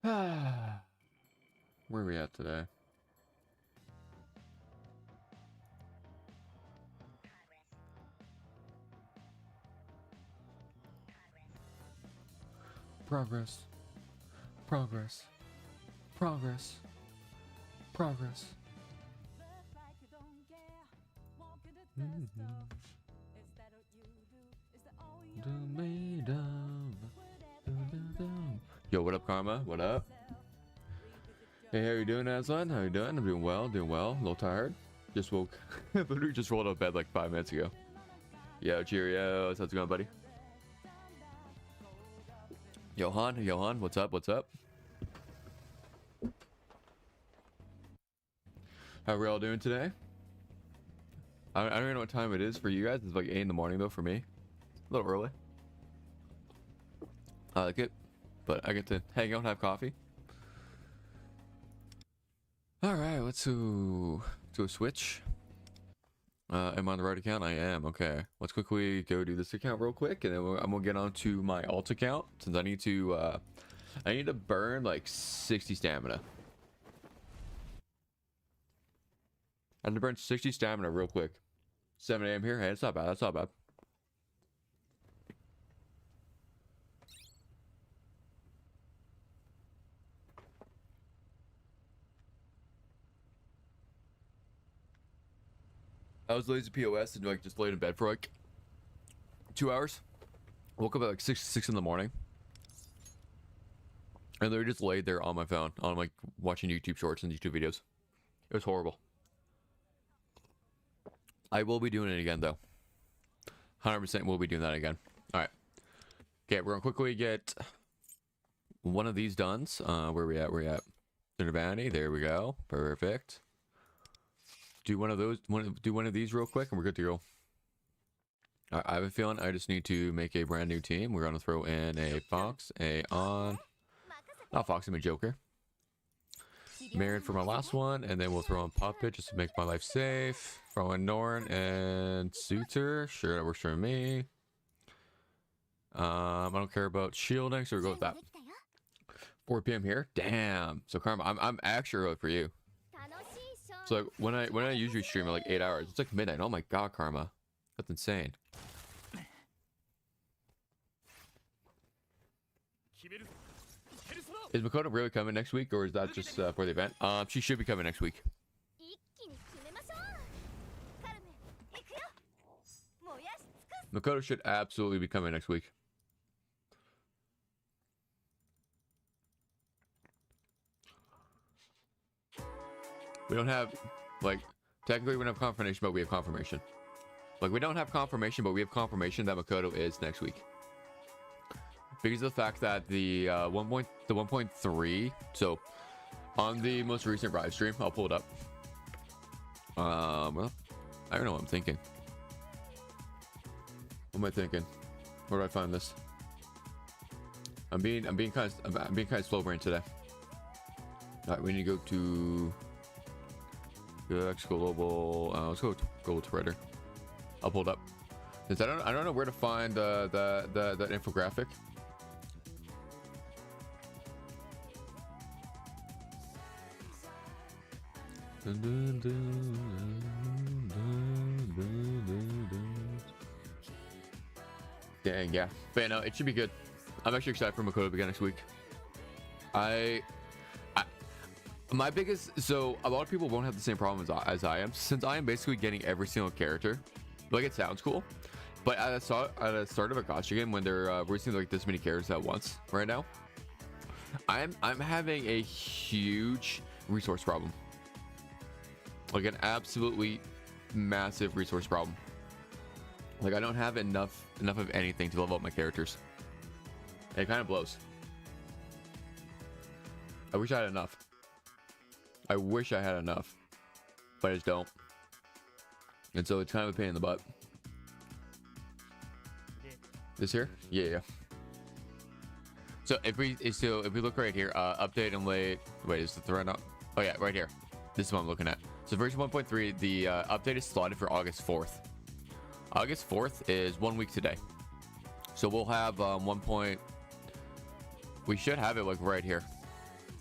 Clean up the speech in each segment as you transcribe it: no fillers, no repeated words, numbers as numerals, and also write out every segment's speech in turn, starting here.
Where are we at today? Progress. Progress. Progress. Progress. Yo, what up, Karma? What up? Hey, how you doing, Aslan? How you doing? I'm doing well, doing well. A little tired. Just woke. Literally just rolled out of bed like 5 minutes ago. Yo, cheerios. How's it going, buddy? Johan, what's up? What's up? How are we all doing today? I don't even know what time it is for you guys. It's like 8 in the morning though for me. A little early. I like it, but I get to hang out and have coffee. All right, let's do a switch. Am I on the right account? I am. Okay, let's quickly go do this account real quick, and then I'm gonna get on to my alt account since I need to burn like 60 stamina. I need to burn 60 stamina real quick. 7 a.m. here. Hey, it's not bad. That's not bad. I was lazy POS and like just laid in bed for like 2 hours. Woke up at like 6 in the morning, and they just laid there on my phone, on like watching YouTube shorts and YouTube videos. It was horrible. I will be doing it again though. 100% will be doing that again. All right. Okay, we're gonna quickly get one of these done. Where we at? Where we at? Vanity. There we go. Perfect. Do one of those. Do one of these real quick, and we're good to go. I have a feeling I just need to make a brand new team. We're gonna throw in a Fox, not Fox, I'm a Joker. Marian for my last one, and then we'll throw in Puppet just to make my life safe. Throw in Norn and Suitor. Sure, that works for me. I don't care about shielding, so we'll go with that. 4 p.m. here. Damn. So Karma, I'm actually early for you. So like, when I usually stream at like 8 hours, it's like midnight. Oh my god, Karma, that's insane. Is Makoto really coming next week, or is that just for the event? She should be coming next week. Makoto should absolutely be coming next week. We don't have, like, technically we don't have confirmation, but we have confirmation. Like, we don't have confirmation, but we have confirmation that Makoto is next week. Because of the fact that the 1.3, so on the most recent live stream, I'll pull it up. Well, I don't know what I'm thinking. What am I thinking? Where do I find this? I'm being kind of slow brain today. All right, we need to go to X Global. Let's go to Twitter. I'll pull it up. Since I don't know where to find that infographic. Dang, yeah. But no, it should be good. I'm actually excited for Makoto to begin next week. My biggest, so a lot of people won't have the same problem as I am, since I am basically getting every single character. Like, it sounds cool, but at the start of a gacha game, when they're releasing like this many characters at once right now, I'm having a huge resource problem. Like an absolutely massive resource problem. Like, I don't have enough of anything to level up my characters. It kind of blows. I wish I had enough. I wish I had enough, but I just don't. And so it's kind of a pain in the butt. This here? Yeah. So if we look right here, update and late. Wait, is the thread up? Oh yeah, right here. This is what I'm looking at. So version 1.3, the update is slotted for August 4th. August 4th is 1 week today. So we'll have we should have it like right here.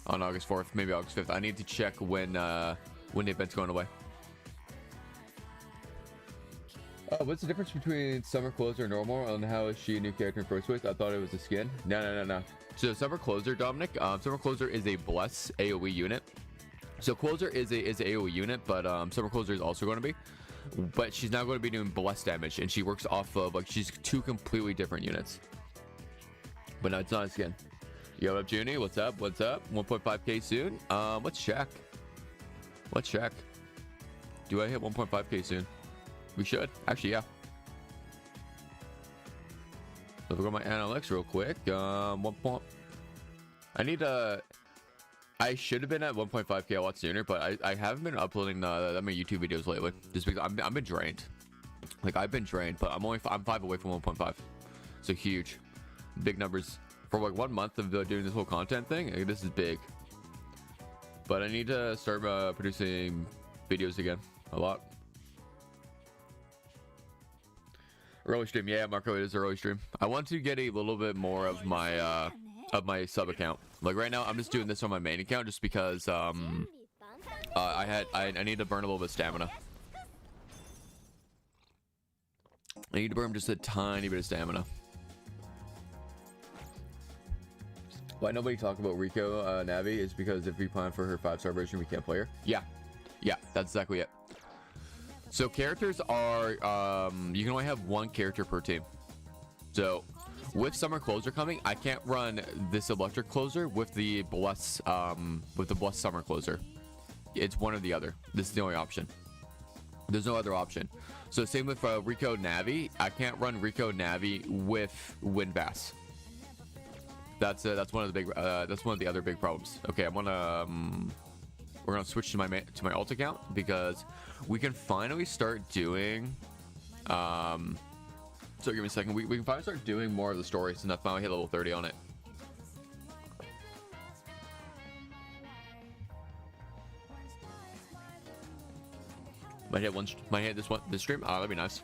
on August 4th, maybe August 5th. I need to check when the event's going away. What's the difference between Summer Closer and normal, and how is she a new character in first place? I thought it was a skin. No. So Summer Closer, Dominic, Summer Closer is a Bless AoE unit. So Closer is a AoE unit, but Summer Closer is also going to be. But she's now going to be doing Bless damage, and she works off of, like, she's two completely different units. But no, it's not a skin. Yo, up, Junie? What's up? 1.5k soon? Let's check. Do I hit 1.5k soon? We should. Actually, yeah. So we'll go my analytics real quick. I should have been at 1.5k a lot sooner, but I haven't been uploading that many YouTube videos lately. Just because I've been drained. Like, I've been drained, but I'm 5 away from 1.5. So huge. Big numbers. For like 1 month of doing this whole content thing, like, this is big. But I need to start producing videos again. A lot. Early stream, yeah, Marco, it is early stream. I want to get a little bit more of my sub account. Like right now, I'm just doing this on my main account just because I need to burn a little bit of stamina. I need to burn just a tiny bit of stamina. Why nobody talk about Rico Navi is because if we plan for her 5-star version, we can't play her. Yeah, that's exactly it. So characters are, you can only have one character per team. So with Summer Closer coming, I can't run this Electric Closer with the Bless Summer Closer. It's one or the other. This is the only option. There's no other option. So same with Rico Navi. I can't run Rico Navi with Wind Bass. That's one of the big that's one of the other big problems. Okay, we're gonna switch to my alt account because we can finally start doing so give me a second. We can finally start doing more of the stories since I finally hit level 30 on it. Might hit this stream. Oh, that'd be nice.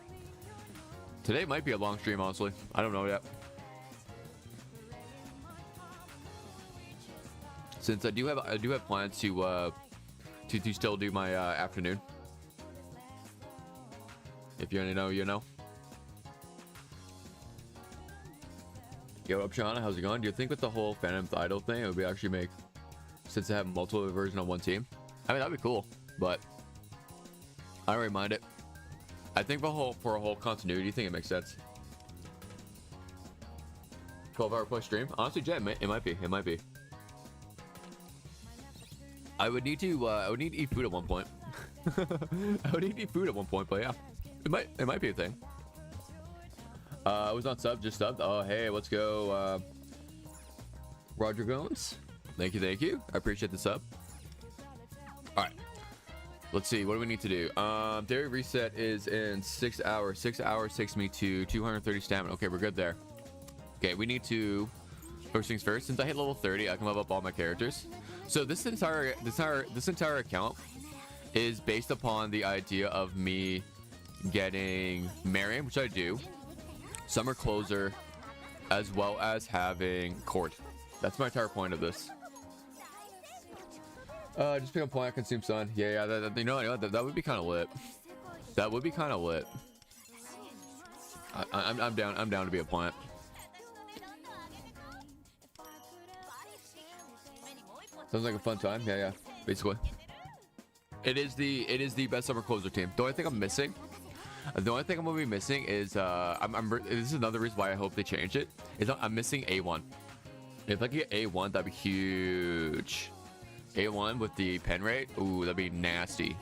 Today might be a long stream, honestly. I don't know yet. Since I do have plans to still do my afternoon. If you know, you know. Yo, up, Shauna, how's it going? Do you think with the whole Phantom Idol thing, it would be actually make sense to have multiple versions on one team? I mean, that'd be cool, but I don't really mind it. I think for a whole continuity thing, it makes sense. 12-hour plus stream. Honestly, Jay, it might be. I would need to eat food at one point. I would need to eat food at one point, but yeah, it might be a thing. I was on sub, just subbed. Oh, hey, let's go. Roger Gomes. Thank you. I appreciate the sub. All right. Let's see. What do we need to do? Dairy reset is in 6 hours. 6 hours takes me to 230 stamina. Okay, we're good there. Okay, we need to first things first. Since I hit level 30, I can level up all my characters. So this entire account is based upon the idea of me getting Marian, which I do, Summer Closer, as well as having Chord. That's my entire point of this. Just pick up plant, consume sun. Yeah, you know, that would be kind of lit. That would be kind of lit. I'm down to be a plant. Sounds like a fun time. Yeah, basically. It is the best Summer Closer team. The only thing I'm missing, gonna be missing is this is another reason why I hope they change it. Is I'm missing A1. If I could get A1, that'd be huge. A1 with the pen rate, ooh, that'd be nasty.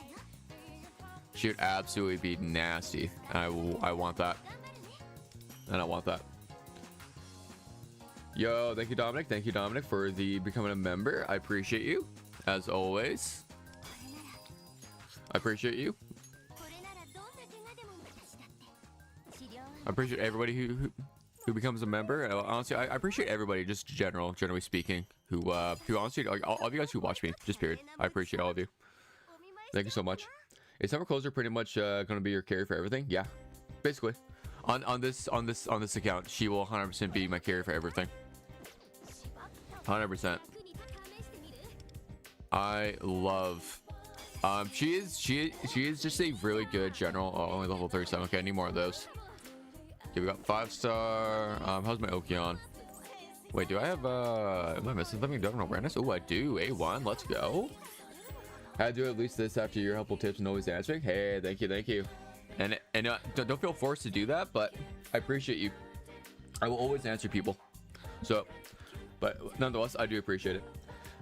She would absolutely be nasty. I want that. And I want that. Yo, thank you, Dominic. Thank you, Dominic, for becoming a member. I appreciate you, as always. I appreciate you. I appreciate everybody who becomes a member. Honestly, I appreciate everybody, just generally speaking, who honestly, like all of you guys who watch me, just period. I appreciate all of you. Thank you so much. Is Summer Closer pretty much gonna be your carry for everything? Yeah, basically. On this account, she will 100% be my carry for everything. 100%. I love. She is just a really good general. Oh, only level 37. Okay, I need more of those. Okay, we got 5-star. How's my Okion? Wait, do I have am I missing something? Do I have an awareness? Oh, I do. A1. Let's go. I do at least this after your helpful tips and always answering. Hey, thank you. And don't feel forced to do that, but I appreciate you. I will always answer people. So, but nonetheless, I do appreciate it.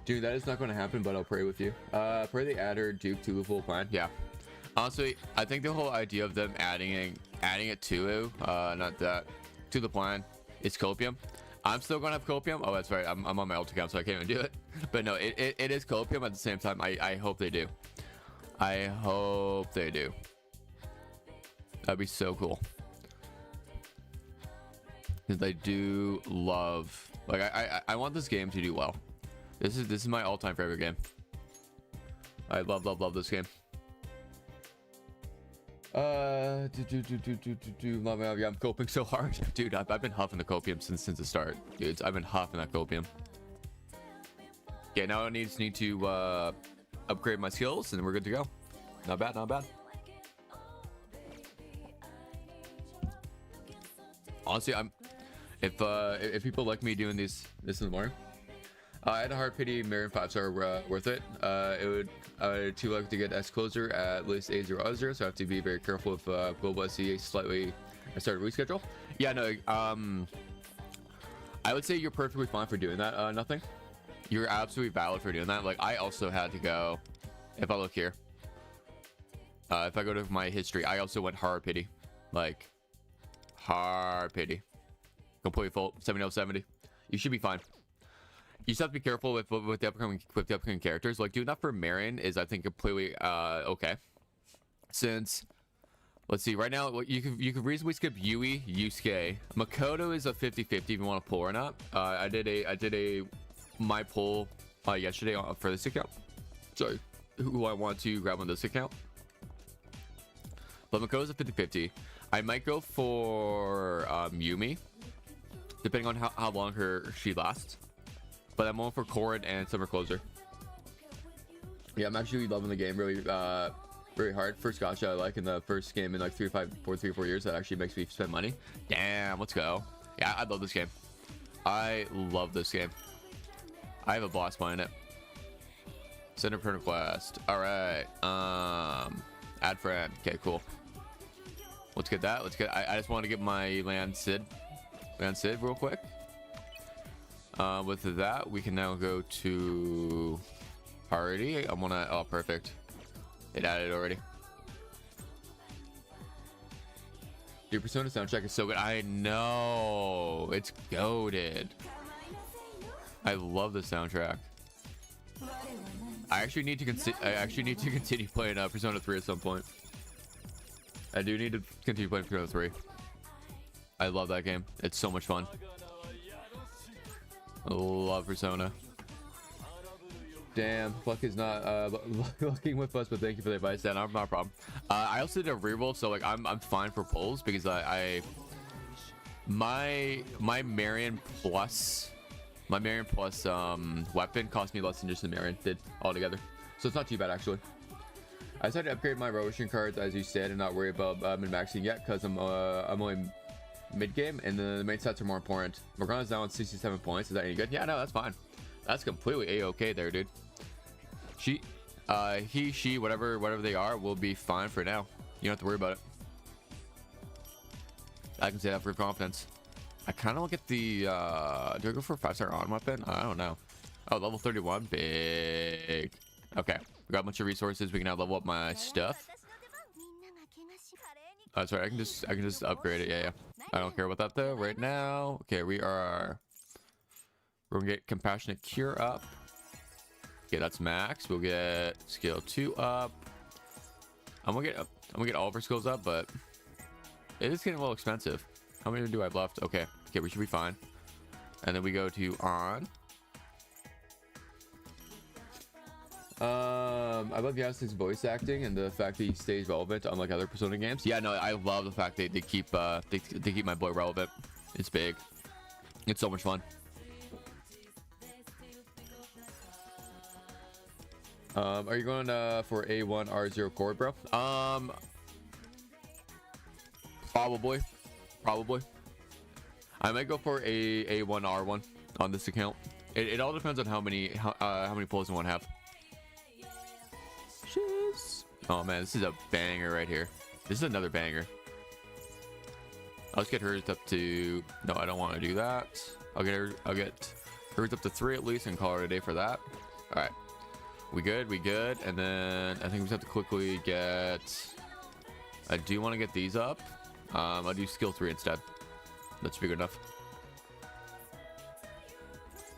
Dude, that is not going to happen, but I'll pray with you. Pray they add her Duke to the full plan. Yeah. Honestly, I think the whole idea of them adding it to the plan is copium. I'm still gonna have copium. Oh, that's right. I'm on my alt account, so I can't even do it. But no, it is copium. At the same time, I hope they do. I hope they do. That'd be so cool. Because I do love, like, I want this game to do well. This is my all-time favorite game. I love this game. Yeah, I'm coping so hard, dude. I've been huffing the copium since the start, dudes. I've been huffing that copium. Yeah, now I need to upgrade my skills, and we're good to go. Not bad, not bad. Honestly, if people like me doing this in the morning, I had a hard pity Marian 5-star worth it. It would too like to get S closer at least A0, so I have to be very careful with global SCA slightly. I started reschedule. Yeah, no. I would say you're perfectly fine for doing that. Nothing. You're absolutely valid for doing that. Like, I also had to go. If I look here, if I go to my history, I also went hard pity, like hard pity, complete full 70. You should be fine. You just have to be careful with the upcoming characters. Like, doing that for Marian is, I think, completely okay. Since, let's see, right now you could reasonably skip Yui, Yusuke. Makoto is a 50-50 if you want to pull or not. I did my pull yesterday for this account. Sorry, who I want to grab on this account. But Makoto's a 50-50. I might go for Yumi, depending on how long she lasts. But I'm going for chord and summer closer. Yeah, I'm actually loving the game really very hard. First gotcha I like in the first game in like 3 or 4 years. That actually makes me spend money. Damn, let's go. Yeah, I love this game. I love this game. I have a blast playing it. Send a friend request. All right. Add friend. Okay, cool. Let's get that. Let's get. I just want to get my land Sid real quick. With that, we can now go to party. I want to. Oh, perfect. It added already. Your Persona soundtrack is so good. I know, it's goated. I love the soundtrack. I actually need to continue playing Persona 3 at some point. I do need to continue playing Persona 3. I love that game. It's so much fun. I love Persona. Damn, Pluck is not looking with us, but thank you for the advice. Not a problem. I also did a reroll, so like I'm fine for pulls because my Marian plus weapon cost me less than just the Marian did altogether, so it's not too bad actually. I decided to upgrade my Roshan cards as you said and not worry about min-maxing yet because I'm only mid-game and the main stats are more important. Morgana's now on 67 points. Is that any good? Yeah, no, that's fine. That's completely a-okay there, dude. He, she, whatever they are, will be fine for now. You don't have to worry about it. I can say that for confidence. I kind of look at the, do I go for a 5-star on weapon? I don't know. Oh, level 31, big. Okay, we got a bunch of resources. We can now level up my stuff. Sorry, I can just upgrade it. Yeah. I don't care about that though right now. Okay, we're gonna get compassionate cure up. Okay, that's max. We'll get skill 2 up. I'm gonna get all of our skills up, but it is getting a little expensive. How many do I have left? Okay, we should be fine. And then we go to on. I love Yasu's voice acting and the fact that he stays relevant unlike other Persona games. Yeah, no, I love the fact that they keep my boy relevant. It's big. It's so much fun. Are you going for A1 R0 chord, bro? Probably. I might go for a A1 R1 on this account. It all depends on how many pulls I want to have. Jeez. Oh man, this is a banger right here. This is another banger. I'll just get hers up to. No, I don't want to do that. I'll get hers up to 3 at least and call it a day for that. All right, we good. And then I think we just have to quickly get. I do want to get these up. I'll do skill 3 instead. That's big enough.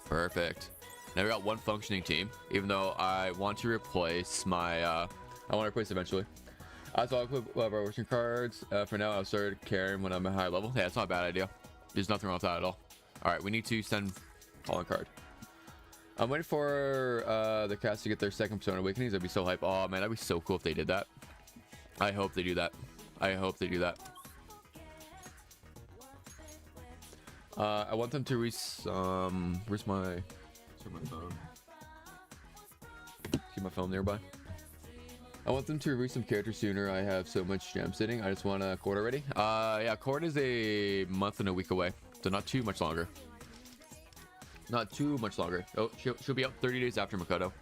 Perfect. Now we got one functioning team. Even though I want to replace my. I want to replace eventually. So I'll equip our working cards. For now, I'll start carrying when I'm at high level. Yeah, it's not a bad idea. There's nothing wrong with that at all. All right, we need to send calling card. I'm waiting for the cast to get their second Persona Awakenings. That'd be so hype. Oh man, that'd be so cool if they did that. I hope they do that. I want them to where's my phone? Keep my phone nearby. I want them to release some characters sooner. I have so much jam sitting. I just want a chord already. Yeah, chord is a month and a week away, so not too much longer. Oh, she'll be up 30 days after Makoto.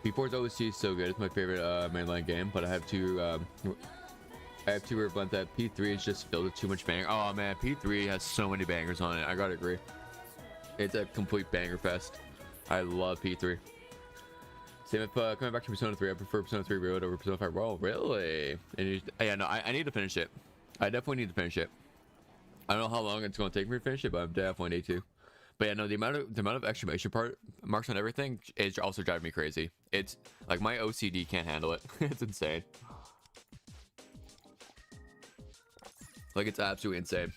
P4's OST is so good. It's my favorite mainline game, but I have to repent that P3 is just filled with too much banger. Oh man, P3 has so many bangers on it. I gotta agree. It's a complete banger fest. I love P3. Same if coming back to Persona 3, I prefer Persona 3 Reload over Persona 5 Roll. Really? And yeah, no, I need to finish it. I definitely need to finish it. I don't know how long it's going to take me to finish it, but I definitely need to. But yeah, no, the amount of exclamation marks on everything is also driving me crazy. It's like my OCD can't handle it. It's insane. Like it's absolutely insane.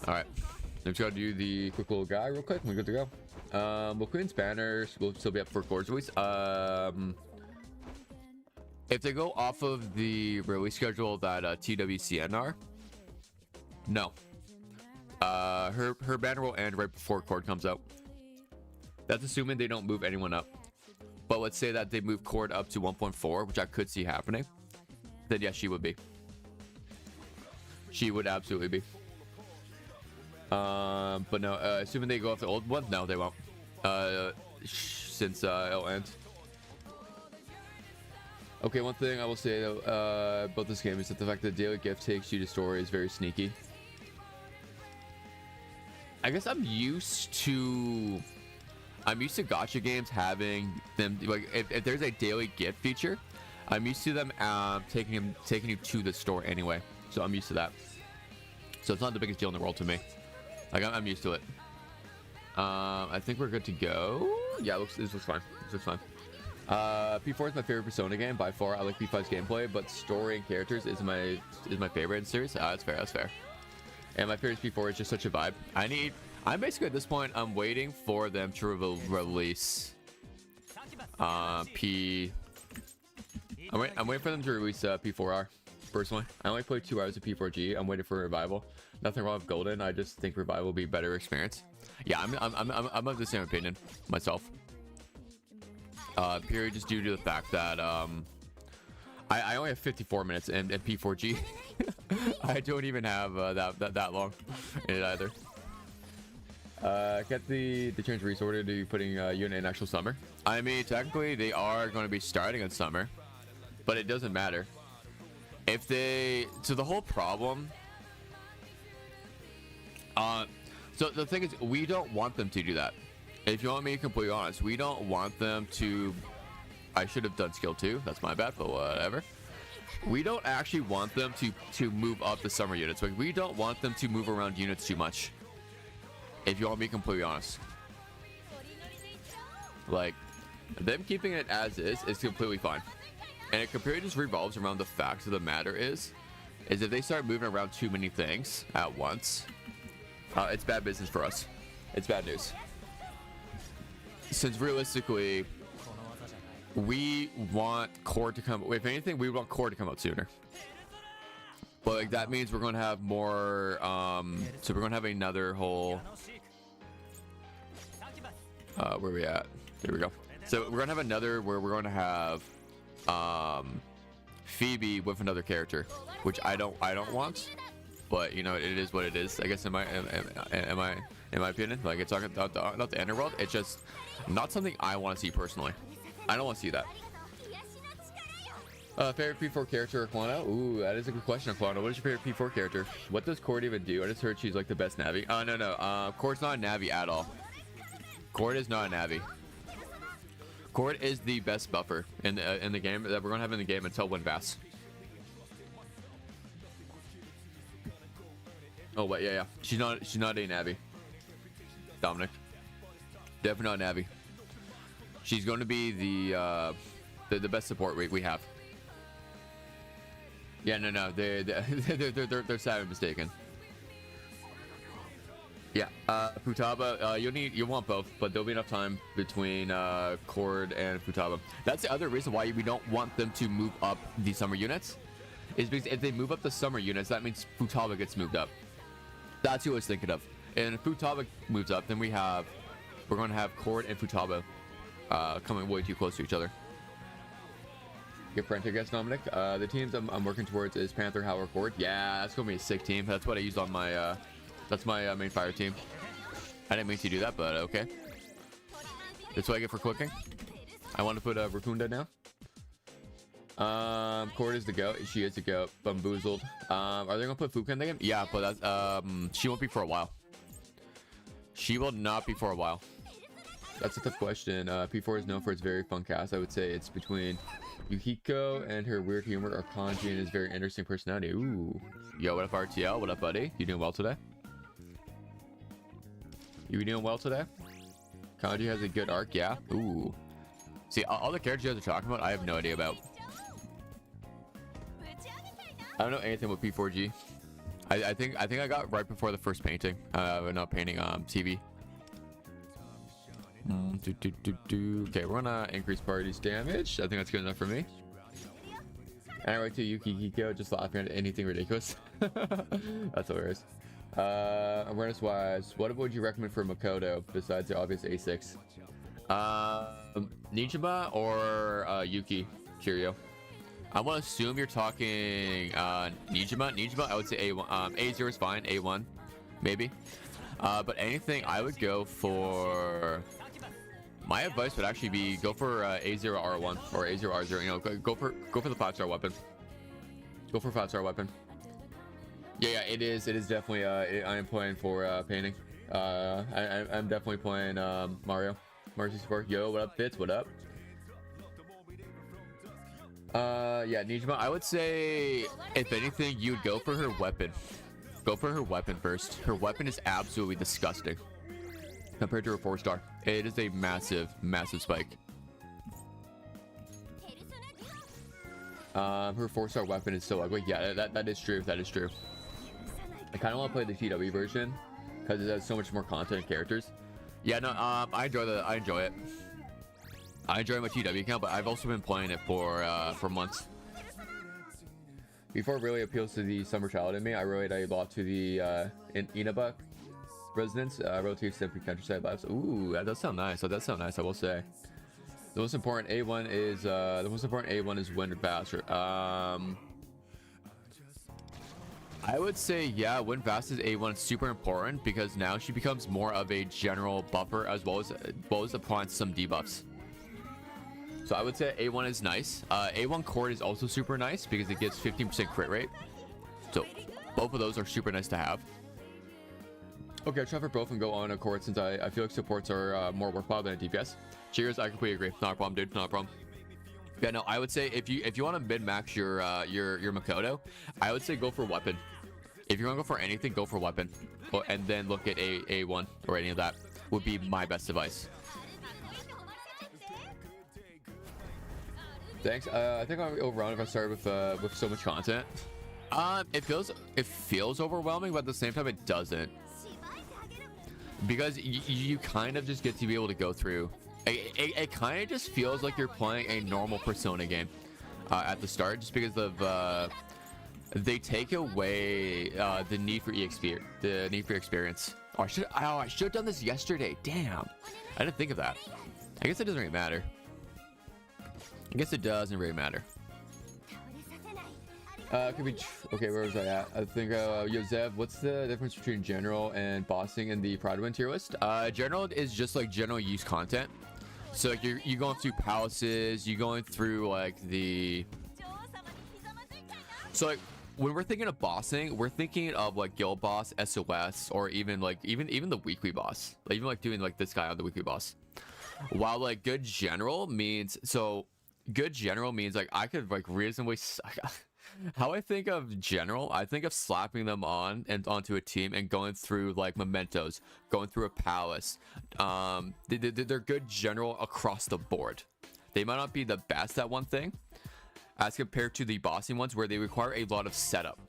All right, let's go do the quick little guy real quick. We're good to go. Well, Queen's banners will still be up for chords release. If they go off of the release schedule that TWCN are. No. Her banner will end right before chord comes out. That's assuming they don't move anyone up. But let's say that they move chord up to 1.4, which I could see happening. Then yes, she would be. She would absolutely be. But no, assuming they go off the old one, no, they won't. Since it'll end. Okay, one thing I will say about this game is that the fact that daily gift takes you to story is very sneaky. I guess I'm used to gacha games having them like if there's a daily gift feature, I'm used to them taking you to the store anyway. So I'm used to that. So it's not the biggest deal in the world to me. Like I'm used to it. I think we're good to go. Yeah, this looks fine. This looks fine. P4 is my favorite Persona game by far. I like P5's gameplay, but story and characters is my favorite in the series. That's fair. That's fair. And my favorite P4 is just such a vibe. I'm basically at this point, I'm waiting for them to release I'm waiting for them to release P4R. Personally, I only played 2 hours of P4G. I'm waiting for Revival. Nothing wrong with Golden. I just think Revival will be a better experience. Yeah, I'm of the same opinion myself. Period, just due to the fact that I only have 54 minutes in P4G. I don't even have that long in it either. Get the change resorted to be putting unit in actual summer. I mean, technically they are going to be starting in summer, but it doesn't matter. If they the whole problem. So the thing is, we don't want them to do that. If you want me to be completely honest, we don't want them to. I should have done skill 2. That's my bad, but whatever. We don't actually want them to move up the summer units. Like we don't want them to move around units too much. If you want me completely honest, like them keeping it as is completely fine, and it completely just revolves around the fact of the matter is is if they start moving around too many things at once, it's bad business for us. It's bad news. Since realistically, we want chord to come. If anything, we want chord to come out sooner. But like that means we're going to have more. So we're going to have another whole. Where we at? There we go. So we're going to have another where we're going to have Phoebe with another character, which I don't want. But you know, it is what it is. I guess in my opinion, like it's not the underworld. It's just not something I want to see personally. I don't want to see that. Favorite P4 character, Aquana? Ooh, that is a good question, Aquana. What is your favorite P4 character? What does Chord even do? I just heard she's like the best Navi. No. Chord's not a Navi at all. Chord is not a Navi. Chord is the best buffer in the game that we're gonna have in the game until WinVAS. Oh wait, yeah. She's not a Navi. Dominic. Definitely not a Navi. She's going to be the best support we have. Yeah, no, they're sadly mistaken. Yeah, Futaba, you want both, but there'll be enough time between Chord and Futaba. That's the other reason why we don't want them to move up the summer units, is because if they move up the summer units, that means Futaba gets moved up. That's who I was thinking of. And if Futaba moves up, then we're going to have Chord and Futaba coming way too close to each other. Get friend, I guess, Dominic. The teams I'm working towards is Panther, Howler, Chord. Yeah, that's gonna be a sick team. That's what I used on my that's my main fire team. I didn't mean to do that, but okay. That's what I get for clicking. I want to put Raccoon down now. Chord is the goat. She is the goat. Bamboozled. Are they gonna put Fuka in the game? Yeah, but that's she won't be for a while. She will not be for a while. That's a tough question. P4 is known for its very fun cast. I would say it's between Yuhiko and her weird humor, or Kanji and his very interesting personality. Ooh. Yo, what up, RTL? What up, buddy? You doing well today? You doing well today? Kanji has a good arc, yeah? Ooh. See, all the characters you guys are talking about, I have no idea about. I don't know anything about P4G. I think I got right before the first painting. Not painting TV. Okay, we're gonna increase party's damage. I think that's good enough for me. And right to Yukihiko, just laughing at anything ridiculous. That's hilarious. Awareness wise, what would you recommend for Makoto besides the obvious A6? Nijima or Yuki Kiryu? I want to assume you're talking Nijima. I would say A1. A0 is fine. A1, maybe. But anything, I would go for. My advice would actually be go for A0R1 or A0R0. You know, go for the 5-star weapon. Go for 5-star weapon. Yeah, it is definitely. I am playing for painting. I'm definitely playing Mario 64. Yo, what up, Fitz? What up? Yeah, Nijima. I would say if anything, you'd go for her weapon. Go for her weapon first. Her weapon is absolutely disgusting compared to her 4-star. It is a massive spike. Her 4-star weapon is so ugly. Yeah, that is true. That is true. I kind of want to play the TW version because it has so much more content and characters. Yeah, no, I enjoy it. I enjoy my TW account, but I've also been playing it for months. Before it really appeals to the summer child in me, I relate a lot to the Inaba residents, relative simply countryside lives. Ooh, that does sound nice. That does sound nice, I will say. The most important A1 is Wind Faster. I would say, yeah, Wind Fast is A1 super important because now she becomes more of a general buffer as well as applying some debuffs. So I would say A1 is nice. A1 Chord is also super nice because it gives 15% crit rate. So both of those are super nice to have. Okay, I'll try for both and go on a Chord since I feel like supports are more worthwhile than a DPS. Cheers, I completely agree. Not a problem, dude. Not a problem. Yeah, no, I would say if you want to mid-max your Makoto, I would say go for weapon. If you want to go for anything, go for weapon, and then look at A1 or any of that. Would be my best advice. Thanks. I think I'll be overrun if I started with so much content. It feels overwhelming, but at the same time it doesn't, because you kind of just get to be able to go through. It kind of just feels like you're playing a normal Persona game at the start, just because of they take away the need for experience. Oh, I should have done this yesterday. Damn, I didn't think of that. I guess it doesn't really matter. I guess it doesn't really matter. Could be okay. Where was I at? I think yo Zev, what's the difference between general and bossing in the Pride Win tier list? General is just like general use content. So like you're going through palaces, you're going through like the. So like when we're thinking of bossing, we're thinking of like guild boss, SOS, or even the weekly boss. Like even like doing like this guy on the weekly boss. While like good general means like I could like reasonably. How I think of general, I think of slapping them on and onto a team and going through like mementos, going through a palace. They're good general across the board. They might not be the best at one thing as compared to the bossing ones where they require a lot of setup.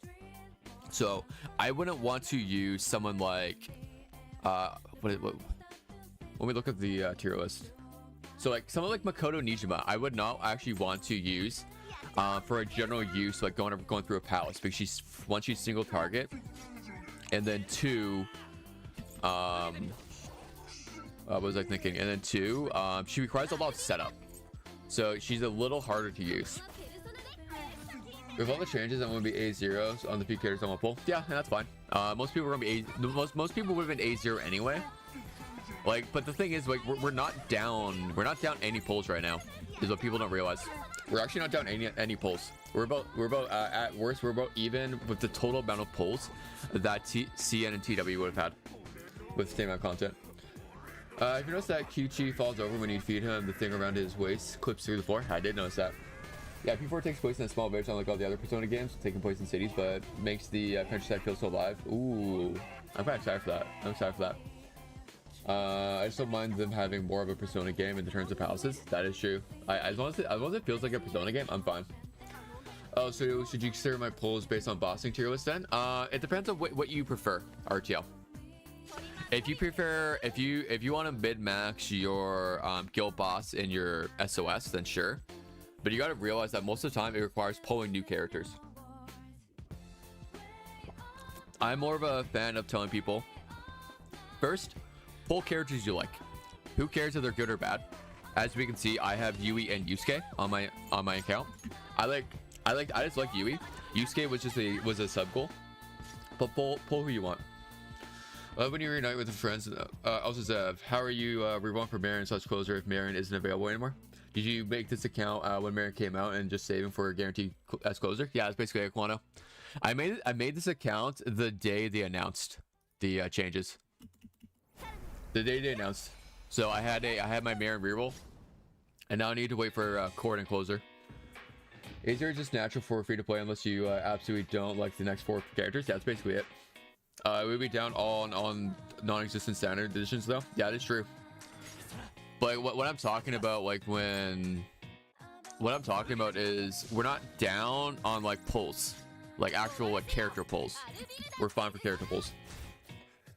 So I wouldn't want to use someone like when we look at the tier list. So like someone like Makoto Nijima, I would not actually want to use for a general use, like going through a palace, because she's single target, and then two, what was I thinking? And then two, she requires a lot of setup, so she's a little harder to use. With all the changes, I'm gonna be A0s on the few characters on my poll. Yeah, and that's fine. Most people are gonna be most people would have been A0 anyway. Like, but the thing is, like, we're not down any polls right now, is what people don't realize. We're actually not down any polls. We're about at worst we're about even with the total amount of polls that CN and TW would have had with the same amount of content. If you notice that Kyuchi falls over when you feed him, the thing around his waist clips through the floor. I did notice that. Yeah, P4 takes place in a small village, unlike all the other Persona games taking place in cities, but makes the countryside feel so alive. Ooh, I'm quite excited for that. I'm excited for that. I just don't mind them having more of a Persona game in the terms of palaces. That is true. As long as it feels like a Persona game, I'm fine. Oh, so should you consider my polls based on bossing tier list then? It depends on what you prefer, RTL. If you want to mid-max your guild boss in your SOS, then sure. But you got to realize that most of the time it requires pulling new characters. I'm more of a fan of telling people, first, pull characters you like. Who cares if they're good or bad? As we can see, I have Yui and Yusuke on my account. I just like Yui. Yusuke was a sub goal. But pull who you want. When you reunite with friends, also Zev, how are you reborn for Marian / closer if Marian isn't available anymore? Did you make this account when Marian came out and just saving for a guaranteed as closer? Yeah, it's basically Aquano. I made this account the day they announced the changes. The day they announced. So I had my Marian reroll, and now I need to wait for chord and closer. Is there just natural for free to play unless you absolutely don't like the next 4 characters? Yeah, that's basically it. We'll be down on non-existent standard editions though. Yeah, that's true. But what I'm talking about, like what I'm talking about is we're not down on like pulls, like actual like character pulls. We're fine for character pulls.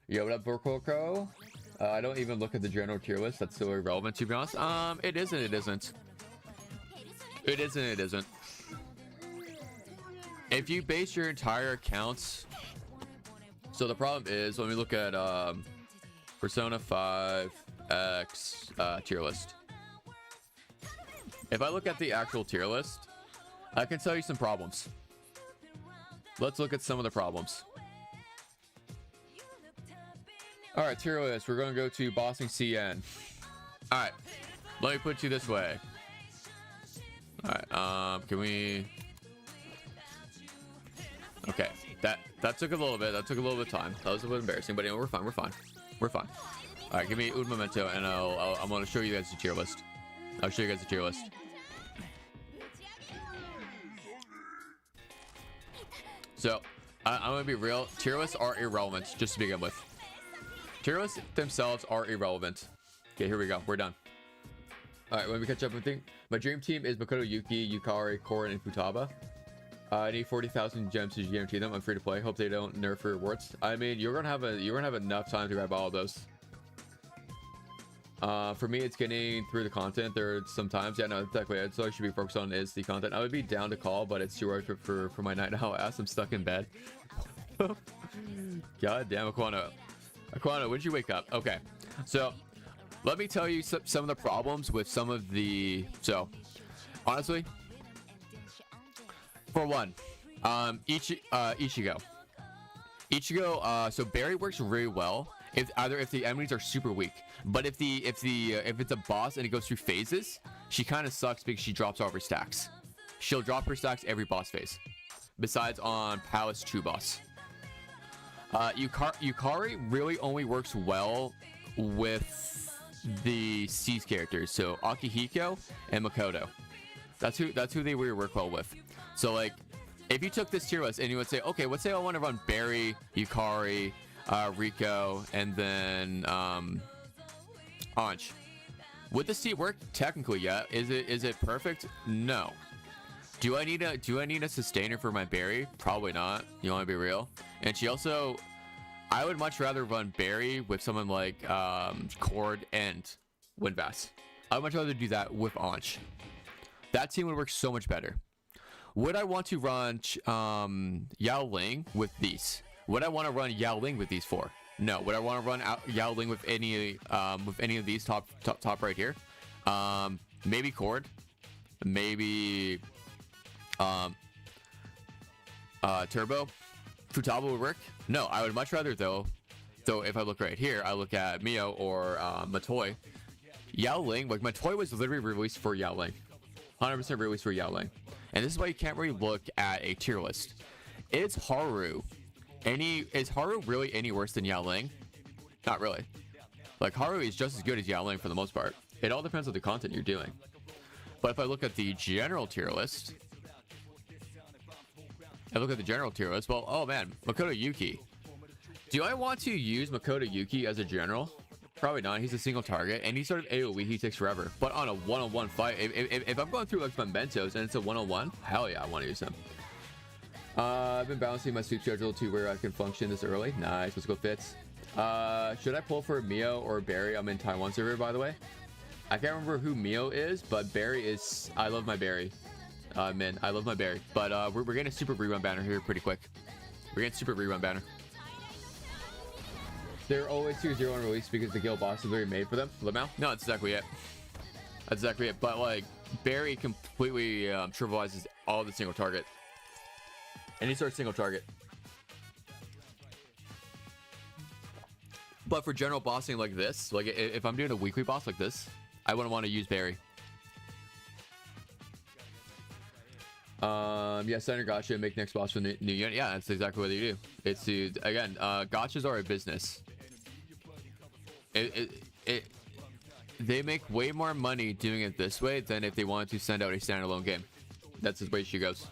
Yo, what up, Burkoko? I don't even look at the general tier list. That's still irrelevant, to be honest. It isn't. If you base your entire accounts, so the problem is when we look at Persona 5 X tier list. If I look at the actual tier list, I can tell you some problems. Let's look at some of the problems. All right, tier list. We're going to go to bossing CN. All right, let me put it to you this way. All right, can we? Okay, that took a little bit. That took a little bit of time. That was a bit embarrassing, but anyway, we're fine. All right, give me un momento, and I'm going to show you guys the tier list. I'll show you guys the tier list. So I'm going to be real. Tier lists are irrelevant, just to begin with. Tier lists themselves are irrelevant. Okay, here we go. We're done. All right, when we catch up, I think my dream team is Makoto, Yuki, Yukari, Korin, and Futaba. I need 40,000 gems to guarantee them. I'm free to play. Hope they don't nerf for rewards. I mean, you're gonna have enough time to grab all of those. For me, it's getting through the content. There sometimes, yeah, no, exactly. That's all I should be focused on is the content. I would be down to call, but it's too early for my night owl ass. I'm stuck in bed. God damn, Aquano, when did you wake up? Okay, so let me tell you some of the problems with some of the. So honestly, for one, Ichigo, so Barry works really well if the enemies are super weak, but if it's a boss and it goes through phases, she kind of sucks because she drops all of her stacks. She'll drop her stacks every boss phase, besides on Palace True Boss. Yukari really only works well with the C's characters, so Akihiko and Makoto. That's who they really work well with. So like, if you took this tier list and you would say, okay, let's say I want to run Barry, Yukari, Rico, and then Anj. Would this team work? Technically, yeah. Is it perfect? No. Do I need a sustainer for my Barry? Probably not. You want to be real? And she also, I would much rather run Barry with someone like Chord and Winvass. I would much rather do that with Anj. That team would work so much better. Would I want to run Yao Ling with these? Would I want to run Yao Ling with these four? No. Would I want to run Yao Ling with any of these top right here? Maybe Chord. Maybe Turbo. Futaba would work. No, I would much rather though if I look right here, I look at Mio or Matoi. Yao Ling, like Matoi was literally released for Yao Ling. 100% released for Yao Ling. And this is why you can't really look at a tier list. Is Haru really any worse than Yao Ling? Not really. Like, Haru is just as good as Yao Ling for the most part. It all depends on the content you're doing. But if I look at the general tier list, well, oh man, Makoto Yuki. Do I want to use Makoto Yuki as a general? Probably not. He's a single target, and he's sort of AoE. He takes forever. But on a one-on-one fight, if I'm going through like Mementos and it's a one-on-one, hell yeah, I want to use him. I've been balancing my sleep schedule to where I can function this early. Nice. Let's go Fitz. Should I pull for Mio or Barry? I'm in Taiwan server, by the way. I can't remember who Mio is, but Barry is. I love my Barry. Man, I love my Barry. But we're getting a super rerun banner here pretty quick. We're getting super rerun banner. They're always 2-0 release because the guild boss is literally made for them. Lamau? No, that's exactly it. That's exactly it. But like, Barry completely trivializes all the single target. Any sort of single target. But for general bossing like this, like if I'm doing a weekly boss like this, I wouldn't want to use Barry. Yeah, center gotcha, make next boss for the new unit. Yeah, that's exactly what they do. It's to, again, gotchas are a business. They make way more money doing it this way than if they wanted to send out a standalone game. That's the way she goes.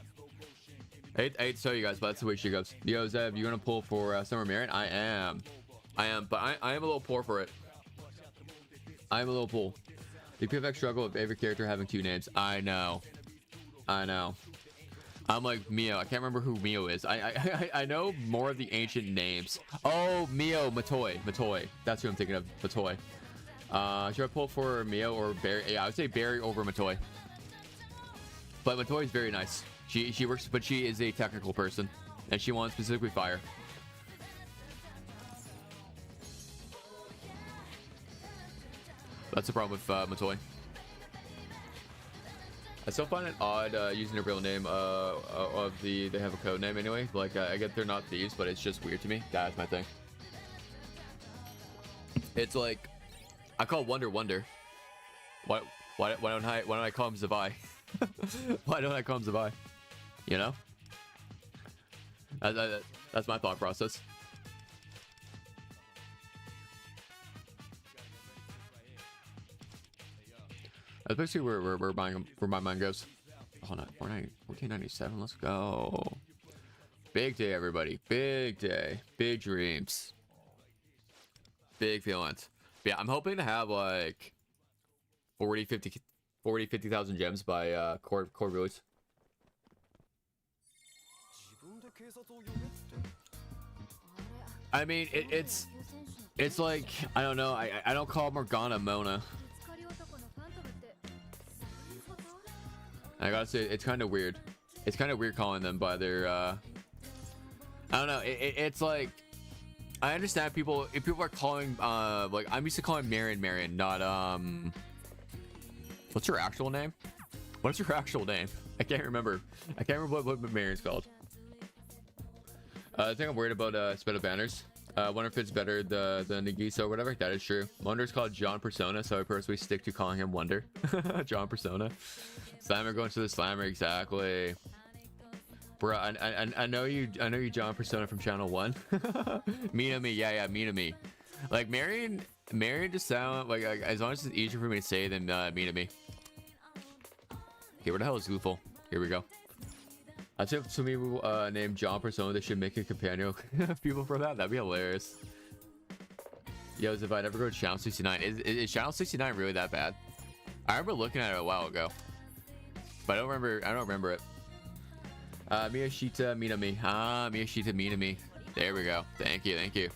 I hate to tell you guys, but that's the way she goes. Yo, Zev, you gonna pull for Summer Marian? I am, but I am a little poor for it. I am a little poor. The PFX struggle with every character having two names. I know. I'm like Mio. I can't remember who Mio is. I know more of the ancient names. Oh, Mio, Matoi. That's who I'm thinking of. Matoi. Should I pull for Mio or Barry? Yeah, I would say Barry over Matoi. But Matoi is very nice. She works, but she is a technical person, and she wants specifically fire. That's the problem with Matoi. I still find it odd using a real name they have a code name anyway. Like I get they're not thieves, but it's just weird to me. That's my thing. It's like I call Wonder. Why don't I call him Zabai? Why don't I call him Zabai? You know? That's my thought process. That's basically where my mind goes. Oh no, 1497. Let's go. Big day, everybody. Big day. Big dreams. Big feelings. But yeah, I'm hoping to have like 50,000 gems by chord release. I mean, it's like, I don't know. I don't call Morgana Mona. I gotta say, it's kind of weird. It's kind of weird calling them by their, I don't know. It's like, I understand people, if people are calling, like, I'm used to calling Marian, not, what's her actual name? What's her actual name? I can't remember. I can't remember what Marian's called. I think I'm worried about, Sped of Banners. Wonder if it's better, the Nagisa or whatever. That is true. Wonder's called John Persona, so I personally stick to calling him Wonder. John Persona. Slammer going to the Slammer, exactly. Bro, I know you John Persona from Channel 1. Minami, yeah, Minami. Like Marian just sound like as long as it's easier for me to say than Minami. Okay, where the hell is Goofle? Here we go. I'd say if somebody named John Persona, they should make a companion people for that. That'd be hilarious. Yo, if I never go to Channel 69, is Channel 69 really that bad? I remember looking at it a while ago, but I don't remember it. Miyashita Minami. Miyashita Minami. There we go. Thank you.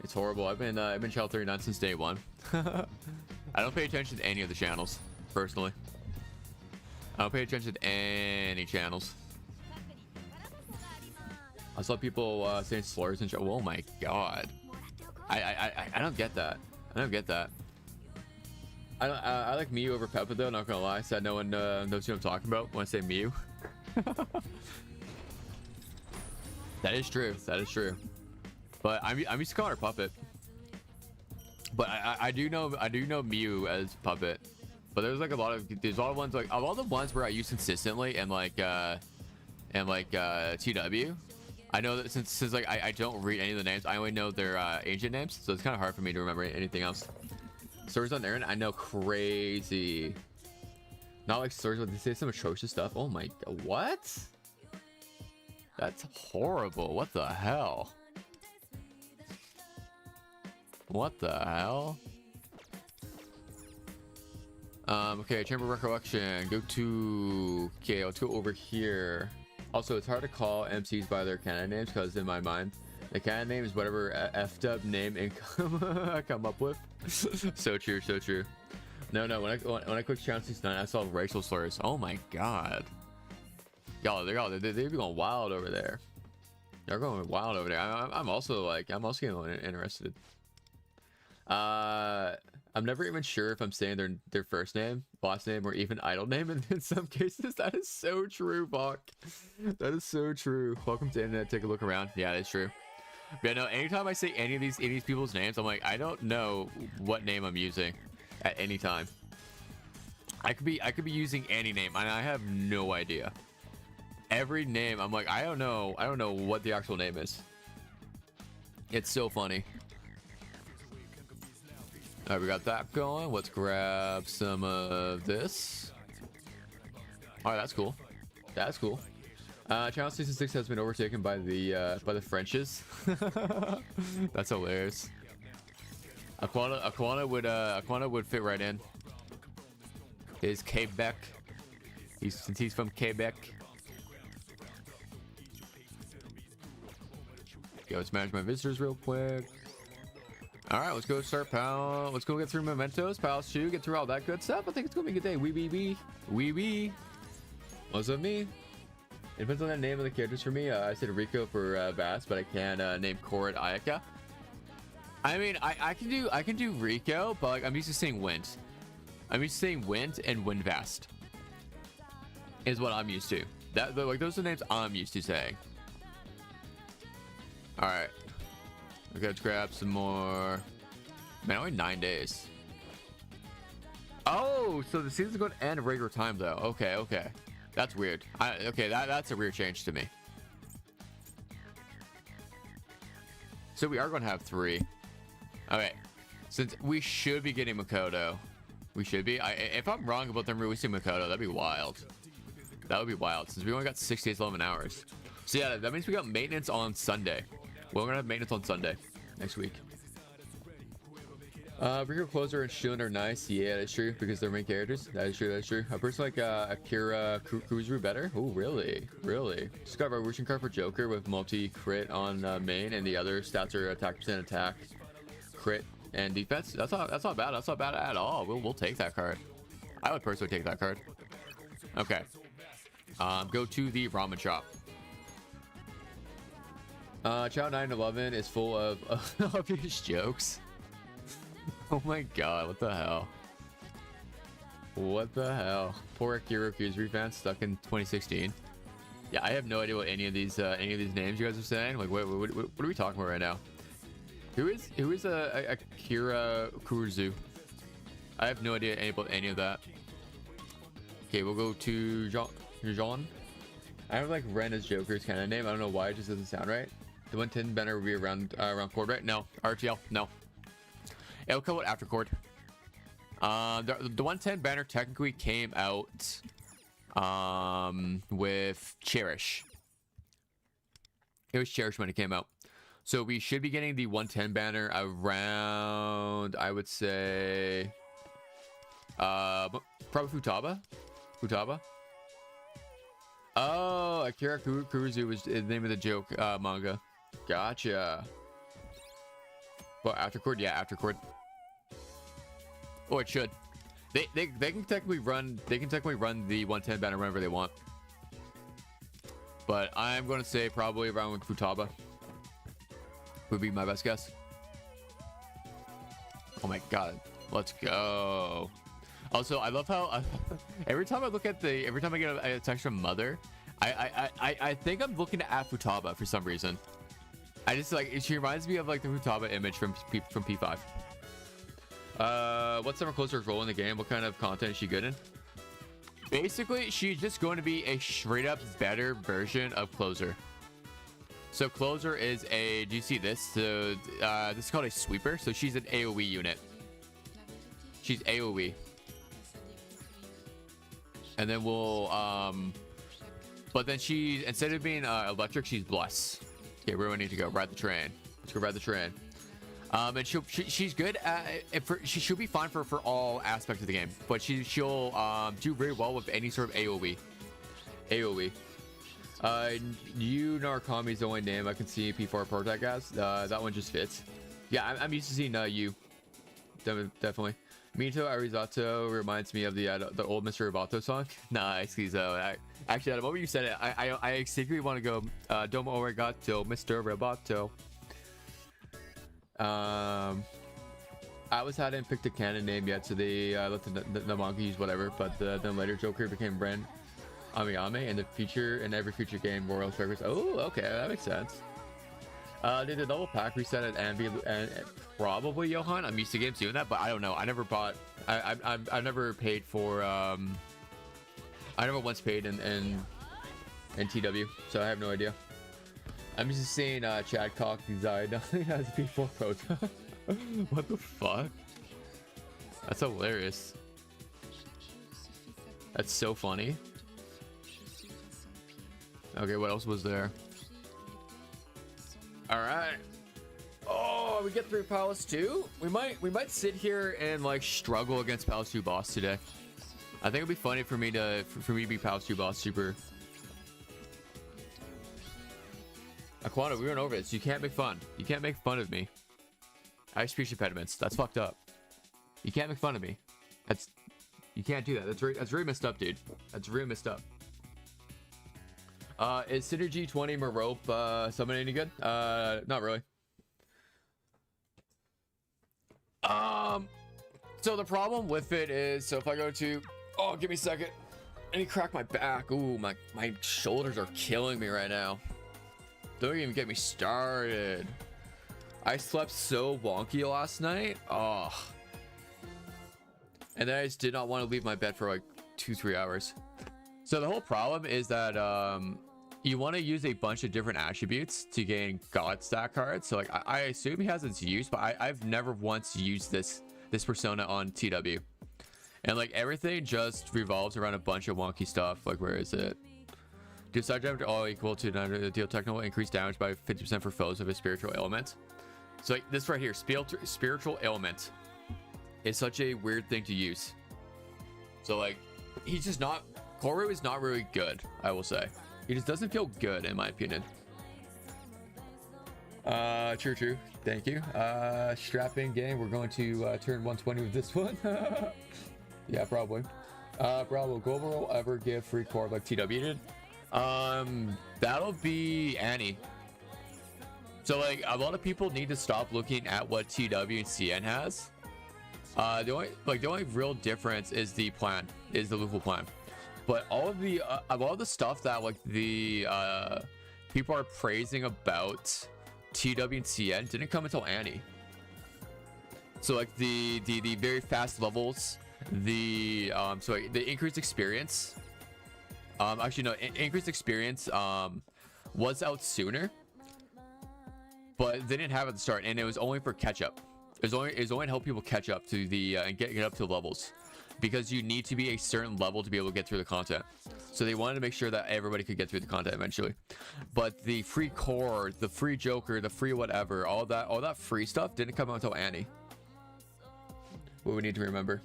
It's horrible. I've been Channel 39 since day one. I don't pay attention to any of the channels, personally. I don't pay attention to any channels. I saw people saying slurs and shit. Oh my god. I don't get that. I like Miyu over Peppa though, not gonna lie. Said no one knows who I'm talking about when I say Miyu. That is true. But I'm used to calling her Puppet. But I do know Miyu as Puppet. But there's like a lot of ones, like a lot of the ones where I use consistently and like TW. I know that since like I don't read any of the names, I only know their ancient names, so it's kind of hard for me to remember anything else. Stories on Aaron, I know, crazy. Not like stories, but they say some atrocious stuff. Oh my god, what? That's horrible. What the hell? Okay, Chamber of Recollection. Okay, let's go over here. Also, it's hard to call MCs by their canon names because in my mind, the canon name is whatever F-dub name income I come up with. So true. No, when I clicked Channel 69, I saw racial slurs. Oh my god. Y'all, they'd be going wild over there. They're going wild over there. I'm also getting interested. I'm never even sure if I'm saying their first name, last name, or even idol name in some cases. That is so true, Bach. That is so true. Welcome to internet. Take a look around. Yeah, that's true. But yeah, no, anytime I say any of these people's names, I'm like, I don't know what name I'm using at any time. I could be using any name and I have no idea. Every name, I'm like, I don't know what the actual name is. It's so funny. All right, we got that going. Let's grab some of this. All right, that's cool. Channel 66 has been overtaken by the Frenches. That's hilarious. Aquana would fit right in. Is Quebec. Since he's from Quebec. Okay, let's manage my visitors real quick. All right, let's go start pal. Let's go get through mementos, pals 2, get through all that good stuff. I think it's gonna be a good day. Wee. What's up, me? It depends on the name of the characters for me. I said Rico for Bass, but I can't name Chord Ayaka. I mean, I can do Rico, but like I'm used to saying Wind. I'm used to saying Wind and Windvast. Is what I'm used to. Like those are the names I'm used to saying. All right. Okay, let's grab some more. Man, only 9 days. Oh, so the season's going to end at regular time though. Okay. That's weird. That's a weird change to me. So we are going to have 3. Okay, since we should be getting Makoto. We should be. If I'm wrong about them releasing Makoto, that'd be wild. That would be wild since we only got 6 days, 11 hours. So yeah, that means we got maintenance on Sunday. We're gonna have maintenance on Sunday next week. Rico Closer and Shun are nice. Yeah, that's true, because they're main characters. That is true, that's true. I personally like Akira Kuruzu better. Oh, really? Really? Just got a Revolution card for Joker with multi-crit on main, and the other stats are attack percent, attack, crit, and defense. That's not bad. That's not bad at all. We'll take that card. I would personally take that card. Okay. Go to the ramen shop. Chow 911 is full of obvious jokes. Oh my god, what the hell? What the hell? Poor Akira Kuruzu fan stuck in 2016. Yeah, I have no idea what any of these names you guys are saying. Like, what are we talking about right now? Who is Akira Kuruzu? I have no idea about any of that. Okay, we'll go to Jean. I have like Ren as Joker's kind of name. I don't know why, it just doesn't sound right. The 110 banner will be around chord, right? No. RTL, no. It'll come out after chord. The 110 banner technically came out with Cherish. It was Cherish when it came out. So we should be getting the 110 banner around, I would say, probably Futaba. Oh, Akira Kuruzu was the name of the joke manga. Gotcha. Well, after chord, yeah, after chord. Oh, it should. They can technically run. They can technically run the 110 banner whenever they want. But I'm going to say probably around with Futaba would be my best guess. Oh my god, let's go. Also, I love how every time I get a text from Mother, I think I'm looking at Futaba for some reason. I just like, she reminds me of like the Futaba image from P5. What's Summer Closer's role in the game? What kind of content is she good in? Basically, she's just going to be a straight up better version of Closer. So Closer is a, do you see this? So this is called a sweeper. So she's an AoE unit. She's AoE. And then we'll, but then she, instead of being electric, she's bless. Okay, where do I need to go? Ride the train. Let's go ride the train. And she's good at, she'll be fine for all aspects of the game, but she'll do very well with any sort of AoE. You Narukami's the only name I can see P4 Protect as. That one just fits. Yeah, I'm used to seeing you. Definitely. Mito Arizato reminds me of the old Mr. Roboto song. Nice, Kizo. Actually, at the moment you said it, I secretly want to go Domo Arigato, Mr. Roboto. I hadn't picked a canon name yet, so they let the manga use whatever. But then later Joker became Ren Ame in every future game Royal Strikers. Oh, okay, that makes sense. Did the double pack reset at Anvi and probably Johan? I'm used to games doing that, but I don't know. I never bought. I never paid for. I never once paid in TW, so I have no idea. I'm just seeing Chad Cock design as P4 Pro. What the fuck? That's hilarious. That's so funny. Okay, what else was there? All right. Oh, we get through Palace 2. We might sit here and like struggle against Palace 2 boss today. I think it'd be funny for me to be Palace 2 boss super. Aquano, we went over this. You can't make fun. You can't make fun of me. I have speech impediments. That's fucked up. You can't make fun of me. You can't do that. That's really messed up, dude. That's really messed up. Is Synergy 20 Marope summon any good? Not really. So the problem with it is, so if I go to, oh, give me a second. I need to crack my back. Ooh, my shoulders are killing me right now. Don't even get me started. I slept so wonky last night. Oh. And then I just did not want to leave my bed for like 2-3 hours. So the whole problem is that you want to use a bunch of different attributes to gain god stat cards. So like I assume he has its use, but I've never once used this persona on TW. And like everything just revolves around a bunch of wonky stuff. Like where is it? Do side damage all equal to deal technical increased damage by 50% for foes of a spiritual element. So like this right here, spiritual element. is such a weird thing to use. So like, he's just not. Koru is not really good, I will say. He just doesn't feel good, in my opinion. True. Thank you. Strapping game. We're going to turn 120 with this one. Yeah, probably. Bravo. Global will ever give free chord like TW did? That'll be Annie. So like, a lot of people need to stop looking at what TW and CN has. The only real difference is the plan, is the Luffle plan. But all of the stuff that like the people are praising about TW and CN didn't come until Annie. So like the very fast levels, the increased experience. Actually no, increased experience was out sooner, but they didn't have it at the start, and it was only for catch up. It was only to help people catch up to the and get up to the levels, because you need to be a certain level to be able to get through the content. So they wanted to make sure that everybody could get through the content eventually. But the free chord, the free Joker, the free whatever, all that free stuff didn't come out until Annie. What we need to remember.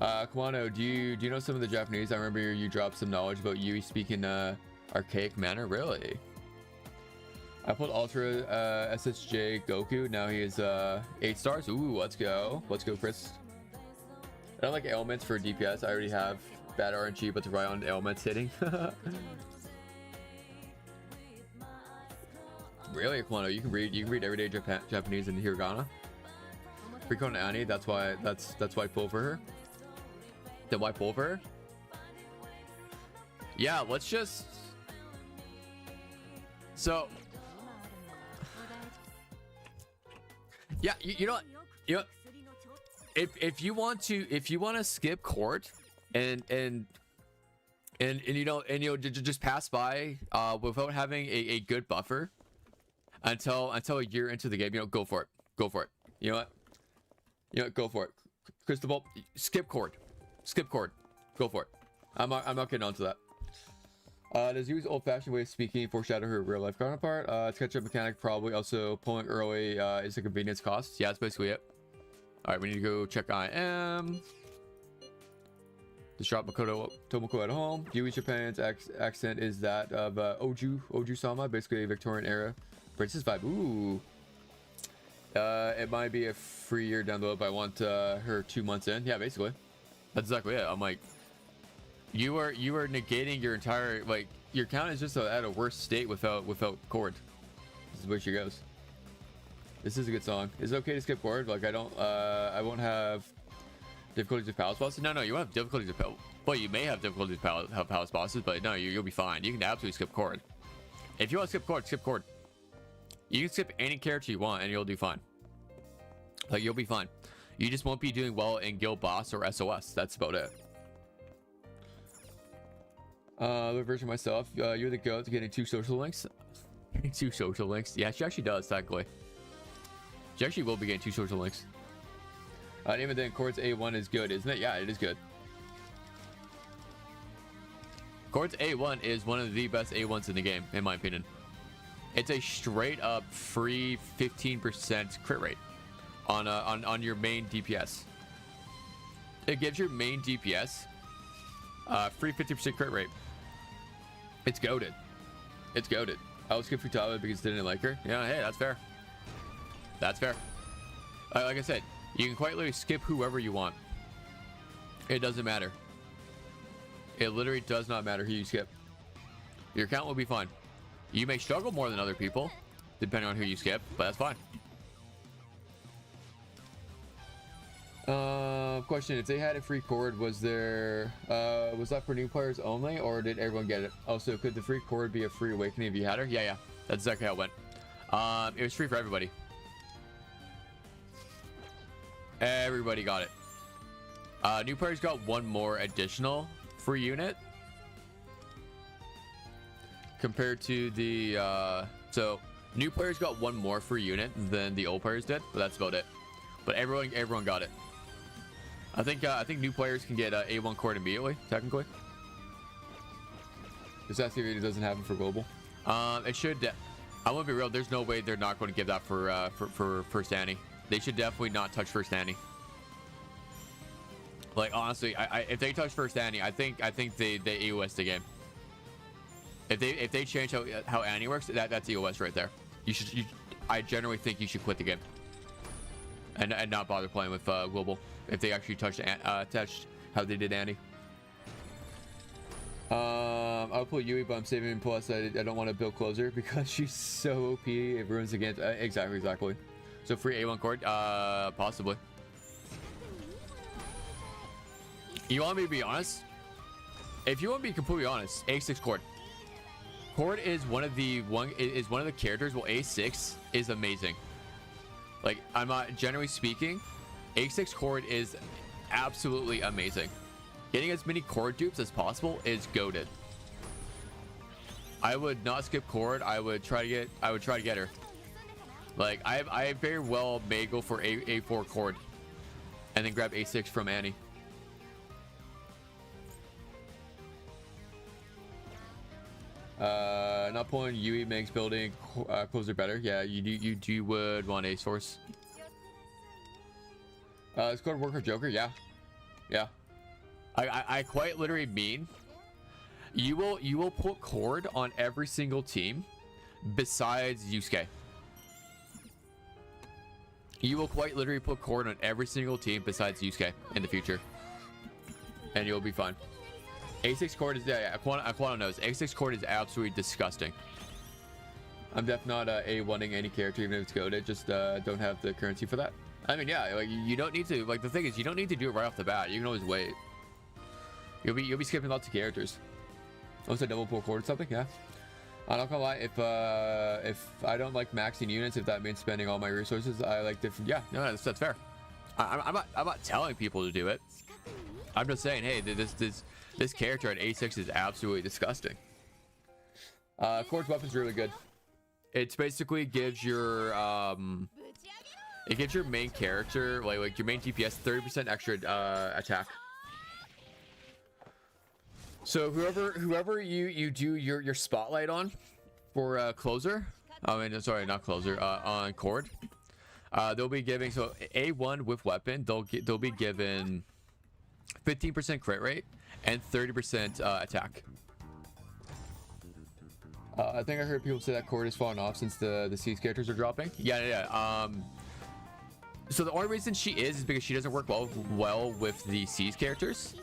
Kawano, do you know some of the Japanese? I remember you dropped some knowledge about Yui speaking archaic manner. Really? I put Ultra SSJ Goku. Now he is 8 stars. Ooh, let's go. Let's go, Chris. I don't like ailments for DPS. I already have bad RNG, but to rely on ailments hitting. Really, Aquano? You can read everyday Japanese in hiragana. Freakon Annie. That's why pull for her. Then why pull for her? Yeah, let's just. So. Yeah, you know what? If you want to skip court and just pass by without having a good buffer until a year into the game, go for it. You know what, go for it. Cristobal, skip court, go for it. I'm not getting onto that. Does Yui's old-fashioned way of speaking foreshadow her real-life counterpart? It's catch-up mechanic, probably. Also, pulling early is a convenience cost. Yeah, that's basically it. All right, we need to go check IM. Just drop Makoto Tomoko at home. Yui Japan's accent is that of Oju-sama, basically a Victorian era princess vibe. Ooh. It might be a free year down the road, but I want her 2 months in. Yeah, basically. That's exactly it. I'm like, you are negating your entire, like, your count is just at a worse state without chord. This is where she goes. This is a good song. Is it okay to skip chord? Like, I won't have difficulties with palace bosses. No, you won't have difficulties with well, you may have difficulties with palace bosses, but no, you'll be fine. You can absolutely skip chord. If you want to skip chord. You can skip any character you want and you'll do fine. Like, you'll be fine. You just won't be doing well in guild boss or SOS. That's about it. The version myself, you're the goat to getting 2 social links. 2 social links. Yeah, she actually does, technically. She actually will be getting 2 social links. Even then, Chord's A1 is good, isn't it? Yeah, it is good. Chord's A1 is one of the best A1s in the game, in my opinion. It's a straight up free 15% crit rate on your main DPS. It gives your main DPS free 50% crit rate. It's goated. It's goated. I was skip Futaba because I didn't like her. Yeah, hey, that's fair. That's fair. Like I said, you can quite literally skip whoever you want. It doesn't matter. It literally does not matter who you skip. Your account will be fine. You may struggle more than other people, depending on who you skip, but that's fine. Question: if they had a free chord, was that for new players only, or did everyone get it? Also, could the free chord be a free awakening if you had her? Yeah, that's exactly how it went. It was free for everybody. Everybody got it. New players got 1 more additional free unit compared to the so new players got 1 more free unit than the old players did, but that's about it. But everyone got it. I think new players can get A1 chord immediately, technically. This activity doesn't happen for global. It should. I won't be real. There's no way they're not going to give that for first Annie. They should definitely not touch first Annie. Like honestly, if they touch first Annie, I think they EOS the game. If they change how Annie works, that's EOS right there. I generally think you should quit the game and not bother playing with global if they actually touched how they did Annie. I'll pull Yui, but I'm saving plus. I don't want to build closer because she's so OP. It ruins the game. Exactly. So free A1 chord, possibly. You want me to be honest? If you want me to be completely honest, A6 chord. Chord is one of the characters. Well, A6 is amazing. Like, I'm not generally speaking, A6 chord is absolutely amazing. Getting as many chord dupes as possible is goated. I would not skip chord. I would try to get her. Like, I very well may go for A4 chord and then grab A6 from Annie. Not pulling Yui makes building closer better. Yeah, you would want a source. It's called Worker Joker. Yeah. I quite literally mean you will put chord on every single team besides Yusuke. You will quite literally put chord on every single team besides Yusuke in the future, and you'll be fine. A6 chord is Aquano knows A6 chord is absolutely disgusting. I'm definitely not A1ing any character even if it's goated. Just don't have the currency for that. I mean, yeah, like you don't need to. Like the thing is, you don't need to do it right off the bat. You can always wait. You'll be skipping lots of characters. Also, double pull chord or something. Yeah. I'm not gonna lie. If I don't like maxing units, if that means spending all my resources, I like different. Yeah, no, that's fair. I'm not telling people to do it. I'm just saying, hey, this character at A6 is absolutely disgusting. Chord's weapon's really good. It's basically gives your main character like your main DPS 30% extra attack. So whoever you do your spotlight on for closer, I mean sorry, not closer, on chord, they'll be giving, so A1 with weapon, they'll be given 15% crit rate and 30% attack. I think I heard people say that chord is falling off since the C's characters are dropping. Yeah. So the only reason she is because she doesn't work well with the C's characters.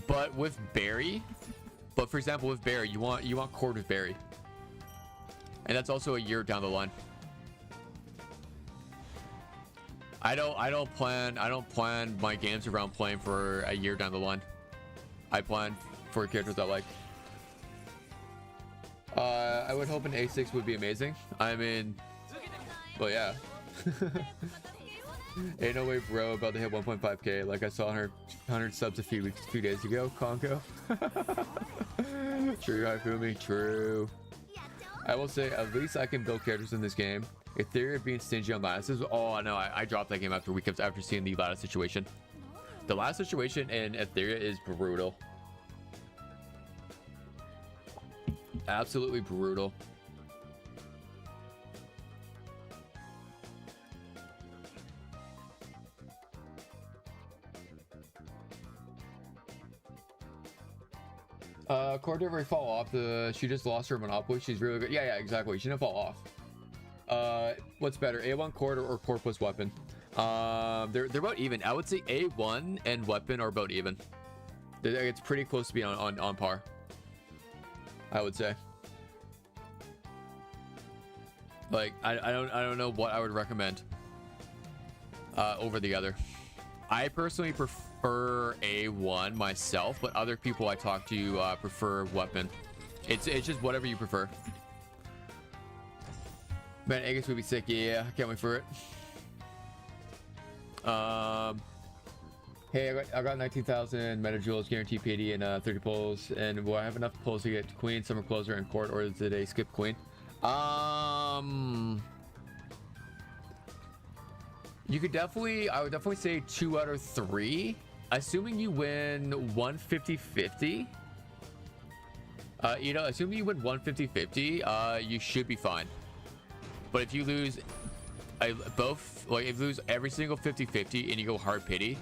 But with Barry, for example with Barry, you want chord with Barry, and that's also a year down the line. I don't plan my games around playing for a year down the line. I plan for characters I like. I would hope an A6 would be amazing. I mean, but yeah. Ain't no way, bro, about to hit 1.5k. Like I saw 100 subs a few days ago. Congo. True, Haifumi. True. I will say, at least I can build characters in this game. Etheria being stingy on lattices. Oh no, I dropped that game after weekends after seeing the lattice situation. The lattice situation in Etheria is brutal. Absolutely brutal. Chord didn't really fall off. She just lost her monopoly. She's really good. Yeah, exactly. She didn't fall off. What's better, A1 chord or chord plus weapon? They're about even. I would say A1 and weapon are about even. It's pretty close to being on par, I would say. Like I don't know what I would recommend over the other. I personally prefer A1 myself, but other people I talk to prefer weapon. It's just whatever you prefer. Man, Aegis would be sick. Yeah, can't wait for it. Hey, I got 19,000 metajoules, guaranteed PD, and 30 pulls. And will I have enough pulls to get queen, summer closer, and court, or is it a skip queen? You could definitely, I would definitely say 2 out of 3, assuming you win 150-50. Assuming you win 150-50, you should be fine. But if you lose if you lose every single 50-50 and you go hard pity,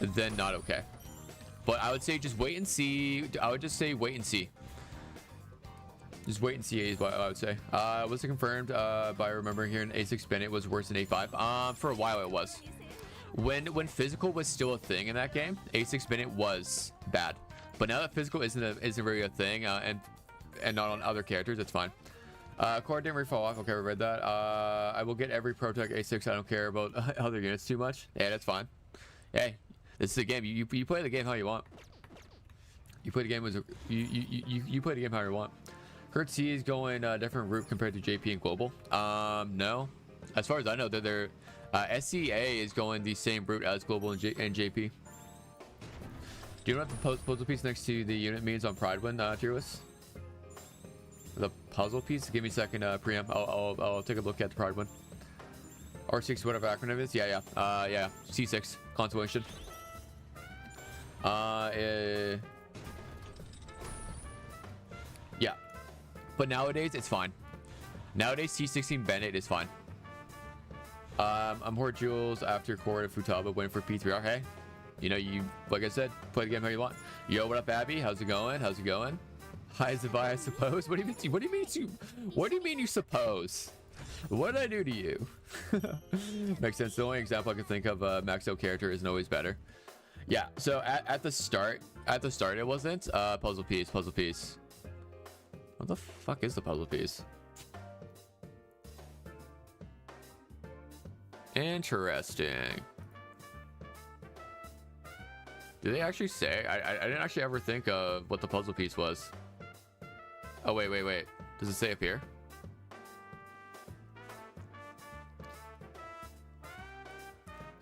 then not okay. But I would say just wait and see. I would just say wait and see. Just wait and see is what I would say. Was it confirmed by remembering here in A6 spin it was worse than A5? For a while it was. When physical was still a thing in that game, A6 spin it was bad. But now that physical isn't really a thing, and not on other characters, it's fine. Chord didn't really fall off. Okay, we read that. I will get every Pro Tech A6. I don't care about other units too much. Yeah, that's fine. Hey, this is a game. You play the game how you want. You play the game you play the game how you want. Kurt C is going a different route compared to JP and Global. No. As far as I know, they're SCA is going the same route as Global and JP. Do you know what the puzzle piece next to the unit means on Pride when tier list? The puzzle piece? Give me a second, preamp. I'll take a look at the Pride one. R6, whatever acronym is. Yeah. Yeah. C6. Constellation. Yeah. But nowadays, it's fine. Nowadays, C16 Bennett is fine. I'm Horde Jules after Chord and Futaba waiting for P3R. Hey, you know, you, like I said, play the game how you want. Yo, what up, Abby? How's it going? How's it going? Hi, Zavai, I suppose. What do you mean you suppose? What did I do to you? Makes sense. The only example I can think of maxed out character isn't always better. Yeah, so at the start it wasn't puzzle piece. What the fuck is the puzzle piece? Interesting. Did they actually say? I didn't actually ever think of what the puzzle piece was. Oh, wait. Does it say up here?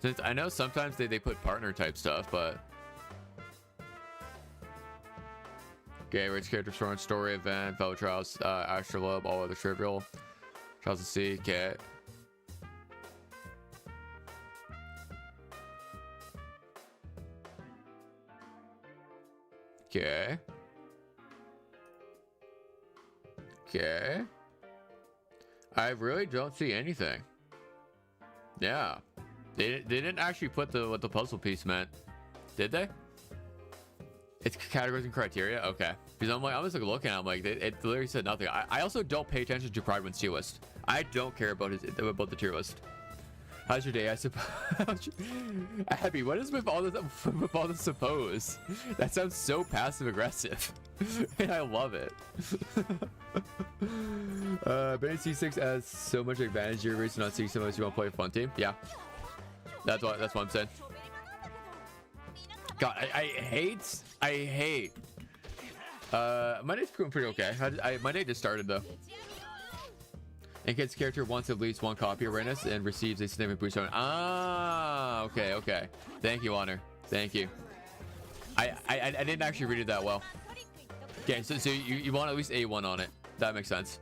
Since I know sometimes they put partner type stuff, but... Okay, rich character story event, fellow trials, Astrolabe, all other trivial. Trials to see, okay. Okay. I really don't see anything. Yeah. They didn't actually put what the puzzle piece meant. Did they? It's categories and criteria? Okay. Because I'm just like looking at it, I'm like, it literally said nothing. I also don't pay attention to Pride One's tier list. I don't care about the tier list. How's your day? I suppose. Abby, what is with all this suppose? That sounds so passive aggressive. And I love it. Benny C6 has so much advantage. You're reason not seeing some of us you want to play a fun team. Yeah. That's what I'm saying. God, I hate. My day's going pretty okay. My day just started though. And kid's character wants at least one copy of awareness and receives a significant boost on. Ah, okay. Thank you, Honor. Thank you. I didn't actually read it that well. Okay, so you want at least A1 on it. That makes sense.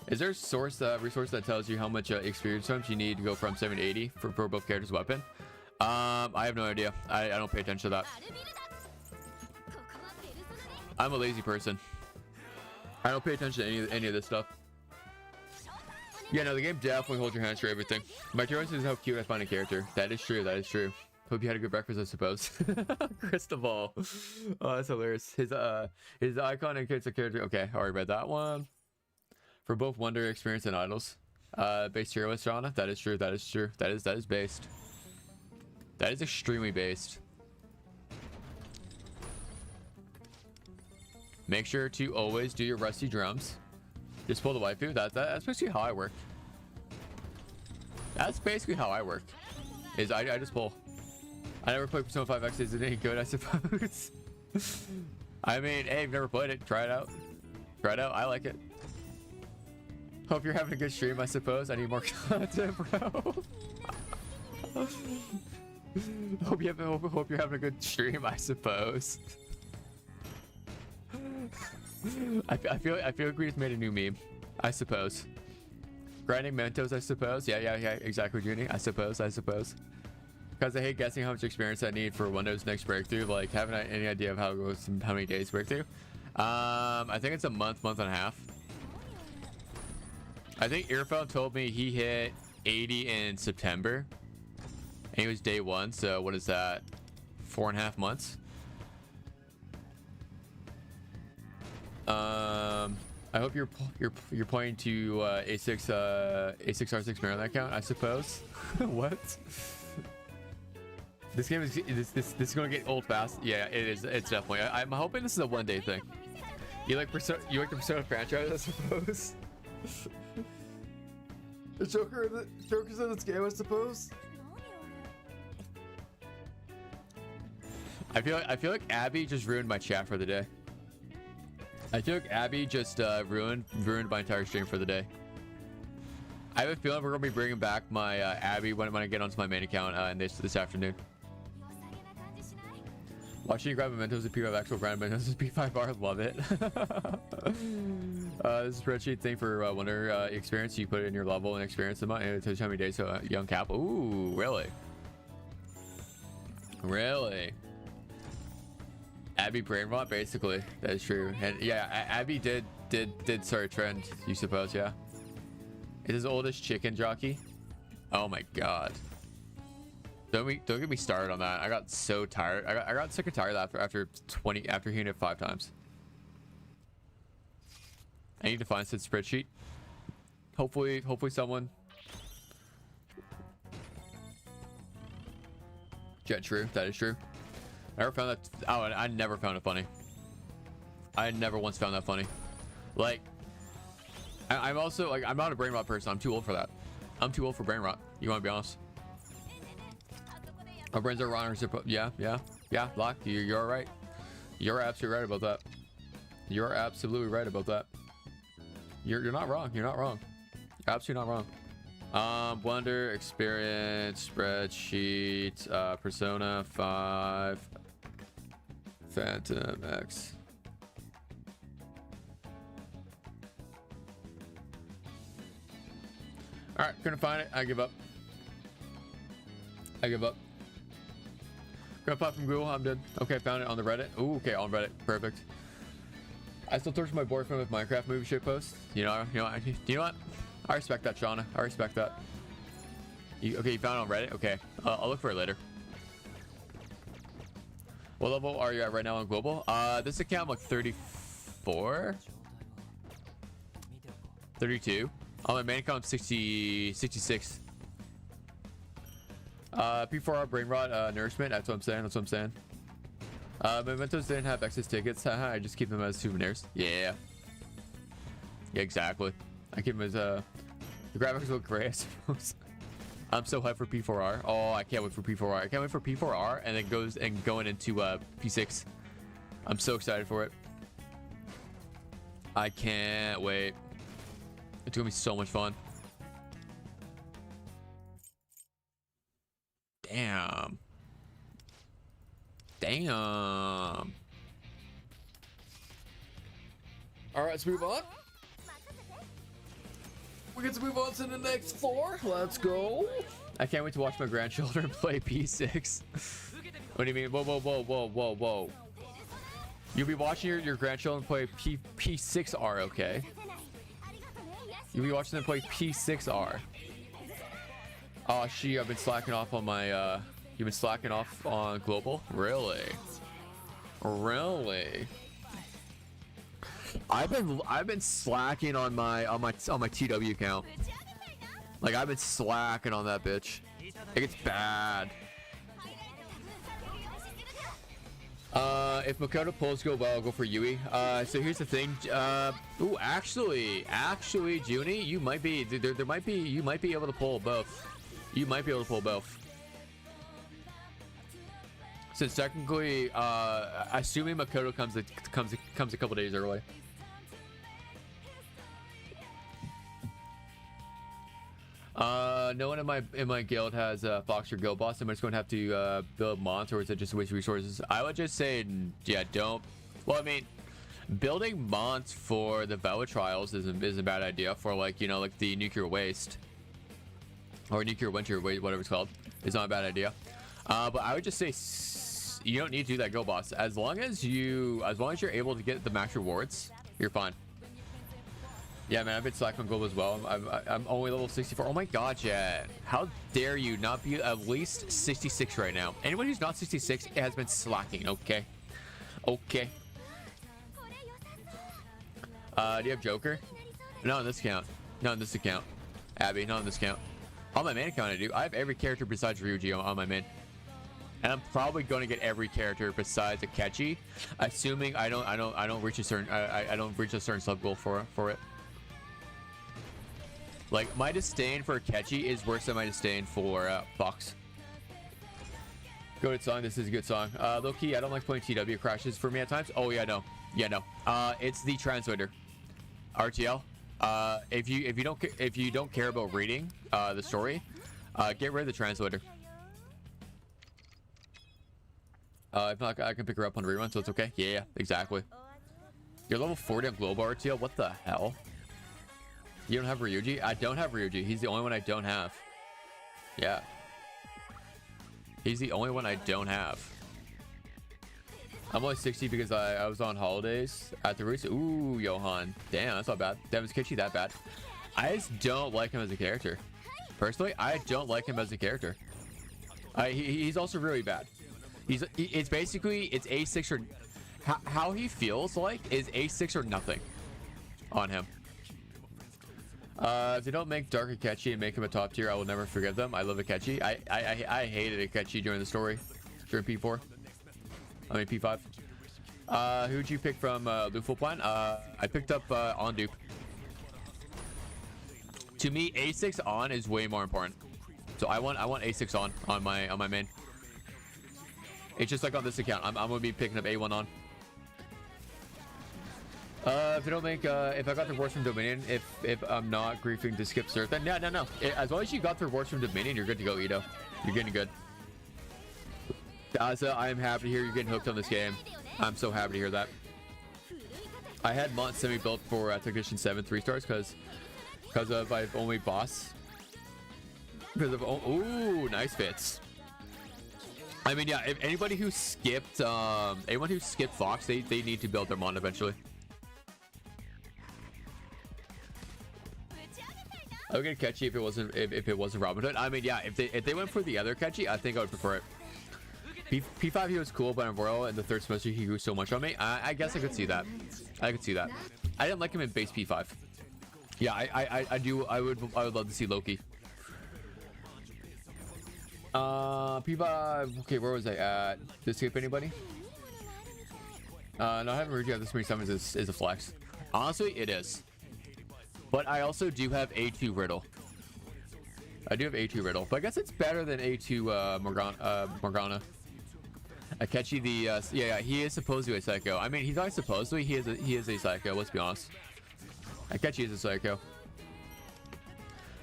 Is there a resource that tells you how much experience points you need to go from 7 to 80 for both characters' weapon? I have no idea. I don't pay attention to that. I'm a lazy person. I don't pay attention to any of this stuff. Yeah, no, the game definitely holds your hands for everything. My choice is how cute I find a character. That is true. Hope you had a good breakfast, I suppose. Cristobal. Oh, that's hilarious. His icon and kids a character. Okay, already read that one. For both Wonder, Experience, and Idols. Based tier list, Shauna. That is true. That is based. That is extremely based. Make sure to always do your rusty drums. Just pull the waifu. That's basically how I work. That's basically how I work. Is I just pull. I never played Persona 5X. Is it any good? I suppose. I mean, hey, you've never played it. Try it out. I like it. Hope you're having a good stream. I suppose. I need more content, bro. Hope you're having a good stream. I suppose. I feel like we just made a new meme. I suppose. Grinding Mentos, I suppose. Yeah, exactly, Junie. I suppose. Because I hate guessing how much experience I need for Windows next breakthrough. Like, haven't any idea of how it goes and how many days breakthrough. I think it's a month and a half. I think Earphone told me he hit 80 in September. And he was day 1, so what is that? 4.5 months. I hope you're pointing to A6 R6 Marian account, I suppose. What? This game is this is gonna get old fast. Yeah, it is. It's definitely. I'm hoping this is a one-day thing. You like the Persona franchise, I suppose. The Joker's in this game, I suppose. I feel like Abby just ruined my chat for the day. I feel like Abby just ruined my entire stream for the day. I have a feeling we're gonna be bringing back my Abby when I get onto my main account this afternoon. Watching you grab mementos and P5X will grind mementos and P5R, love it. This spreadsheet thing for wonder experience. You put it in your level and experience amount, and it tells you how many days. So young cap. Ooh, really? Really? Abby brain rot, basically. That is true. And yeah, Abby did start a trend, you suppose, yeah. It's his oldest chicken jockey. Oh my god. Don't get me started on that. I got so tired. I got sick and tired after hearing it 5 times. I need to find said spreadsheet. Hopefully someone. Yeah, true. That is true. I never found that. Oh, I never found it funny. I never once found that funny. Like, I'm also like, I'm not a brain rot person. I'm too old for that. I'm too old for brain rot. You want to be honest? Our brains are wrong. Yeah. Lock. You're right. You're absolutely right about that. You're absolutely right about that. You're not wrong. You're not wrong. You're absolutely not wrong. Blender, experience, spreadsheet, Persona 5, Phantom X. All right, couldn't find it. I give up. Gonna pop from Google. I'm dead. Okay, found it on the Reddit. Ooh, okay, on Reddit. Perfect. I still torture my boyfriend with Minecraft movie shit posts. You know what? I respect that, Shauna. I respect that. Okay, you found it on Reddit? Okay. I'll look for it later. What level are you at right now on global? This account I'm like 34? 32. On my main account, 66. P4R brain rot, nourishment. That's what I'm saying. Mementos didn't have excess tickets. I just keep them as souvenirs. Yeah, exactly. I keep them as the graphics look great, I suppose. I'm so hyped for P4R. Oh, I can't wait for P4R. I can't wait for P4R and then going into P6. I'm so excited for it. I can't wait. It's gonna be so much fun. Damn. All right, let's move on. We get to move on to the next floor. Let's go. I can't wait to watch my grandchildren play P6. What do you mean? Whoa. You'll be watching your grandchildren play P6R, okay? You'll be watching them play P6R. Oh, I've been slacking off on my, you've been slacking off on global? Really? I've been slacking on my TW account. Like, I've been slacking on that bitch. It gets bad. If Makoto pulls go well, I'll go for Yui. So here's the thing. Ooh, actually, Junie, you might be you might be able to pull both. Since technically, assuming Makoto comes a couple days early. No one in my guild has Fox or Guild Boss. Am I just going to have to build mons, or is it just a waste of resources? I would just say, yeah, don't. Well, I mean, building mons for the Velvet Trials is a bad idea. For like, you know, like the nuclear waste or nuclear winter waste, whatever it's called, is not a bad idea. But I would just say you don't need to do that Guild Boss. As long as you're able to get the max rewards, you're fine. Yeah, man, I've been slacking on global as well. I'm only level 64. Oh my god, Jet. How dare you not be at least 66 right now? Anyone who's not 66 has been slacking, okay? Okay. Do you have Joker? No, on this account. No, on this account. Abby, not on this account. On my main account, I do. I have every character besides Ryuji on my main. And I'm probably going to get every character besides Akechi, assuming I don't reach a certain I don't reach a certain sub goal for it. Like, my disdain for Akechi is worse than my disdain for Fox. Good song. This is a good song. Low key, I don't like playing TW crashes for me at times. Oh yeah, no. Yeah, no. It's the translator. RTL. If you don't care about reading the story, get rid of the translator. If not, I can pick her up on rerun, so it's okay. Yeah, exactly. You're level 40 on global RTL. What the hell? You don't have Ryuji? I don't have Ryuji. He's the only one I don't have. Yeah. He's the only one I don't have. I'm only 60 because I was on holidays at the recent. Ooh, Johan. Damn, that's not bad. Damn, is Kichi that bad? I just don't like him as a character. Personally, I don't like him as a character. He's also really bad. It's basically, it's A6 or... How he feels like is A6 or nothing on him. If they don't make Dark Akechi and make him a top tier, I will never forgive them. I love Akechi. I hated Akechi during the story, during P4. I mean P5. Who'd you pick from Luful Plan? I picked up On Dupe. To me, A6 on is way more important. So I want A6 on my main. It's just like on this account. I'm gonna be picking up A1 on. If they don't make, if I got the rewards from Dominion, if I'm not griefing to skip Cert, then yeah, no. As long as you got the rewards from Dominion, you're good to go, Ito. You're getting good. Daza, I am happy to hear you're getting hooked on this game. I'm so happy to hear that. I had Mont semi-built for Technician 7 3 stars because of my only boss. Because of, ooh, nice fits. I mean, yeah, if anybody who skipped, anyone who skipped Fox, they need to build their Mon eventually. I would get Akechi if it wasn't Robin Hood. I mean, yeah, if they went for the other Akechi, I think I would prefer it. P5 he was cool, but in Royal in the third semester he grew so much on me. I guess I could see that. I could see that. I didn't like him in base P5. Yeah, I would love to see Loki. P5. Okay, where was I at? Did I skip anybody? Not having Ryuji this many summons is a flex. Honestly, it is. But I also do have A2 Riddle. I do have A2 Riddle, but I guess it's better than A2 Morgana. Akechi, yeah, he is supposed to be a psycho. I mean, he's not supposed to. He is a psycho. Let's be honest. Akechi is a psycho.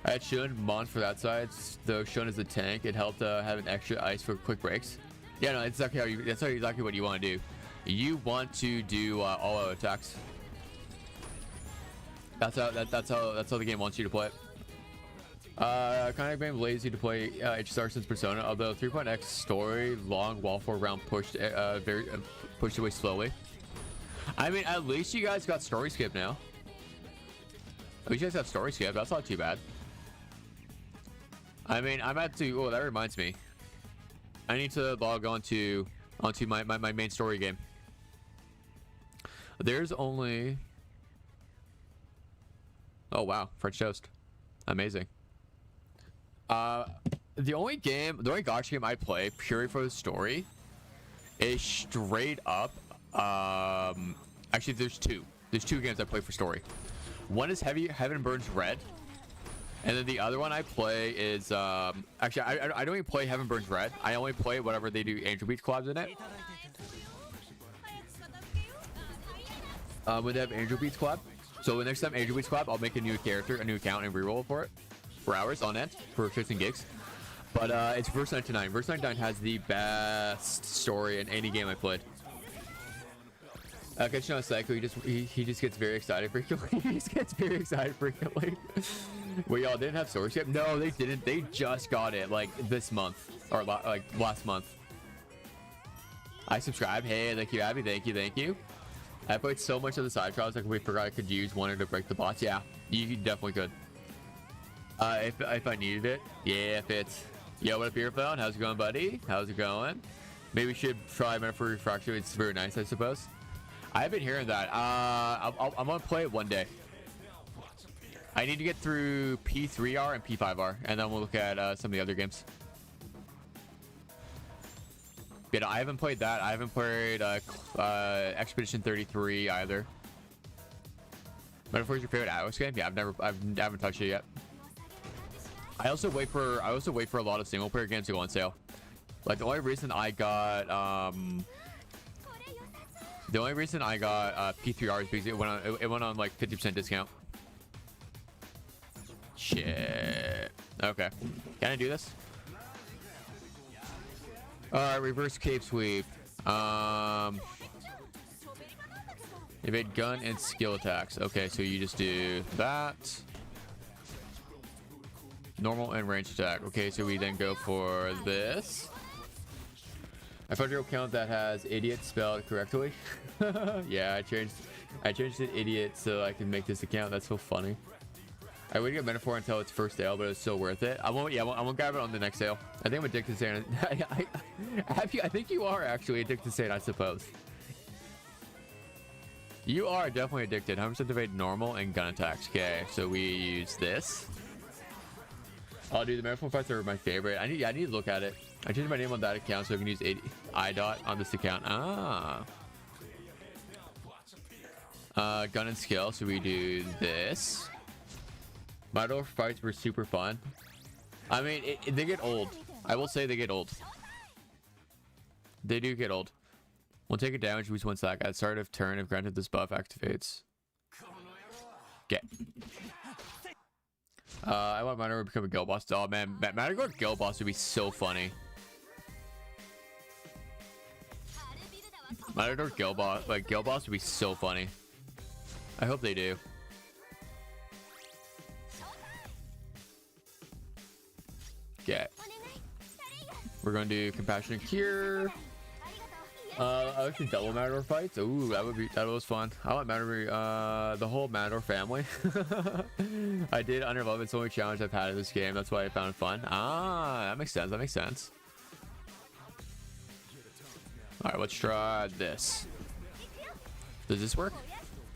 I had Shun Mon for that side. Though Shun is a tank, it helped have an extra ice for quick breaks. Yeah, no, it's exactly how you. That's exactly what you want to do. You want to do all-out attacks. That's how the game wants you to play it. Kind of been lazy to play HSR since Persona, although 3.x story long wall 4 round pushed pushed away slowly. I mean, at least you guys got story skip now. At least you guys have story skip. That's not too bad. I mean, I'm at to. Oh, that reminds me. I need to log onto my main story game. There's only. Oh wow, French toast, amazing. The only gacha game I play purely for the story is straight up. Actually, there's two games I play for story. One is Heaven Burns Red, and then the other one I play is actually I don't even play Heaven Burns Red. I only play whatever they do Angel Beats collabs in it. When they have Angel Beats collab. So the next time Angel Beats collab, I'll make a new character, a new account, and reroll for it for hours on end for 15 gigs. But it's Verse 99. Verse 99 has the best story in any game I played. Catching on Psycho, he just gets very excited frequently. He just gets very excited frequently. Well, y'all didn't have story skip? No, they didn't. They just got it like this month or like last month. I subscribed. Hey, thank you, Abby. Thank you. I played so much of the side trials, like we forgot I could use one to break the bots. Yeah, you definitely could. If I needed it. Yeah, if it's... Yo, what up, Earphone? How's it going, buddy? How's it going? Maybe we should try Metaphor Refraction. It's very nice, I suppose. I've been hearing that. I'm gonna play it one day. I need to get through P3R and P5R, and then we'll look at some of the other games. Yeah, no, I haven't played that. I haven't played Expedition 33 either. Metaphor is your favorite iOS game? Yeah, I haven't touched it yet. I also wait for a lot of single player games to go on sale. Like the only reason I got P3R is because it went on like 50% discount. Shit. Okay. Can I do this? Alright, reverse cape sweep. Evade gun and skill attacks. Okay, so you just do that. Normal and range attack. Okay, so we then go for this. I found your account that has idiot spelled correctly. Yeah, I changed it idiot so I can make this account. That's so funny. I waited get Metaphor until its first sale, but it's still worth it. I won't grab it on the next sale. I think I'm addicted to saying I think you are actually addicted to saying, I suppose. You are definitely addicted. 100% evade normal and gun attacks. Okay, so we use this. Oh, dude, the Metaphor fights are my favorite. I need to look at it. I changed my name on that account so I can use IDOT on this account. Gun and skill. So we do this. Makoto fights were super fun. I mean, they get old. I will say they get old. They do get old. We'll take a damage boost once that at the start of turn if granted this buff activates. Okay. I want Makoto to become a guild boss. Oh man, Makoto guild boss would be so funny. Makoto guild boss would be so funny. I hope they do. Okay. We're going to do Compassionate Cure. I like the double Matador fights. Ooh, that was fun. I like Matador, the whole Matador family. I did underlove it. It's the only challenge I've had in this game. That's why I found it fun. That makes sense. That makes sense. All right, let's try this. Does this work?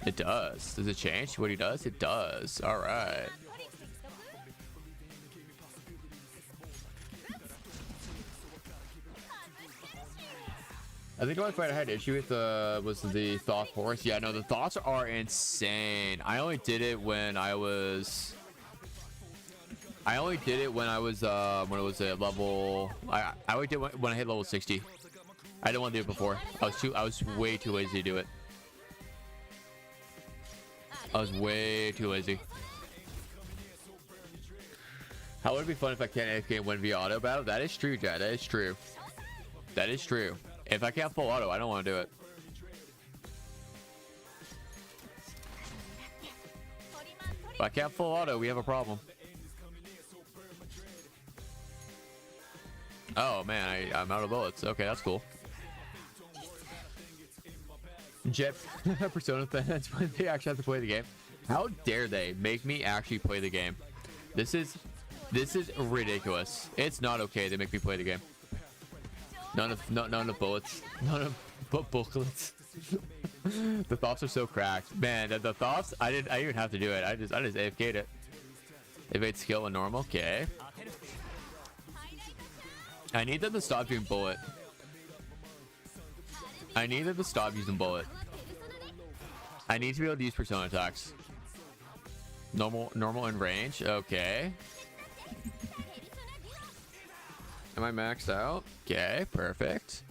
It does. Does it change what he does? It does. All right. I think the only fight I had issue with was the Thoth horse. Yeah, no, the Thoths are insane. I only did it when I was when it was a level. I only did it when I hit level 60. I didn't want to do it before. I was way too lazy to do it. I was way too lazy. How would it be fun if I can't AFK and win via auto battle? That is true, Jad. That is true. That is true. If I can't full auto, I don't want to do it. If I can't full auto, we have a problem. Oh man, I'm out of bullets. Okay, that's cool. Jet Persona fans when they actually have to play the game. How dare they make me actually play the game? This is ridiculous. It's not okay. They make me play the game. None of bullets. None of booklets. The Thoths are so cracked. Man, the Thoths, I didn't even have to do it. I just AFK'd it. Evade skill and normal. Okay. I need them to stop doing bullet. I need them to stop using bullet. I need to be able to use persona attacks. Normal and range. Okay. Am I maxed out? Okay, perfect.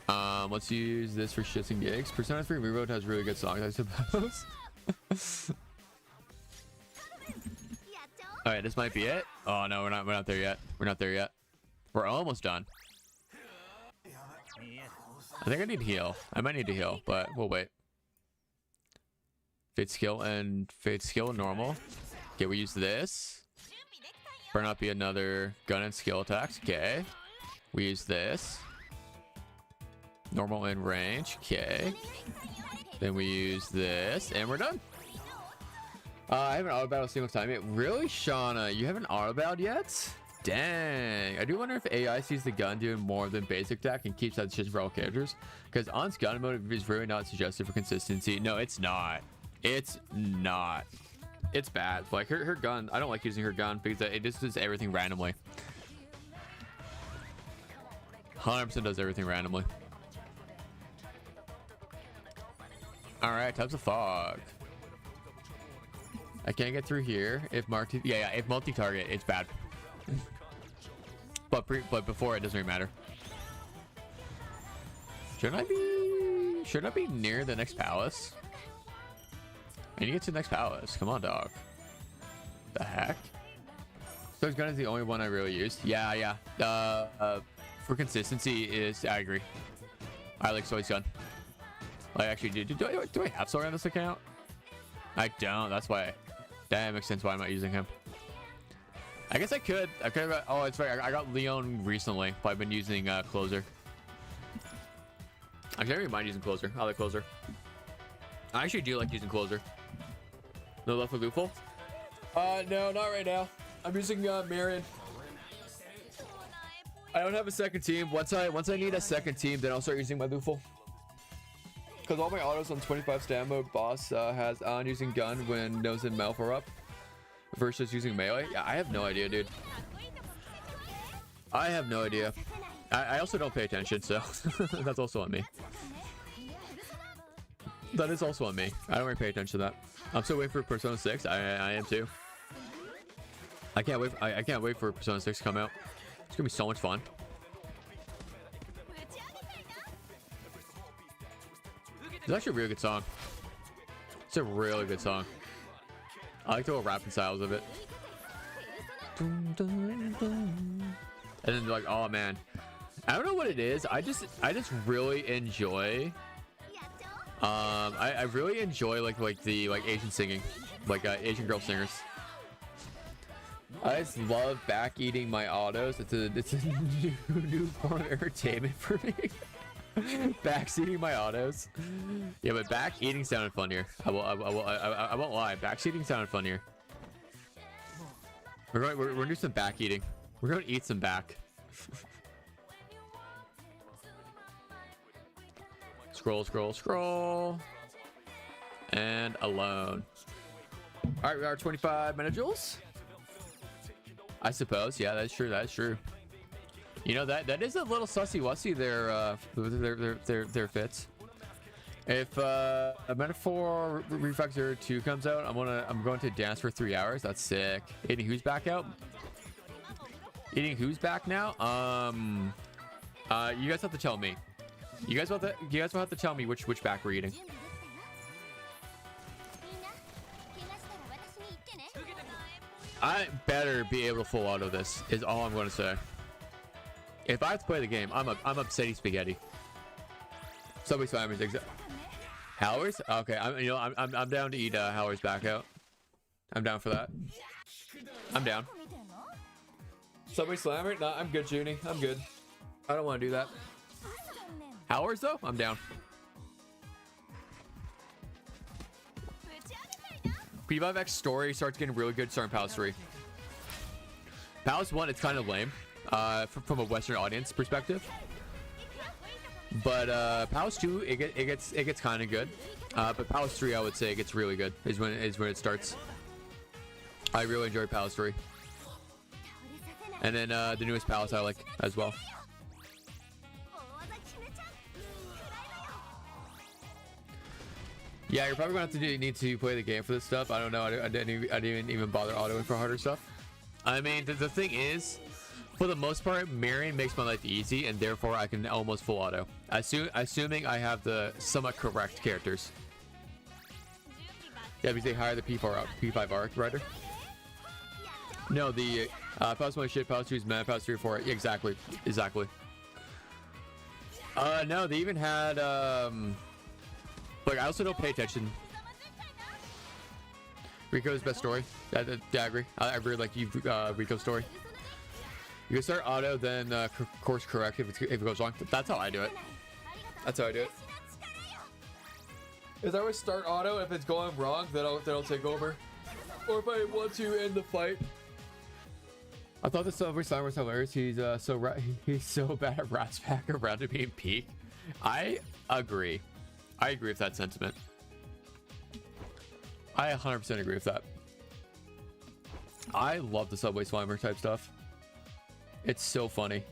Let's use this for shits and gigs. Persona 3 Reroll has really good songs, I suppose. Alright, this might be it. Oh no, we're not there yet. We're not there yet. We're almost done. I think I need to heal. I might need to heal, but we'll wait. Fade skill and normal. Okay, we use this. Burn up be another gun and skill attacks. Okay. We use this. Normal in range. Okay. Then we use this, and we're done. I haven't auto battled a single time yet. Really, Shauna? You haven't auto battled yet? Dang. I do wonder if AI sees the gun doing more than basic attack and keeps that decision for all characters. Because On's gun mode is really not suggested for consistency. No, it's not. It's not. It's bad. Like her gun, I don't like using her gun because it just does everything randomly. 100% does everything randomly. Alright, types of fog. I can't get through here. If marked, yeah, if multi-target, it's bad. but before it doesn't really matter. Shouldn't I be near the next palace? I need to get to the next palace. Come on, dog. The heck? So his gun is the only one I really used. Yeah. For consistency I agree. I like Soy's gun. Like, actually, do I have Soy on this account? I don't. That's why. That makes sense why I'm not using him. I guess I could. Oh, it's right. I got Leon recently, but I've been using Closer. Actually, I don't even mind using Closer. I like Closer. I actually do like using Closer. No left for Loophole? No, not right now. I'm using Marian. I don't have a second team. Once I need a second team, then I'll start using my Loophole. Because all my autos on 25 stand mode, boss has on using gun when nose and mouth are up versus using melee. Yeah, I have no idea, dude. I have no idea. I also don't pay attention, so that's also on me. That is also on me. I don't really pay attention to that. I'm still waiting for Persona 6. I am too. I can't wait. I can't wait for Persona 6 to come out. It's gonna be so much fun. It's actually a really good song. It's a really good song. I like the little rapping styles of it. And then like, oh man, I don't know what it is. I just really enjoy. I really enjoy like the Asian singing, like Asian girl singers. I just love back eating my autos. It's a new form of entertainment for me. Backseating my autos. Yeah, but back eating sounded funnier. I won't lie. Backseating sounded funnier. We're gonna do some back eating. We're gonna eat some back. Scroll. And alone. All right, we are 25 minutes. I suppose. Yeah, that's true. You know, that is a little sussy-wussy their fits. If a Metaphor Refactor 2 comes out, I'm going to dance for 3 hours. That's sick. Eating Who's back out? Eating Who's back now? You guys have to tell me. You guys will have to tell me which back we're eating. I better be able to full auto this, is all I'm going to say. If I have to play the game, I'm upsetting spaghetti. Somebody slammers exact. Howers? Okay, I'm down to eat Howers back out. I'm down for that. I'm down. Somebody slammer? Nah, I'm good, Junie. I'm good. I don't want to do that. Howers though? I'm down. P5X story starts getting really good starting Palace 3. Palace 1, it's kind of lame. From a Western audience perspective, but Palace 2 it gets kind of good, but Palace 3 I would say it gets really good is when it starts. I really enjoy Palace 3, and then the newest Palace I like as well. Yeah, you're probably gonna have to need to play the game for this stuff. I don't know. I didn't even bother autoing for harder stuff. I mean, the thing is, for the most part, Marian makes my life easy, and therefore I can almost full auto. Assuming I have the somewhat correct characters. Yeah, because they hire the P5 arc writer. No, the Palace 1 shit, Palace 2 is mad, Palace 3 4. Yeah, exactly. No, they even had like, I also don't pay attention. Rico's best story. Yeah, I agree. I really like Rico's story. You can start auto, then course correct if it goes wrong. That's how I do it. That's how I do it. Is I always start auto. If it's going wrong, then I'll take over. Or if I want to end the fight. I thought the Subway Slimer was hilarious. He's so bad at Rat's Pack around to being peak. I agree. I agree with that sentiment. I 100% agree with that. I love the Subway Slimer type stuff. It's so funny.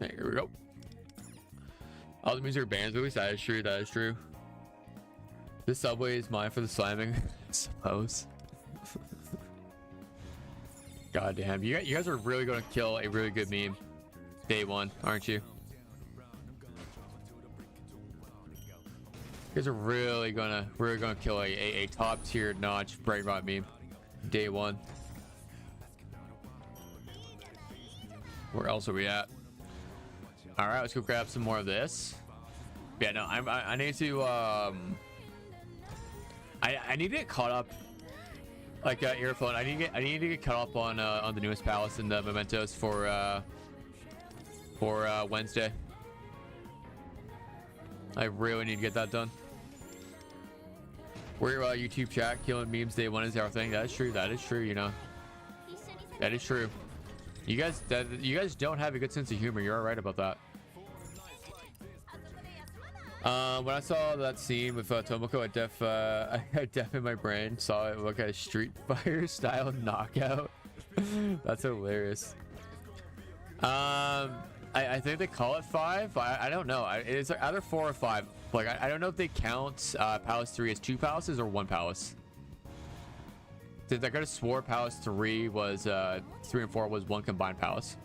Hey, here we go. All the music are banned movies. That is true. That is true. This Subway is mine for the slamming. I suppose. God damn. You guys are really going to kill a really good meme. Day one, aren't you? You guys are really gonna kill a top tier notch brain rot meme. Day one. Where else are we at? All right, let's go grab some more of this. Yeah, no, I need to I need to get caught up. Like earphone, I need to get caught up on the newest palace and the mementos for Wednesday. I really need to get that done. We're YouTube chat killing memes day one is everything. That is true. That is true. You know, that is true. You guys don't have a good sense of humor. You're all right about that. When I saw that scene with Tomoko, I def in my brain saw it look at a Street Fighter style knockout. That's hilarious. I think they call it 5. I don't know. It's either 4 or 5. Like I don't know if they count Palace 3 as 2 palaces or 1 palace. Since I could have swore Palace 3 was 3 and 4 was 1 combined palace.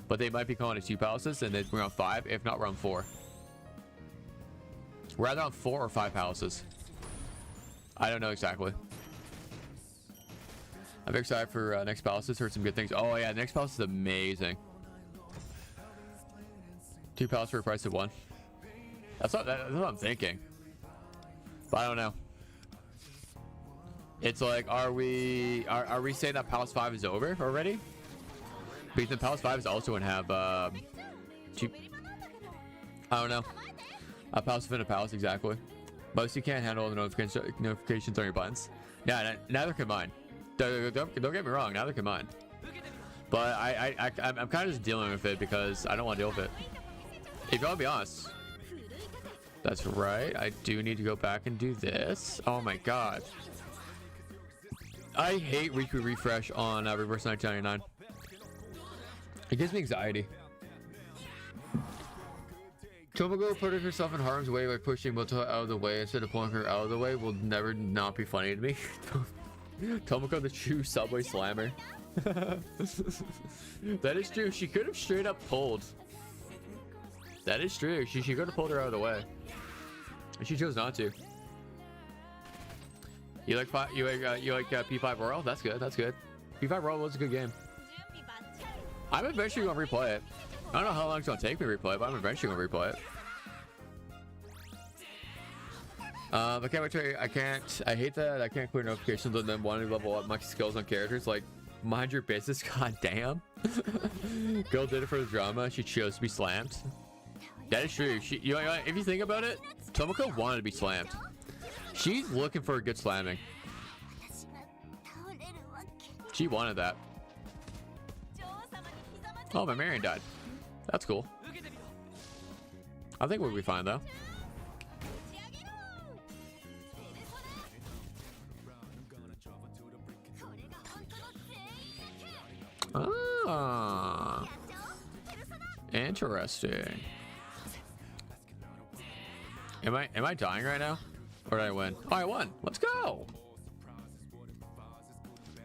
But they might be calling it 2 palaces, and then we're on 5. If not, we're on 4. We're either on 4 or 5 palaces. I don't know exactly. I'm very excited for next palaces. Heard some good things. Oh yeah, next palace is amazing. 2 palaces for a price of 1. That's what I'm thinking. But I don't know. It's like, are we saying that Palace 5 is over already? Because the Palace 5 is also gonna have cheap. I don't know. A palace within a palace, exactly. Most you can't handle the notifications on your buttons. Yeah, neither can mine. Don't get me wrong, neither can mine. But I'm kind of just dealing with it because I don't want to deal with it. If you want to be honest. That's right. I do need to go back and do this. Oh my god. I hate Riku refresh on reverse 1999. It gives me anxiety. Tomoko putting herself in harm's way by pushing Moto out of the way instead of pulling her out of the way will never not be funny to me. Tomoko, the true Subway Slammer. That is true. She could have straight up pulled. That is true. She could have pulled her out of the way. And she chose not to. You like P5 Royal? That's good. That's good. P5 Royal was a good game. I'm eventually gonna replay it. I don't know how long it's gonna take me to replay it, but I'm eventually gonna replay it. I can't wait to. I hate that I can't clear notifications and then want to level up my skills on characters. Like, mind your business. God damn. Girl did it for the drama. She chose to be slammed. That is true. You know, if you think about it, Tomoko wanted to be slammed. She's looking for a good slamming. She wanted that. Oh, my Marian died. That's cool. I think we'll be fine though. Ah, interesting. Am I dying right now? Or did I win? Oh, I won. Let's go.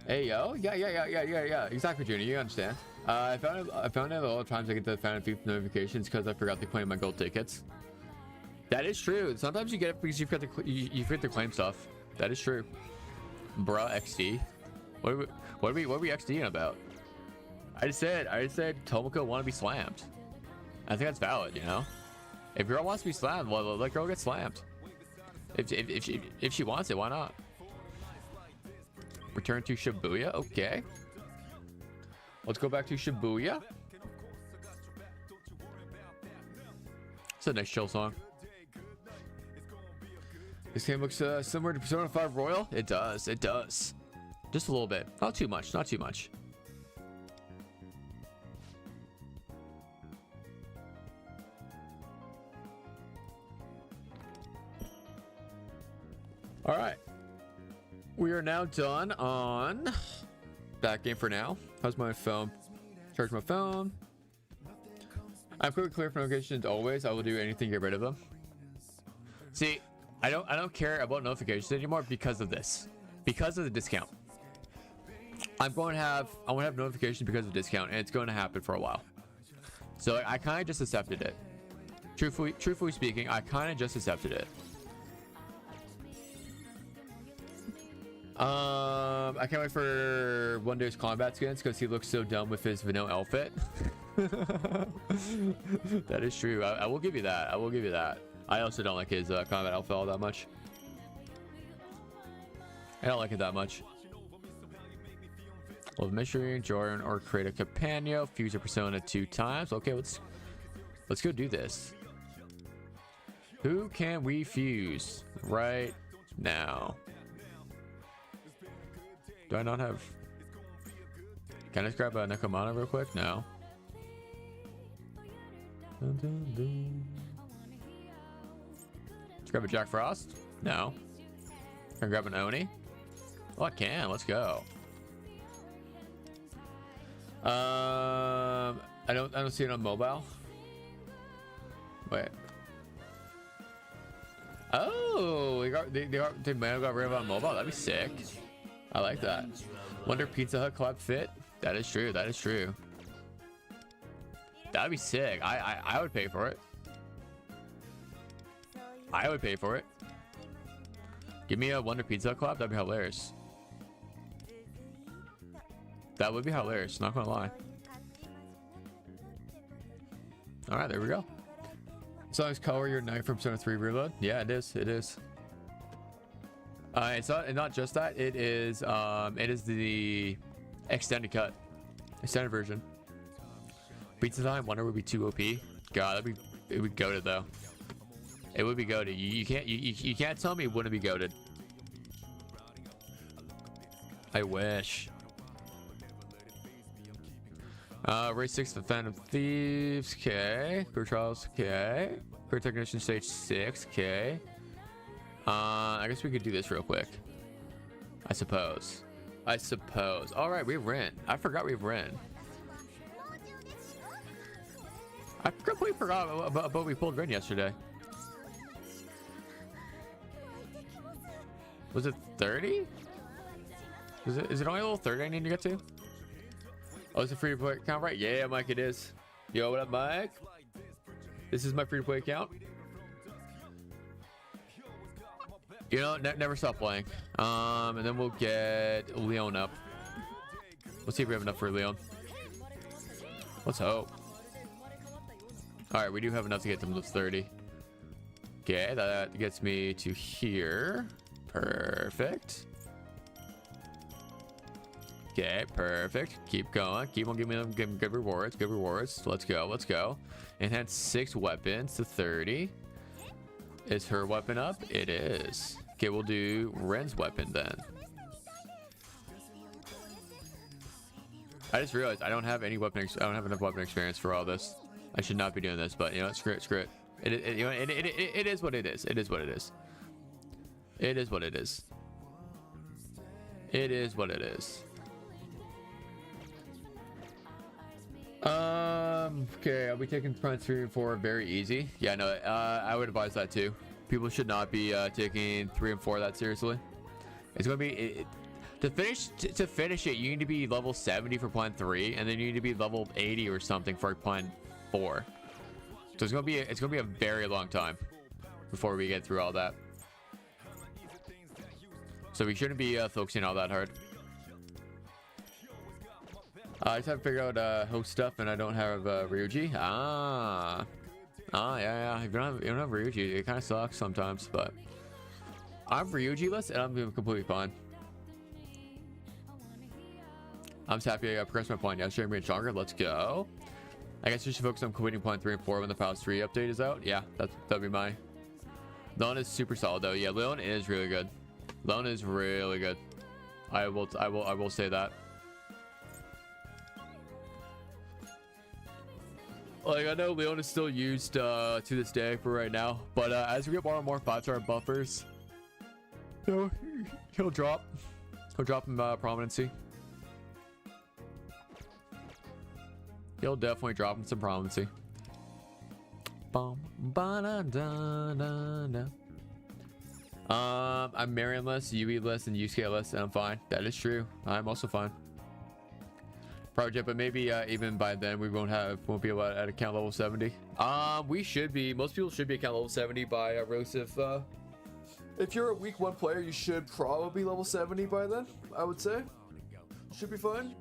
Hey yo, yeah. Exactly, Junior. You understand? I found out a lot of times I get the Phantom Thief notifications because I forgot to claim my gold tickets. That is true. Sometimes you get it because you forget to claim stuff. That is true. Bruh, XD. What are we XDing about? I just said Tomoko want to be slammed. I think that's valid, you know. If girl wants to be slammed, well, let girl get slammed. If she wants it, why not? Return to Shibuya. Okay. Let's go back to Shibuya. It's a nice chill song. This game looks similar to Persona 5 Royal. It does. It does. Just a little bit. Not too much. Not too much. All right. We are now done on that game for now. How's my phone? Charge my phone. I'm quickly clear for notifications always. I will do anything to get rid of them. See, I don't care about notifications anymore because of this. Because of the discount. I want to have notifications because of the discount, and it's going to happen for a while. So I kind of just accepted it. Truthfully speaking, I kind of just accepted it. I can't wait for One Day's combat skins because he looks so dumb with his vanilla outfit. That is true. I will give you that. I will give you that. I also don't like his combat outfit all that much. I don't like it that much. Love mystery, Jordan, or create a companion. Fuse a persona 2 times. Okay, let's go do this. Who can we fuse right now? Do I not have? Can I just grab a Nekomata real quick? No. Let's grab a Jack Frost? No. Can I grab an Oni? Oh, I can. Let's go. I don't see it on mobile. Wait. Oh, they might have got rid of it on mobile. That'd be sick. I like that. Wonder Pizza Hut collab fit. That is true. That is true. That'd be sick. I would pay for it. I would pay for it. Give me a Wonder Pizza Hut collab. That'd be hilarious. That would be hilarious. Not gonna lie. All right, there we go. Song's color your knife from Persona 3 Reload. Yeah, it is. It is. It's not just that. It is the extended cut, extended version. Pizza Time. Wonder would be too OP. God, it would be goated though. It would be goated. You can't tell me it wouldn't be goated. I wish. Race 6, the Phantom Thieves. Okay. Career Trials. Okay. Career Technician Stage 6. Okay. I guess we could do this real quick. I suppose. All right, we have Rin. I forgot we have Rin. I completely forgot about we pulled Rin yesterday. Was it 30? Is it only level 30 I need to get to? Oh, it's a free to play account, right? Yeah, Mike, it is. Yo, what up, Mike? This is my free to play account. You know, never stop playing. And then we'll get Leon up. Let's see if we have enough for Leon. Let's hope. All right, we do have enough to get them to 30. Okay, that gets me to here. Perfect. Okay, perfect. Keep going. Keep on giving them good rewards. Good rewards. Let's go. Let's go. Enhance 6 weapons to 30. Is her weapon up? It is. Okay, we'll do Ren's weapon then. I just realized I don't have any weapon. I don't have enough weapon experience for all this. I should not be doing this, but you know, screw it. Screw it. It is what it is. It is what it is. It is what it is. It is what it is. Okay, I'll be taking Prime 3 and 4 very easy. Yeah, no, I would advise that too. People should not be taking 3 and 4 that seriously. It's gonna be to finish it. You need to be level 70 for plan 3, and then you need to be level 80 or something for plan 4. So it's gonna be a very long time before we get through all that. So we shouldn't be focusing all that hard. I just haven't figured out host stuff, and I don't have Ryuji. Yeah. If you don't have Ryuji, it kind of sucks sometimes, but I'm Ryuji-less, and I'm doing completely fine. I'm just happy I progressed my point yesterday and being stronger. Let's go. I guess you should focus on completing point 3 and 4 when the Palace 3 update is out. Yeah, that'd be my. Leon is super solid though. Yeah, Leon is really good. Leon is really good. I will say that. Like, I know Leon is still used to this day for right now, but as we get more and more 5-star buffers, he'll drop in prominency. He'll definitely drop in some prominency. I'm Marian-less, UE-less, and USK-less, and I'm fine. That is true. I'm also fine. Project, but maybe even by then we won't be able to at account level 70. We should be. Most people should be account level 70 by release. If you're a week 1 player, you should probably be level 70 by then. I would say should be fine.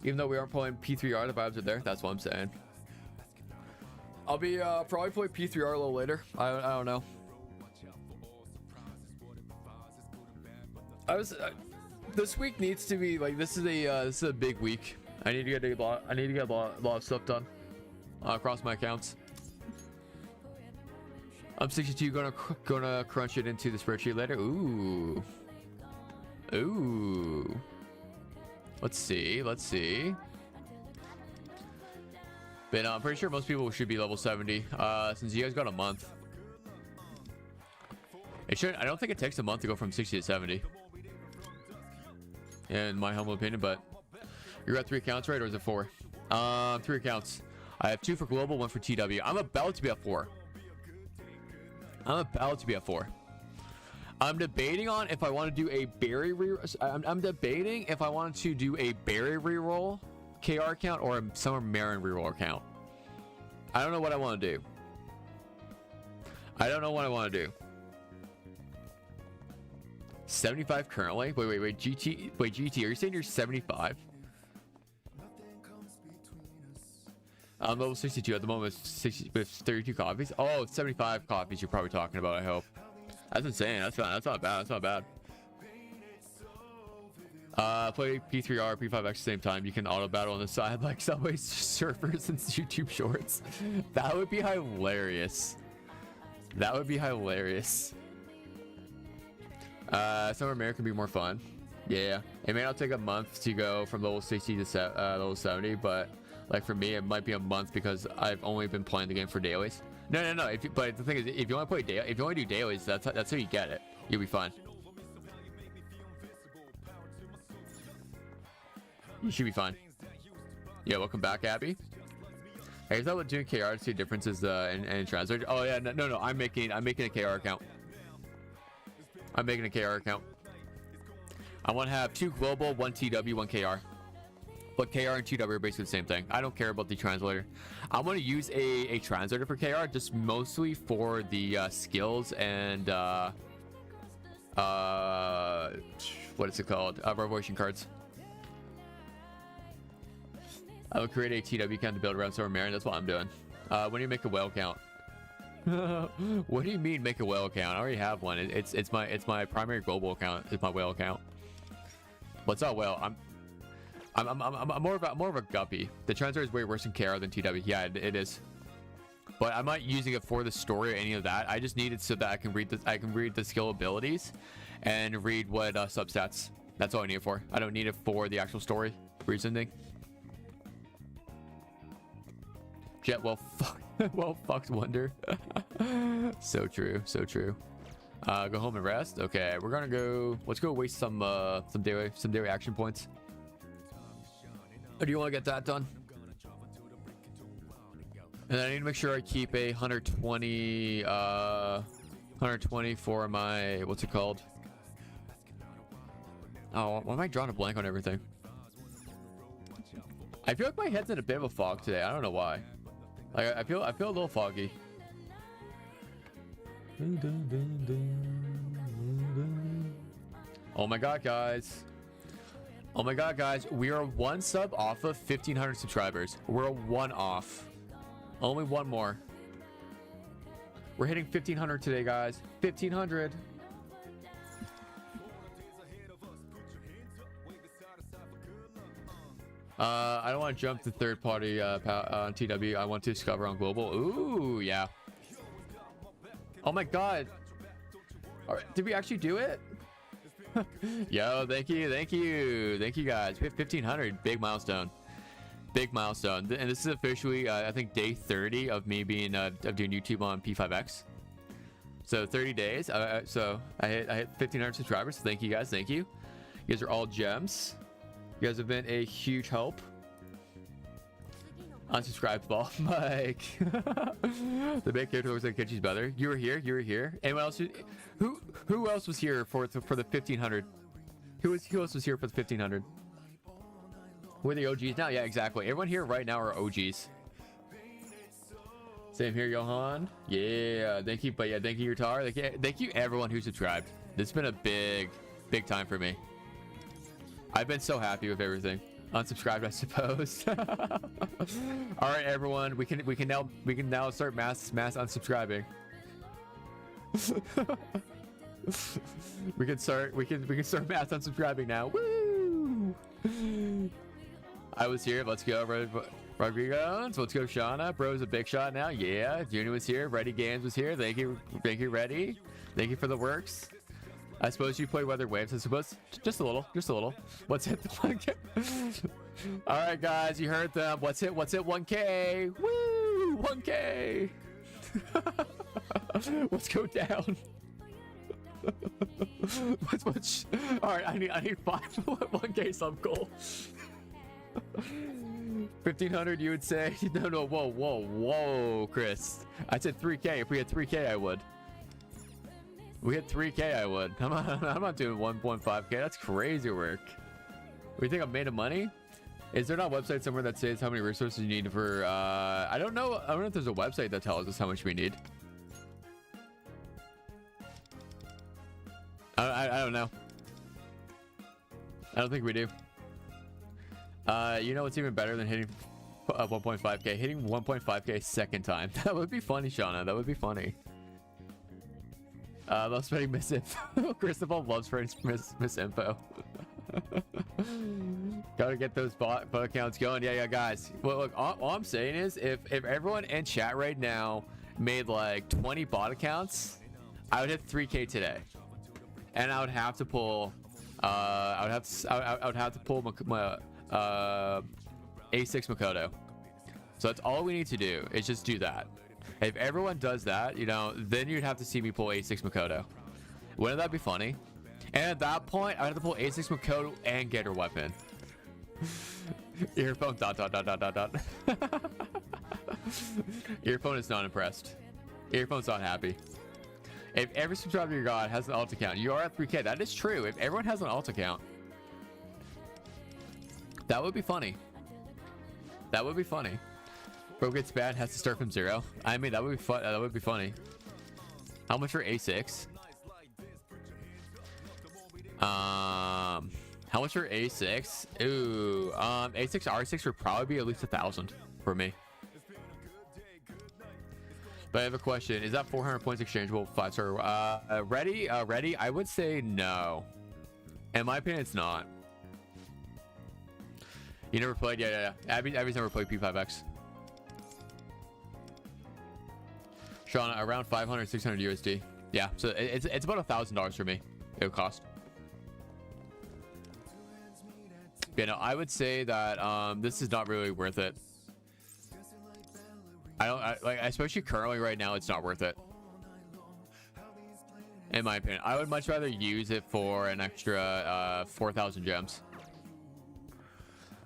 Even though we aren't playing P3R, the vibes are there. That's what I'm saying. I'll be probably playing P3R a little later. I don't know. This week needs to be like this is a big week. I need to get a lot of stuff done across my accounts. I'm 62. Gonna crunch it into the spreadsheet later. Ooh. Let's see. But I'm pretty sure most people should be level 70 since you guys got a month. I don't think it takes a month to go from 60 to 70. In my humble opinion, but you're at 3 accounts, right? Or is it 4? 3 accounts. I have 2 for global, 1 for TW. I'm about to be at 4. I'm debating on if I want to do a berry I'm debating if I wanted to do a berry reroll KR account or a summer Marian reroll account. I don't know what I want to do. 75 currently. Wait, GT, are you saying you're 75? I'm level 62 at the moment with 32 coffees. Oh, 75 coffees you're probably talking about, I hope. That's insane. That's not bad. Play P3R, P5X at the same time. You can auto battle on the side like Subway Surfers and YouTube Shorts. That would be hilarious. Summer Marian can be more fun. Yeah, it may not take a month to go from level 60 to level 70, but like for me, it might be a month because I've only been playing the game for dailies. No. But the thing is, if you want to play if you want to do dailies, that's how you get it. You'll be fine. You should be fine. Yeah, welcome back, Abby. Hey, is that what doing KR to see differences in translator? Oh yeah, no. I'm making a KR account. I want to have 2 global, 1 TW, 1 KR. But KR and TW are basically the same thing. I don't care about the translator. I'm going to use a translator for KR, just mostly for the skills and what is it called? Revolution cards. I will create a TW account to build around Summer Marian. That's what I'm doing. When do you make a whale account? What do you mean make a whale account? I already have one. It's my primary global account. It's my whale account. What's not whale? I'm more of a guppy. The translator is way worse in KR than TW. Yeah, it is. But I'm not using it for the story or any of that. I just need it so that I can read the skill abilities and read what substats. That's all I need it for. I don't need it for the actual story reasoning. Jet, well fucked wonder. So true. Go home and rest. Okay, we're gonna go. Let's go waste some daily action points. Or do you want to get that done? And I need to make sure I keep a 120 for my, what's it called? Oh, why am I drawing a blank on everything? I feel like my head's in a bit of a fog today. I don't know why. Like I feel a little foggy. Oh my god, guys. Oh my god, guys. We are one sub off of 1,500 subscribers. We're one off. Only one more. We're hitting 1,500 today, guys. 1,500. I don't want to jump to third party on TW. I want to discover on global. Ooh, yeah. Oh my god. All right, did we actually do it? Yo, thank you guys. We have 1,500. Big milestone. Big milestone. And this is officially I think day 30 of me being of doing YouTube on P5X. So 30 days. So I hit 1,500 subscribers. So thank you guys. Thank you. You guys are all gems. You guys have been a huge help. Unsubscribe ball, Mike. The big character looks like Kenji's brother. You were here. Anyone else? Who else was here for the 1,500? Who else was here for the 1,500? We're the OGs now. Yeah, exactly. Everyone here right now are OGs. Same here, Johan. Yeah, thank you. But yeah, thank you, Tar. Thank you, everyone who subscribed. This has been a big time for me. I've been so happy with everything. Unsubscribed, I suppose. All right, everyone. We can now start mass unsubscribing. we can start mass unsubscribing now. Woo! I was here. Let's go, Rodrigo. Let's go, Shauna. Bro's a big shot now. Yeah, Junior was here. Ready Games was here. Thank you, Ready. Thank you for the works. I suppose you play Weather Waves. I suppose just a little. Let's hit the 1K. All right, guys, you heard them. Let's hit 1K. Woo, 1K. Let's go down. All right, I need 1K sub goal. 1,500, you would say? No, whoa, Chris. I said 3K. If we had 3K, I would. We hit 3K, I would. I'm not doing 1.5K. That's crazy work. We think I'm made of money? Is there not a website somewhere that says how many resources you need for? I don't know. I don't know if there's a website that tells us how much we need. I don't know. I don't think we do. You know what's even better than hitting 1.5K? Hitting 1.5K second time. That would be funny, Shauna. That would be funny. Love spreading misinfo. Christopher loves spreading misinfo. Gotta get those bot accounts going. Yeah, guys. Well, look, all I'm saying is if everyone in chat right now made like 20 bot accounts, I would hit 3K today, and I would have to pull. I would have to pull my A6 Makoto. So that's all we need to do is just do that. If everyone does that, you know, then you'd have to see me pull A6 Makoto. Wouldn't that be funny? And at that point, I'd have to pull A6 Makoto and get her weapon. Earphone ... Earphone is not impressed. Earphone's not happy. If every subscriber you got has an alt account, you are at 3K. That is true. If everyone has an alt account, that would be funny. That would be funny. Bro gets bad, has to start from 0. I mean, that would be fun. That would be funny. How much for A6? How much for A6? Ooh, A6 R6 would probably be at least 1,000 for me. But I have a question. Is that 400 points exchangeable? 5-star. Ready? Ready? I would say no. In my opinion, it's not. You never played? Yeah. Abby's never played P5X. Shauna, around 500, 600 USD. Yeah, so it's about $1,000 for me. It would cost. Yeah, no, I would say that this is not really worth it. Like, especially currently right now, it's not worth it. In my opinion, I would much rather use it for an extra 4,000 gems.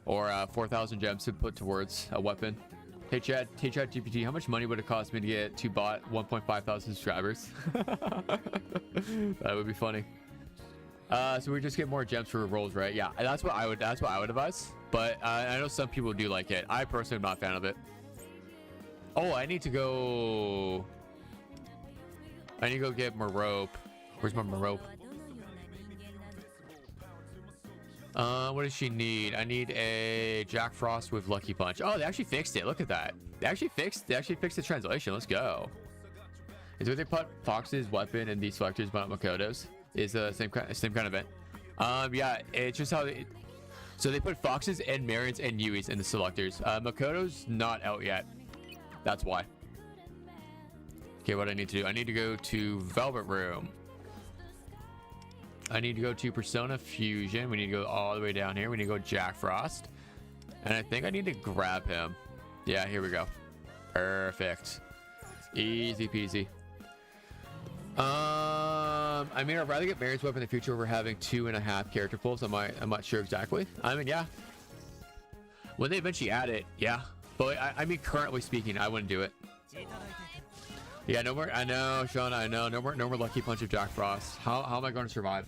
Or 4,000 gems to put towards a weapon. Hey chat GPT, how much money would it cost me to get to bot 1,500 subscribers? That would be funny. So we just get more gems for rolls, right? Yeah, that's what I would advise. But I know some people do like it. I personally am not a fan of it. Oh, I need to go get more rope. Where's my rope? What does she need? I need a Jack Frost with Lucky Punch. Oh, they actually fixed it. Look at that. They actually fixed the translation. Let's go. Is what they put Fox's weapon and these selectors, but not Makoto's. Is the same kind of event. Yeah, it's just how they. So they put Fox's and Marian's and Yui's in the selectors. Makoto's not out yet. That's why. Okay, what I need to do? I need to go to Velvet Room. I need to go to Persona Fusion. We need to go all the way down here. We need to go Jack Frost. And I think I need to grab him. Yeah, here we go. Perfect. Easy peasy. I mean, I'd rather get Marian's weapon in the future over having 2.5 character pulls. I'm not sure exactly. I mean, yeah. When they eventually add it, yeah. But I mean, currently speaking, I wouldn't do it. Yeah, no more. I know, Sean. I know. No more Lucky Punch of Jack Frost. How am I going to survive?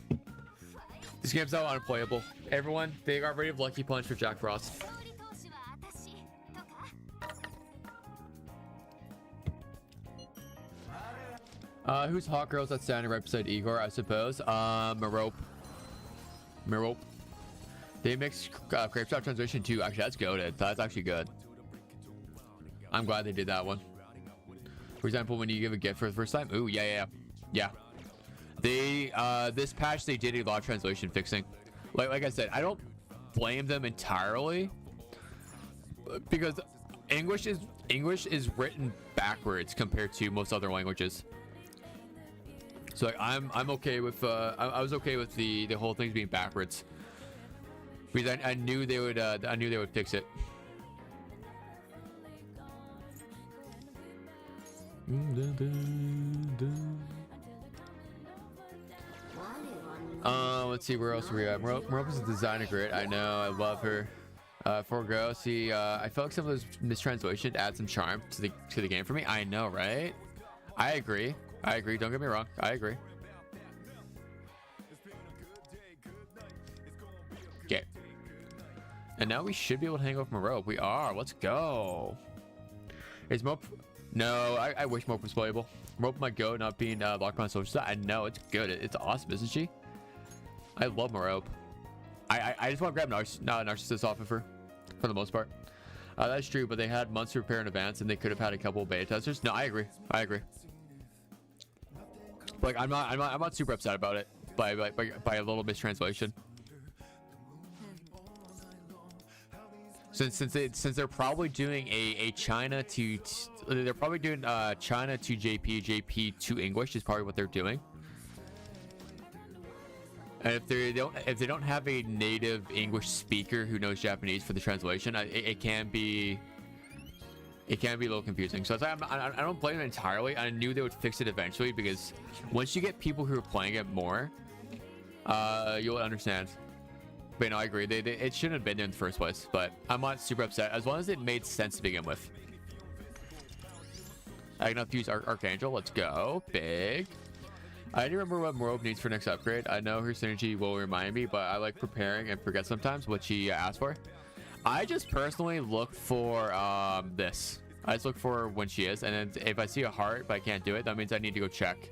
This game's now unplayable. Everyone, they got rid of Lucky Punch for Jack Frost. Who's hot girls that's standing right beside Igor? I suppose. Marope. They mixed Grape Shot translation too. Actually, that's goated. That's actually good. I'm glad they did that one. For example, when you give a gift for the first time. Ooh, yeah. They this patch they did a lot of translation fixing. Like I said, I don't blame them entirely because English is written backwards compared to most other languages. So like, I'm okay with I was okay with the whole thing being backwards because I knew they would fix it. Let's see, where else are we at? Marope is a designer grid. I know, I love her. Forgo. See, I feel like some of those mistranslations add some charm to the game for me. I know, right? I agree. Don't get me wrong. I agree. Okay. And now we should be able to hang off Marope. We are. Let's go. Is Mope? No, I wish Mope was playable. Mope might go not being locked on social side. I know, it's good. It's awesome, isn't she? I love Marope. I just want to grab Narcissus off of her for the most part. That's true, but they had months to prepare in advance and they could have had a couple of beta testers. No, I agree. Like I'm not super upset about it by a little mistranslation. Since they're probably doing a China to they're probably doing China to JP to English is probably what they're doing. And if they don't have a native English speaker who knows Japanese for the translation, it can be a little confusing. So I don't blame it entirely. I knew they would fix it eventually because once you get people who are playing it more, you'll understand. But no, I agree. It shouldn't have been there in the first place. But I'm not super upset as long as it made sense to begin with. I can have to use Archangel. Let's go. Big. I do remember what Marope needs for next upgrade. I know her synergy will remind me, but I like preparing and forget sometimes what she asked for. I just personally look for this. I just look for when she is, and then if I see a heart but I can't do it, that means I need to go check.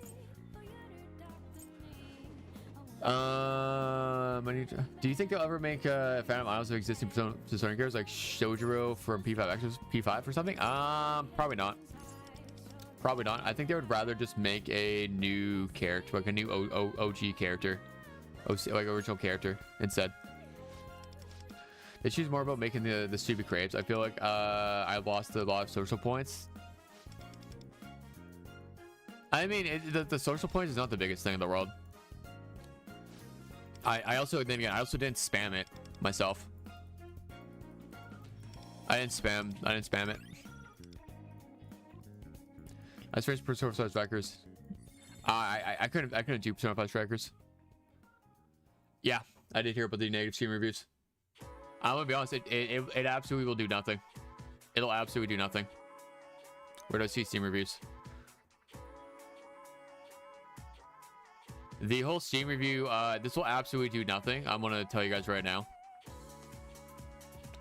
Do you think they'll ever make Phantom Islands of existing Persona characters like Shojiro from P5 or something? Probably not. I think they would rather just make a new character, like a new OG character, like original character instead. They choose more about making the stupid crepes. I feel like I lost a lot of social points. I mean, the social points is not the biggest thing in the world. I also didn't spam it myself. I didn't spam it. As far as Persona 5 strikers, I couldn't do Persona 5 strikers. Yeah, I did hear about the negative Steam reviews. I'm gonna be honest, it absolutely will do nothing. It'll absolutely do nothing. Where do I see Steam reviews? The whole Steam review, this will absolutely do nothing. I'm gonna tell you guys right now.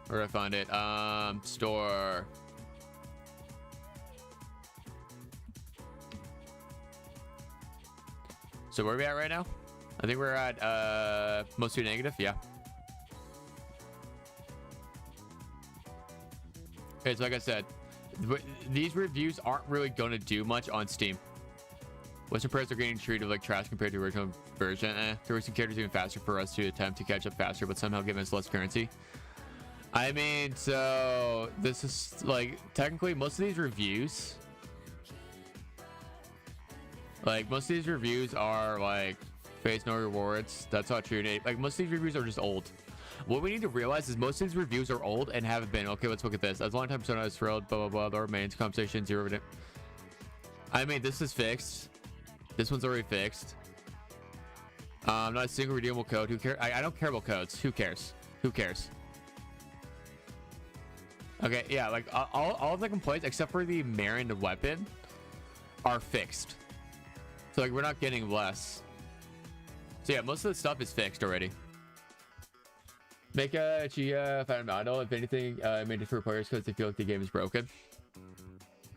Where do I find it? Store. So where are we at right now? I think we're at mostly negative. Yeah. Okay, so like I said, these reviews aren't really going to do much on Steam. Western players are getting treated like trash compared to the original version. The recent characters even faster for us to attempt to catch up faster, but somehow giving us less currency. I mean, so this is like technically most of these reviews, are like face no rewards. That's not true. Like most of these reviews are just old. What we need to realize is most of these reviews are old and haven't been. Okay, let's look at this. As a long time persona is thrilled, blah blah blah. The remains conversation 0. I mean, this is fixed. This one's already fixed. Not a single redeemable code. Who cares? I don't care about codes. Who cares? Who cares? Okay, yeah, like all of the complaints except for the Marian weapon are fixed. So like we're not getting less. So yeah, most of the stuff is fixed already. Make a Chia fan model. If anything, made it for players because they feel like the game is broken.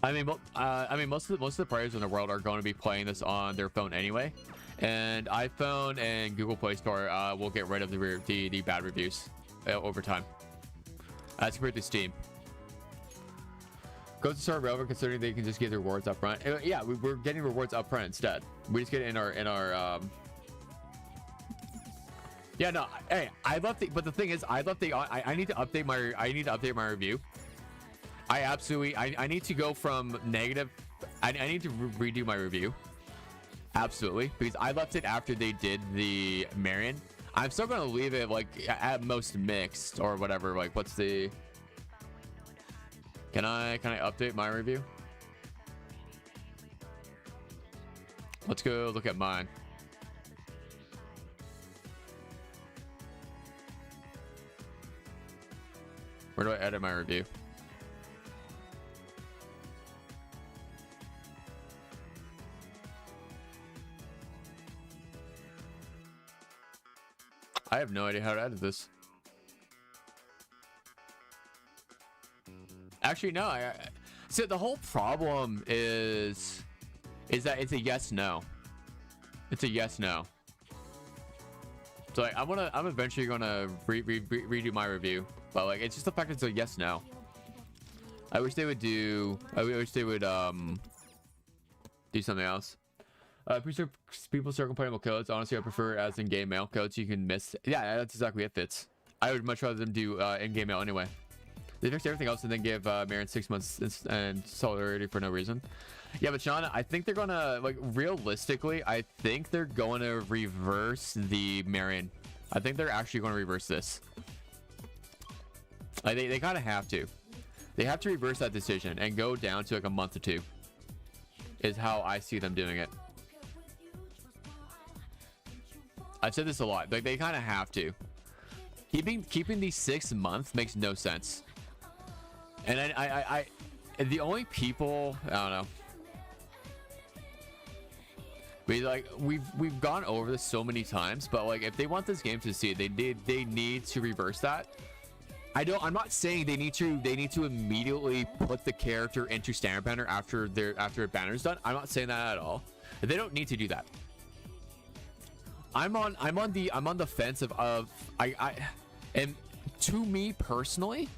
I mean, most of the players in the world are going to be playing this on their phone anyway, and iPhone and Google Play Store will get rid of the bad reviews over time. As compared to Steam. Goes to start relevant considering they can just get the rewards up front. Yeah, we're getting rewards up front instead. We just get it in our yeah, no, hey, I love the, but the thing is, I need to update my review. I need to go from negative. I need to redo my review. Absolutely, because I left it after they did the Marian. I'm still gonna leave it like at most mixed or whatever. Like, what's the? Can I update my review? Let's go look at mine. Where do I edit my review? I have no idea how to edit this. Actually, no. So the whole problem is that it's a yes no. It's a yes no. So like, I'm eventually gonna redo my review, but like it's just the fact that it's a yes no. I wish they would do something else. People start complaining about codes. Honestly, I prefer as in-game mail codes you can miss. Yeah, that's exactly it. Fits. I would much rather them do in-game mail anyway. They fixed everything else and then give Marian 6 months and solidarity for no reason. Yeah, but Sean, I think they're gonna, like, realistically, I think they're going to reverse the Marian. I think they're actually going to reverse this. Like, they kind of have to. They have to reverse that decision and go down to like a month or two. Is how I see them doing it. I've said this a lot. Like, they kind of have to. Keeping these 6 months makes no sense. And I the only people, I don't know. We've gone over this so many times, but like if they want this game to succeed, they need to reverse that. I'm not saying they need to immediately put the character into standard banner after a banner's done. I'm not saying that at all. They don't need to do that. I'm on the fence of and to me personally,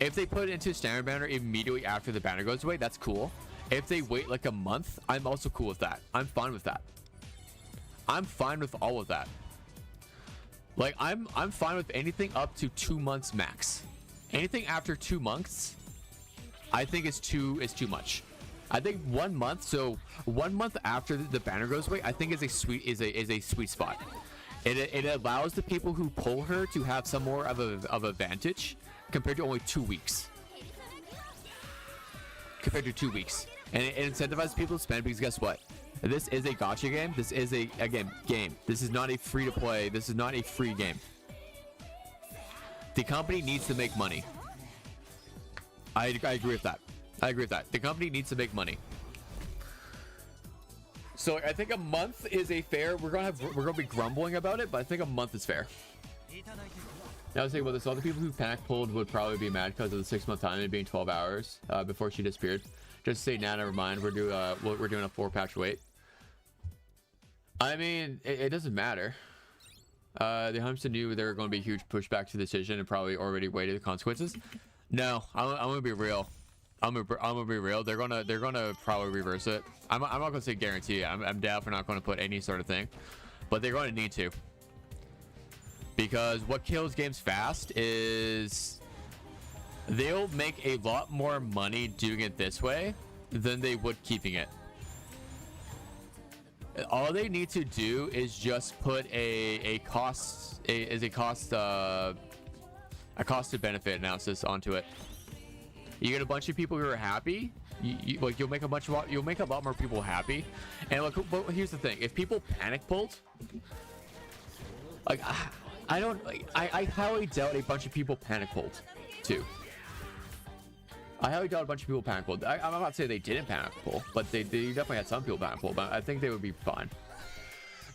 if they put it into standard banner immediately after the banner goes away, that's cool. If they wait like a month, I'm also cool with that. I'm fine with that. I'm fine with all of that. Like I'm fine with anything up to 2 months max. Anything after 2 months, I think is too much. I think 1 month, so 1 month after the banner goes away, I think is a sweet spot. It allows the people who pull her to have some more of a advantage compared to only 2 weeks. Compared to 2 weeks, and it incentivizes people to spend because guess what? This is a gacha game. This is a game. This is not a free to play. This is not a free game. The company needs to make money. I agree with that. I agree with that. The company needs to make money. So I think a month is a fair. We're gonna be grumbling about it, but I think a month is fair. Now I was thinking about this. All the people who panic pulled would probably be mad because of the 6 month time and being 12 hours before she disappeared. Just say, nah, never mind. We're doing a 4-patch wait. I mean, it doesn't matter. The Huntsman knew there were going to be a huge pushback to the decision and probably already waited the consequences. No, I'm gonna be real. I'm gonna be real. They're gonna probably reverse it. I'm not gonna say guarantee. I'm definitely not gonna put any sort of thing, but they're gonna need to, because what kills games fast is they'll make a lot more money doing it this way than they would keeping it. All they need to do is just put a cost to benefit analysis onto it. You get a bunch of people who are happy. Like you'll make a lot more people happy. And look, but here's the thing: if people panic pulled, like I highly doubt a bunch of people panic pulled too. I highly doubt a bunch of people panic pulled. I'm not saying they didn't panic pull, but they definitely had some people panic pull. But I think they would be fine.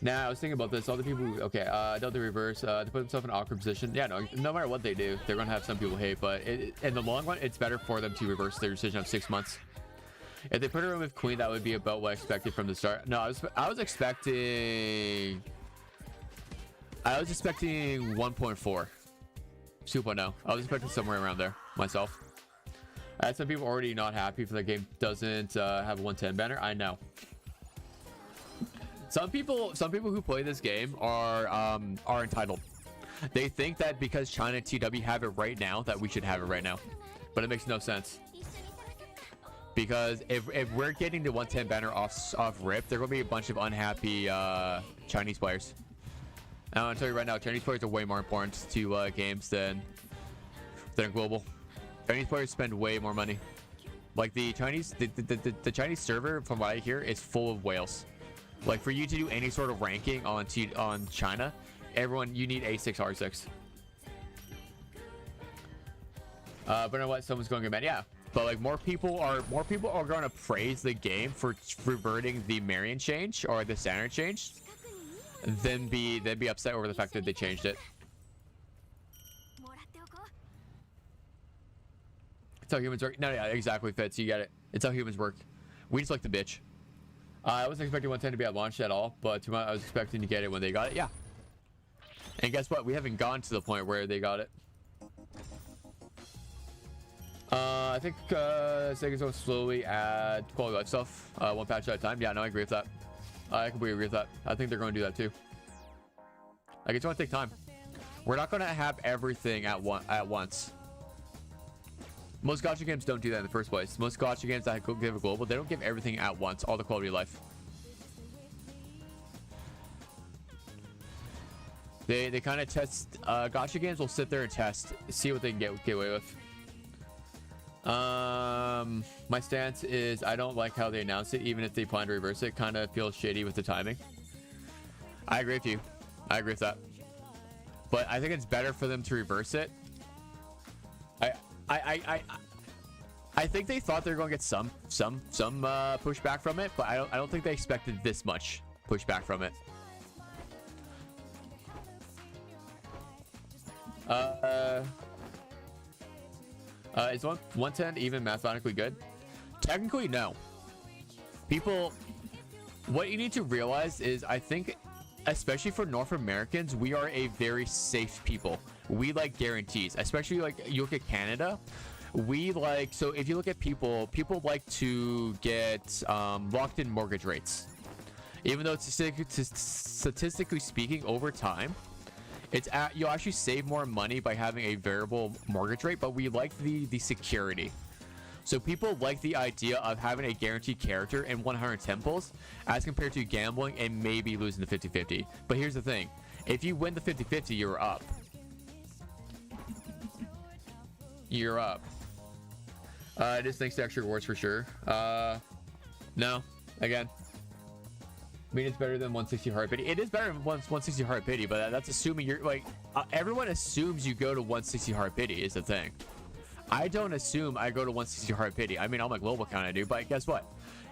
Now I was thinking about this. All the people, okay, don't they reverse to put themselves in an awkward position? Yeah, no matter what they do, they're gonna have some people hate. But in the long run, it's better for them to reverse their decision of 6 months. If they put her in with queen, that would be about what I expected from the start. No, I was expecting 1.4, 2.0. I was expecting somewhere around there myself. I had some people already not happy for the game doesn't have a 110 banner. I know. Some people who play this game are entitled. They think that because China and TW have it right now, that we should have it right now, but it makes no sense. Because if we're getting the 110 banner off rip, there will be a bunch of unhappy Chinese players. And I'll tell you right now, Chinese players are way more important to games than global. Chinese players spend way more money. Like the Chinese server, from what I hear, is full of whales. Like for you to do any sort of ranking on China, you need A6 R6. But you know what? Someone's going to get mad. Yeah, but like more people are going to praise the game for reverting the Marian change or the standard change, than be upset over the fact that they changed it. It's how humans work. No, yeah, exactly, Fitz. You get it. It's how humans work. We just like the bitch. I wasn't expecting 110 to be at launch at all, but I was expecting to get it when they got it. Yeah. And guess what? We haven't gone to the point where they got it. I think Sega's going to slowly add quality life stuff, one patch at a time. Yeah, no, I agree with that. I completely agree with that. I think they're going to do that too. Like, it's going to take time. We're not going to have everything at once. Most gacha games don't do that in the first place. Most gacha games that give a global, they don't give everything at once, all the quality of life. They kind of test. Gacha games will sit there and test, see what they can get away with. My stance is I don't like how they announce it, even if they plan to reverse it. Kind of feels shady with the timing. I agree with you. I agree with that. But I think it's better for them to reverse it. I think they thought they were going to get some pushback from it, but I don't think they expected this much pushback from it. Is 110 even mathematically good? Technically, no. People, what you need to realize is, I think, especially for North Americans, we are a very safe people. We like guarantees, especially like you look at Canada. We like, so if you look at people like to get locked in mortgage rates, even though it's statistically speaking over time, you'll actually save more money by having a variable mortgage rate, but we like the security. So people like the idea of having a guaranteed character in 110 pulls as compared to gambling and maybe losing the 50-50. But here's the thing. If you win the 50-50, you're up. You're up. It is thanks to extra rewards for sure. No. Again. I mean, it's better than 160 Heart Pity. It is better than 160 Heart Pity, but that's assuming you're like... everyone assumes you go to 160 Heart Pity is the thing. I don't assume I go to 160 Heart Pity. I mean, on my global count I do, but guess what?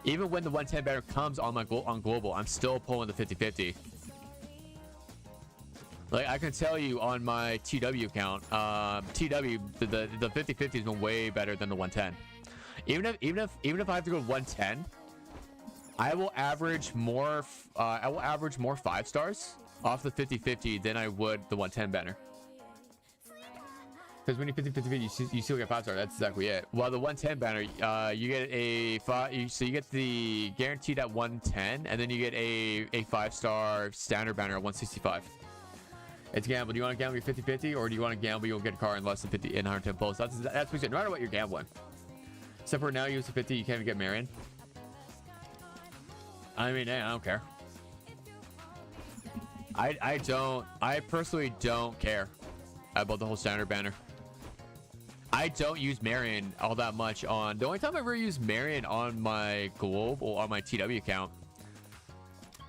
Even when the 110 banner comes on on global, I'm still pulling the 50-50. Like, I can tell you on my TW account, TW, the 50-50 has been way better than the 110. Even if I have to go 110, I will average more 5 stars off the 50-50 than I would the 110 banner. Because when you 50-50, you still get 5-star. That's exactly it. While the 110 banner, you get a so you get the guaranteed at 110, and then you get a 5-star standard banner at 165. It's gamble. Do you want to gamble your 50-50, or do you want to gamble you'll get a car in less than 50 in 110 pulls? That's what you said. No matter what you're gambling. Except for now, you use the 50, you can't even get Marian. I mean, hey, I don't care. I personally don't care about the whole standard banner. I don't use Marian all that much on. The only time I ever use Marian on my globe or on my TW account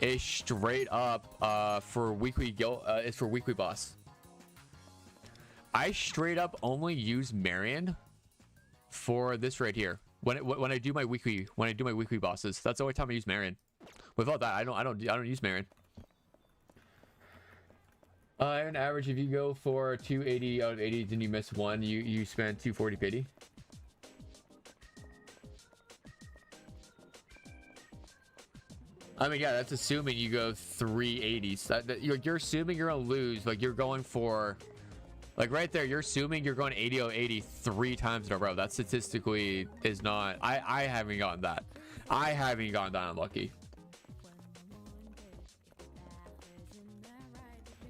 is straight up for weekly it's for weekly boss. I straight up only use Marian for this right here when I do my weekly bosses. That's the only time I use Marian. Without that, I don't use Marian. On average, if you go for 280 out of 80, then you miss one, you spend 240 pity. I mean, yeah, that's assuming you go 380s. You're assuming you're gonna lose. Like, you're going for, like, right there, you're assuming you're going 80 out of 80 3 times in a row. That statistically is not. I haven't gotten that. I haven't gotten that unlucky.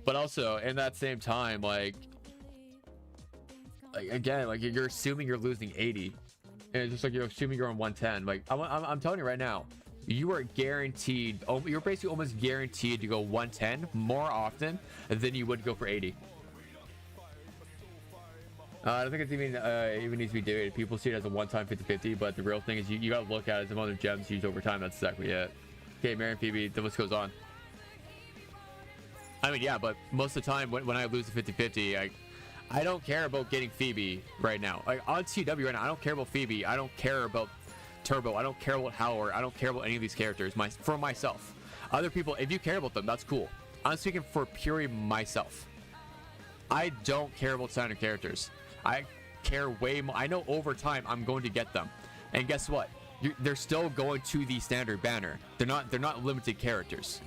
But also, in that same time, like again, like, you're assuming you're losing 80, and it's just like you're assuming you're on 110. Like, I'm telling you right now, you are guaranteed. You're basically almost guaranteed to go 110 more often than you would go for 80. I don't think it's even needs to be debated. People see it as a one-time 50-50, but the real thing is you gotta look at it as some other gems used over time. That's exactly it. Okay, Marian, Phoebe, the list goes on. I mean, yeah, but most of the time when I lose the 50-50, I don't care about getting Phoebe right now. Like, on TW right now, I don't care about Phoebe. I don't care about Turbo. I don't care about Howard. I don't care about any of these characters. For myself. Other people, if you care about them, that's cool. I'm speaking for purely myself. I don't care about standard characters. I care way more. I know over time I'm going to get them. And guess what? They're still going to the standard banner. They're not limited characters.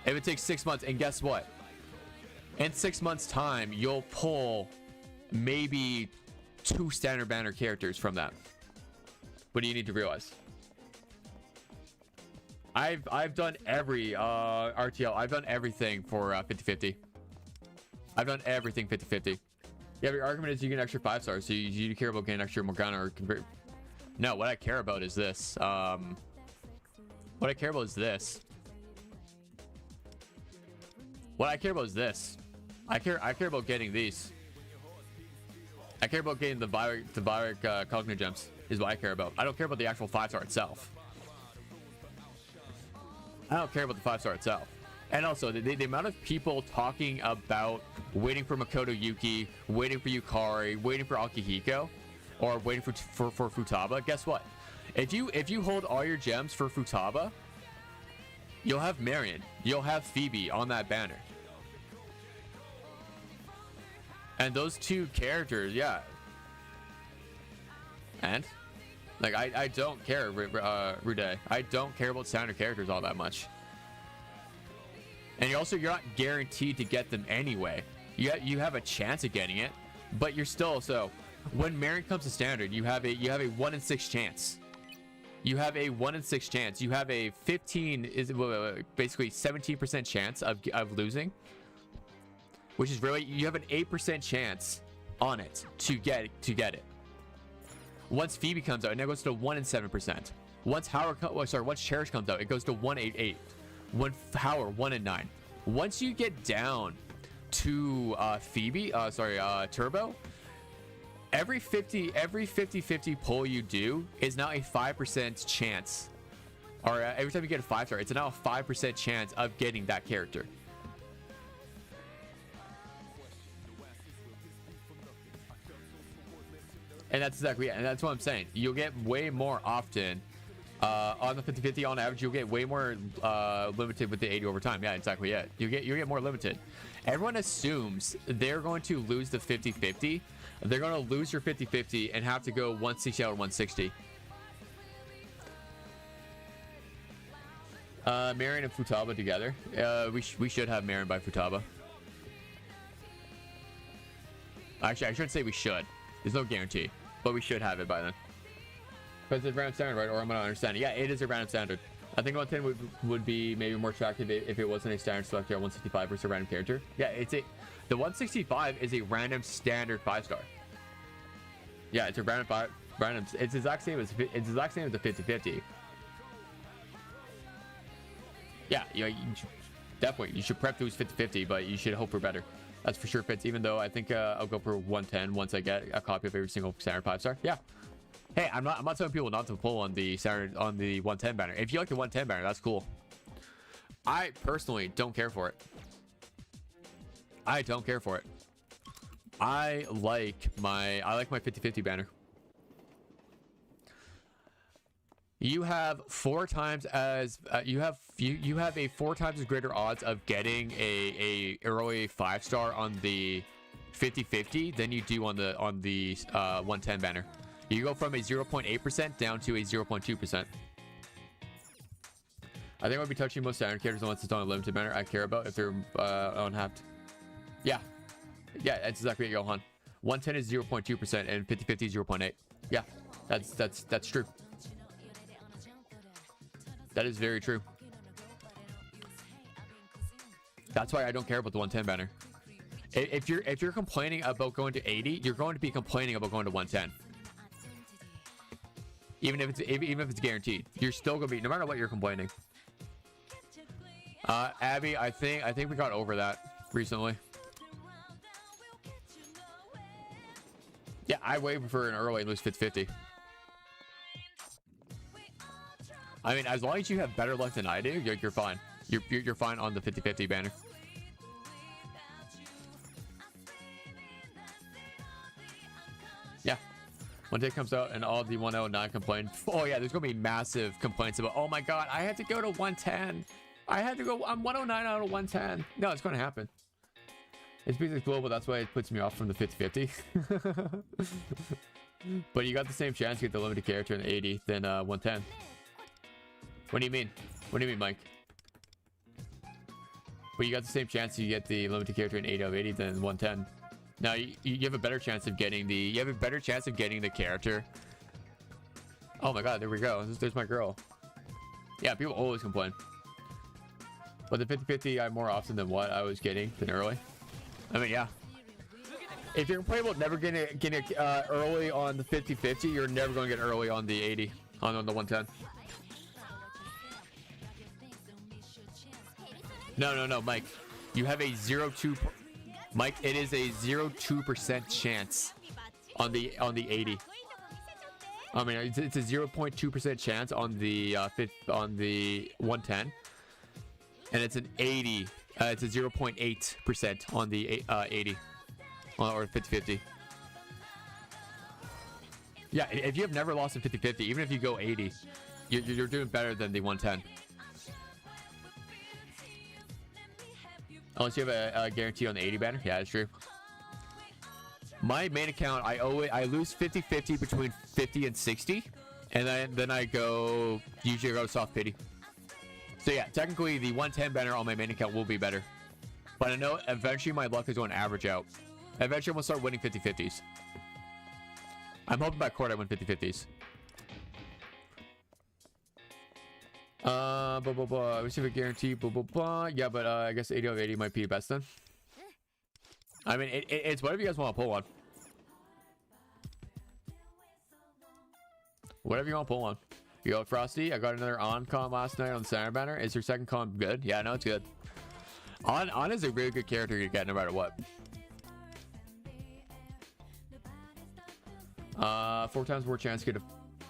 If it takes 6 months, and guess what? In 6 months' time, you'll pull maybe 2 standard banner characters from that. What do you need to realize? I've done every RTL. I've done everything for 50-50. I've done everything 50-50. Yeah, your argument is you get an extra 5-stars, so you care about getting extra Morgana or convert. No, what I care about is this. What I care about is this. What I care about is this. I care about getting these. I care about getting the Virek Cognitive Gems is what I care about. I don't care about the actual 5-star itself. I don't care about the 5-star itself. And also, the amount of people talking about waiting for Makoto Yuki, waiting for Yukari, waiting for Akihiko, or waiting for Futaba. Guess what? If you hold all your gems for Futaba, you'll have Marian, you'll have Phoebe on that banner. And those 2 characters, yeah. And like, I don't care, Rude. I don't care about standard characters all that much. And you're not guaranteed to get them anyway. You have a chance of getting it, but you're still, so when Marian comes to standard, you have a 1 in 6 chance. You have a 1 in 6 chance. You have a 15 basically 17% chance of losing, which is really, you have an 8% chance on it to get it. Once Phoebe comes out, and it goes to 1 in 7%. Once once Cherish comes out, it goes to 188. When Howard 1 in 9. Once you get down to Turbo, every 50-50 pull you do is now a 5% chance, or every time you get a 5-star, it's now a 5% chance of getting that character. And that's exactly it. And that's what I'm saying. You'll get way more often on the 50-50 on average. You'll get way more limited with the 80 over time. Yeah, exactly it. You get more limited. Everyone assumes they're going to lose the 50-50. They're going to lose your 50-50 and have to go 160 out of 160. Marian and Futaba together. We should have Marian by Futaba. Actually, I shouldn't say we should. There's no guarantee, but we should have it by then. Because it's random standard, right? Or I'm not understanding. Yeah, it is a random standard. I think 110 would be maybe more attractive if it wasn't a standard selector at 165 versus a random character. Yeah, the 165 is a random standard 5-star. Yeah, it's a random. It's exact same as the 50-50. Yeah, definitely you should prep those 50-50, but you should hope for better. That's for sure fits. Even though I think I'll go for 110 once I get a copy of every single standard 5-star. Yeah. Hey, I'm not telling people not to pull on the standard 110 banner. If you like the 110 banner, that's cool. I personally don't care for it. I don't care for it. I like my 50-50 banner. You have 4 times as you have a 4 times as greater odds of getting a early 5-star on the 50-50 than you do on the 110 banner. You go from a 0.8% down to a 0.2%. I think I'll be touching most standard characters unless it's on a limited banner I care about if they're unhapped. Yeah, that's exactly what Johan. 110 is 0.2% and 50-50 is 0.8. Yeah, that's true. That is very true. That's why I don't care about the 110 banner. If you're complaining about going to 80, you're going to be complaining about going to 110. Even if it's guaranteed, you're still gonna be, no matter what you're complaining. Abby, I think we got over that recently. Yeah, I way prefer an early and lose 50-50. I mean, as long as you have better luck than I do, you're fine. You're fine on the 50-50 banner. Yeah. When day comes out and all the 109 complain. Oh yeah, there's gonna be massive complaints about, oh my god, I had to go to 110. I'm 109 out of 110. No, it's gonna happen. It's because it's global, that's why it puts me off from the 50-50. But you got the same chance to get the limited character in 80 than 110. What do you mean? What do you mean, Mike? But you got the same chance to get the limited character in 80 of 80 than 110. Now you have a better chance of getting the character. Oh my god, there we go. There's my girl. Yeah, people always complain. But the 50-50 I more often than what I was getting than early. I mean, yeah. If you're complaining about never getting early on the 50-50, you're never going to get early on the 80, on the 110. No, Mike. You have a 0.2. Mike, it is a 0.2% chance on the 80. I mean, it's a 0.2% chance on the 110, and it's an 80. It's a 0.8% on the 80 or 50-50. Yeah, if you have never lost a 50-50, even if you go 80, you're doing better than the 110. Unless you have a guarantee on the 80 banner. Yeah, that's true. My main account, I lose 50-50 between 50 and 60, and then I usually go soft pity. So yeah, technically the 110 banner on my main account will be better, but I know eventually my luck is going to average out. Eventually I'm going to start winning 50-50s. I'm hoping by chord I win 50-50s. Receive a guarantee, yeah, but I guess 80 of 80 might be best then. I mean, it's whatever you guys want to pull on. Whatever you want to pull on. Yo, Frosty, I got another on comp last night on the center banner. Is your second comp good? Yeah, no, it's good. On is a really good character to get no matter what. 4 times more chance to get a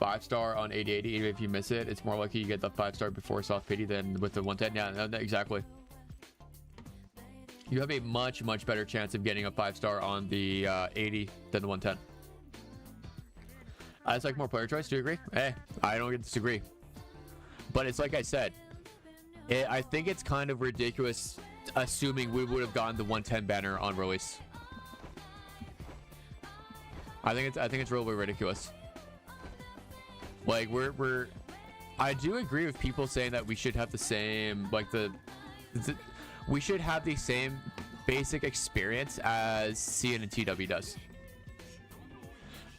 5-star on 80-80. Even if you miss it, it's more likely you get the 5-star before soft pity than with the 110. Yeah, no, exactly. You have a much better chance of getting a 5-star on the 80 than the 110. I just like more player choice. Do you agree? Hey, I don't disagree. But it's like I said, I think it's kind of ridiculous assuming we would have gotten the 110 banner on release. I think it's really ridiculous. Like I do agree with people saying that we should have the same, like we should have the same basic experience as CN and TW does.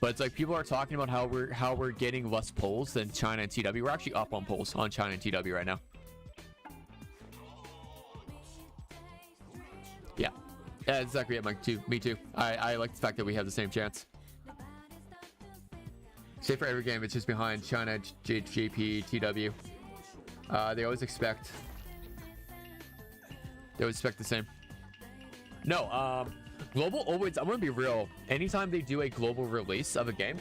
But it's like people are talking about how we're getting less polls than China and TW. We're actually up on polls on China and TW right now. Yeah. Yeah, exactly it, Mike, too. Me too. I like the fact that we have the same chance. Say for every game, it's just behind China, JP, TW. They always expect the same. No, global always, I'm gonna be real. Anytime they do a global release of a game,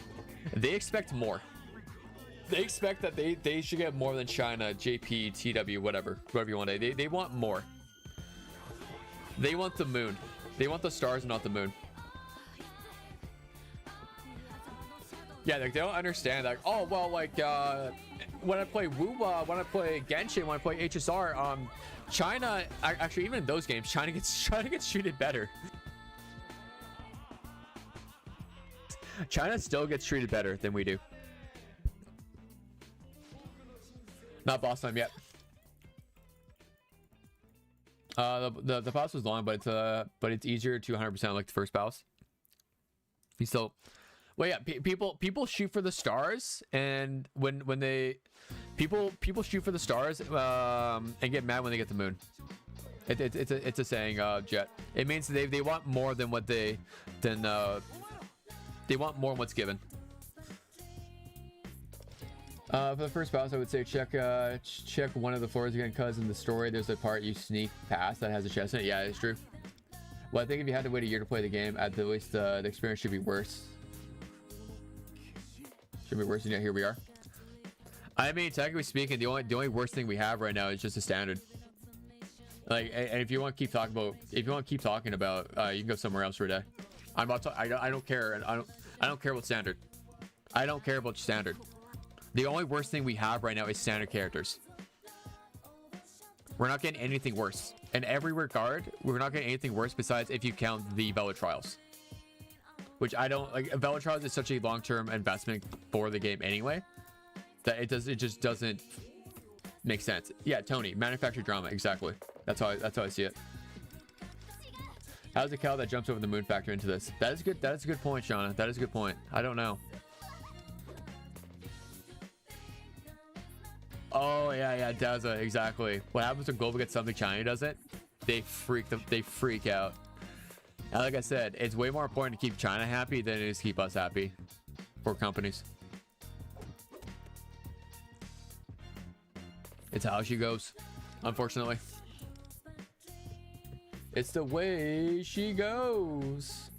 they expect more. They expect that they should get more than China, JP, TW, whatever you want. They want more. They want the moon. They want the stars, not the moon. Yeah, like they don't understand. Like, oh well, like when I play WoWa, when I play Genshin, when I play HSR, China actually even in those games, China gets treated better. China still gets treated better than we do. Not boss time yet. The boss was long, but it's easier to 100% like the first boss. You still, well, yeah, people shoot for the stars, and when they people shoot for the stars and get mad when they get the moon. It's a saying, Jet. It means they want more than what they want more than what's given. For the first boss, I would say check one of the floors again, because in the story there's a part you sneak past that has a chest in it. Yeah, it's true. Well, I think if you had to wait a year to play the game, at the least the experience should be worse. Should be worse than, yeah, here we are. I mean, technically speaking, the only worst thing we have right now is just a standard. Like, and if you want to keep talking about, you can go somewhere else for a day. I don't care, and I don't care about standard. I don't care about standard. The only worst thing we have right now is standard characters. We're not getting anything worse. In every regard, we're not getting anything worse besides if you count the Vela Trials. Which I don't like. Vela Trials is such a long-term investment for the game anyway, that it just doesn't make sense. Yeah, Tony, manufactured drama, exactly. That's how I see it. How's the cow that jumps over the moon factor into this? That is good. That is a good point, Shauna. That is a good point. I don't know. Oh yeah, Daza, exactly. What happens when Global gets something China doesn't? They freak out. And like I said, it's way more important to keep China happy than it is to keep us happy for companies. It's how she goes, unfortunately. It's the way she goes.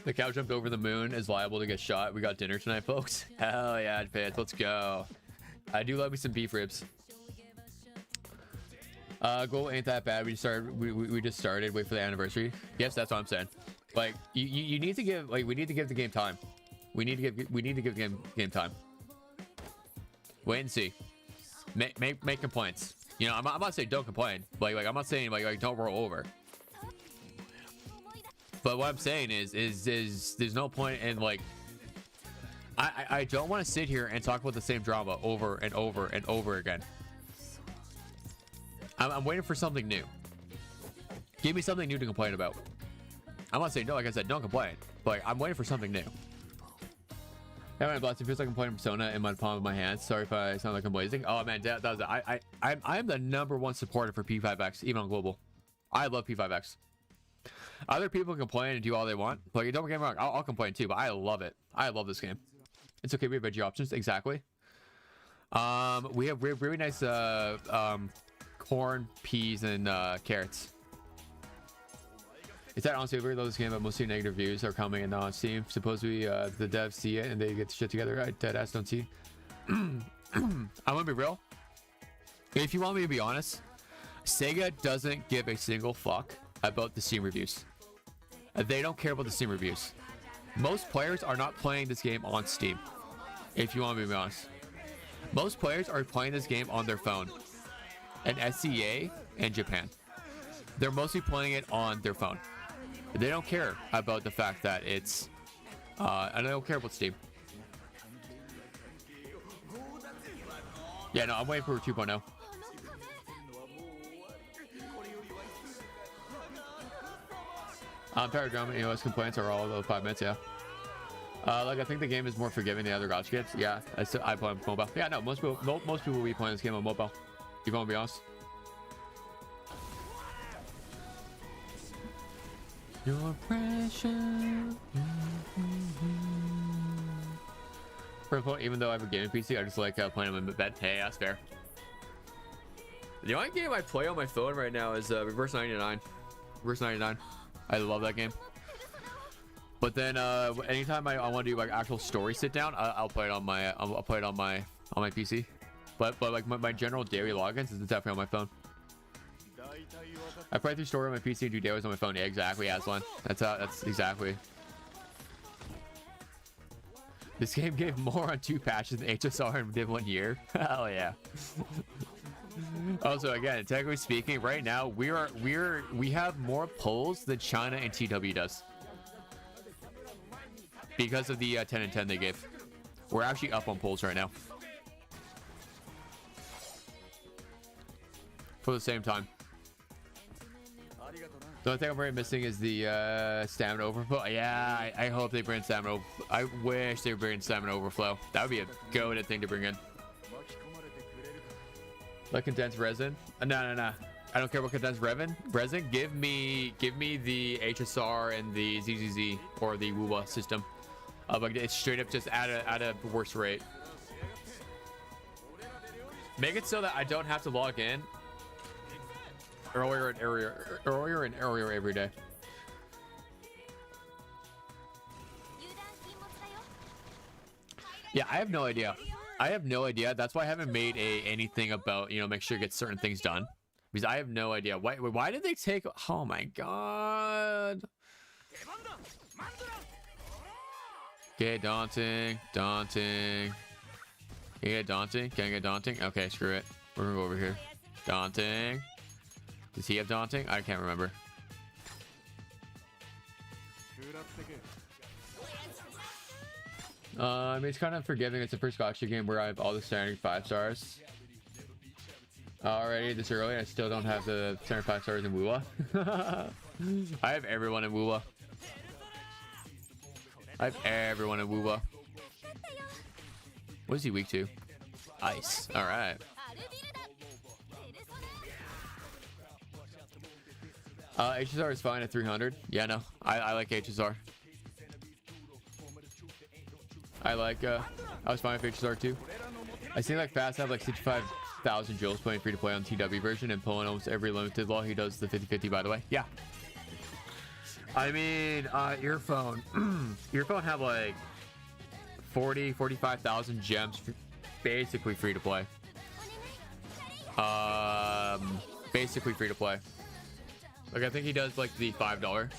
The cow jumped over the moon is liable to get shot. We got dinner tonight, folks. Hell yeah, Pants. Let's go. I do love me some beef ribs. Goal ain't that bad. We just started. Wait for the anniversary. Yes, that's what I'm saying. Like you need to give, like, we need to give the game time. We need to give the game time. Wait and see. Make complaints. You know, I'm not saying don't complain. Like I'm not saying like don't roll over. But what I'm saying is there's no point in, like, I don't want to sit here and talk about the same drama over and over and over again. I'm waiting for something new. Give me something new to complain about. I'm not saying no, like I said, don't complain. But like, I'm waiting for something new. Hey man, Blast, it feels like I'm playing Persona in my palm of my hands. Sorry if I sound like I'm blazing. Oh man, that was I'm the #1 supporter for P5X, even on global. I love P5X. Other people complain and do all they want. Like, don't get me wrong, I'll complain too, but I love it. I love this game. It's okay, we have veggie options. Exactly. We have really nice corn, peas, and carrots. Is that honestly a very low this game, but mostly negative reviews are coming in on Steam? Supposedly the devs see it and they get the shit together. I deadass don't see. I'm gonna be real. If you want me to be honest, Sega doesn't give a single fuck about the Steam reviews. They don't care about the Steam reviews. Most players are not playing this game on Steam. If you want me to be honest, most players are playing this game on their phone, and SCA and Japan. they're mostly playing it on their phone. They don't care about the fact that it's and I don't care about Steam. Yeah, no, I'm waiting for 2.0. Paradigm and EOS complaints are all about 5 minutes, yeah. Like, I think the game is more forgiving than other gacha games. Yeah, I play on mobile. Yeah, no, most people will be playing this game on mobile. If you want to be honest. Your pressure. Even though I have a gaming PC, I just like playing on my bed. Hey, that's fair. The only game I play on my phone right now is Reverse 99. Reverse 99. I love that game. But then anytime I want to do like actual story sit down, I'll play it on my PC. But like my general daily logins is definitely on my phone. I play through story on my PC and do dailies on my phone. Yeah, exactly, Aslan. That's exactly. This game gave more on 2 patches than HSR did 1 year. Hell yeah. Also, again, technically speaking, right now we have more polls than China and TW does because of the 10 and 10 they gave. We're actually up on polls right now for the same time. The only thing I'm very missing is the stamina overflow. Yeah, I hope they bring stamina. I wish they bring stamina overflow. That would be a goated thing to bring in. Like condensed resin? No. I don't care about condensed resin. Give me the HSR and the ZZZ or the WUWA system. Like it's straight up just at a worse rate. Make it so that I don't have to log in earlier and earlier every day. Yeah, I have no idea. That's why I haven't made anything about, make sure to get certain things done, because I have no idea why did they take. Oh my god. Okay, daunting. Can you get daunting? Can I get daunting? Okay, screw it. We're gonna go over here. Daunting. Does he have daunting? I can't remember. I mean, it's kind of forgiving. It's the first gacha game where I have all the standard 5 stars. Already this early, I still don't have the standard 5 stars in WUWA. I have everyone in WUWA. What is he weak to? Ice. All right. HSR is fine at 300. Yeah, no, I like HSR. I was fine with HSR too. I seem like Fast have like 65,000 joules playing free to play on TW version and pulling almost every limited law. He does the 50/50, by the way. Yeah. I mean, earphone have like 45,000 gems, basically free to play. Basically free to play. Like, I think he does like the $5.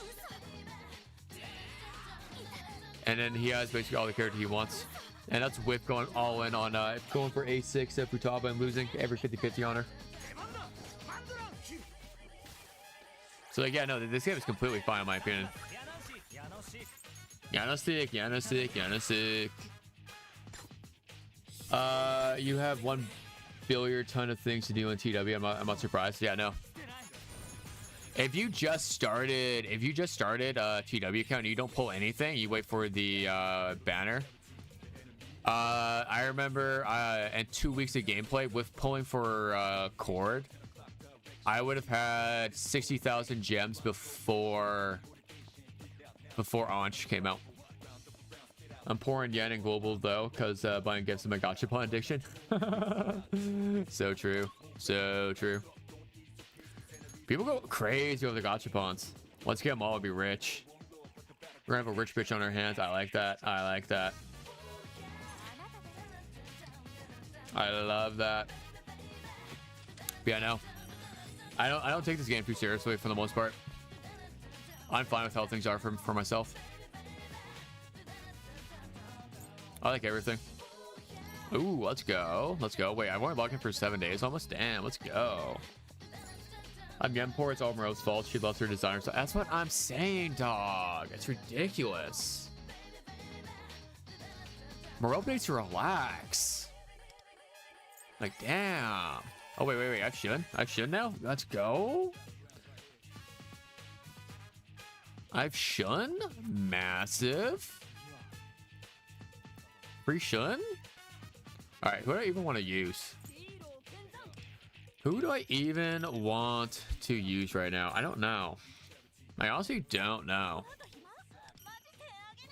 And then he has basically all the character he wants. And that's with going all in on going for A6 at Futaba and losing every 50/50 on her. So like, yeah, no, this game is completely fine in my opinion. Yanosik. You have 1 billion ton of things to do in TW. I'm not surprised. Yeah, no. If you just started TW account and you don't pull anything, you wait for the banner. I remember in 2 weeks of gameplay with pulling for chord, I would have had 60,000 gems before Anch came out. I'm pouring yen in global though, because buying gifts is my gachapon addiction. So true. People go crazy over the gachapons. Once get them all, we'll be rich. We're gonna have a rich bitch on our hands. I like that. I love that. But yeah, no. I don't take this game too seriously for the most part. I'm fine with how things are for myself. I like everything. Ooh, let's go. Wait, I've only logged in for 7 days almost. Damn, let's go. Yenpour, it's all Moreau's fault. She loves her designer. So that's what I'm saying, dog. It's ridiculous. Moreau needs to relax. Like, damn. Oh, wait. I should now? Let's go. I've Shun? Massive. Free Shun? Alright, who do I even want to use? Who do I even want to use right now? I don't know. I honestly don't know.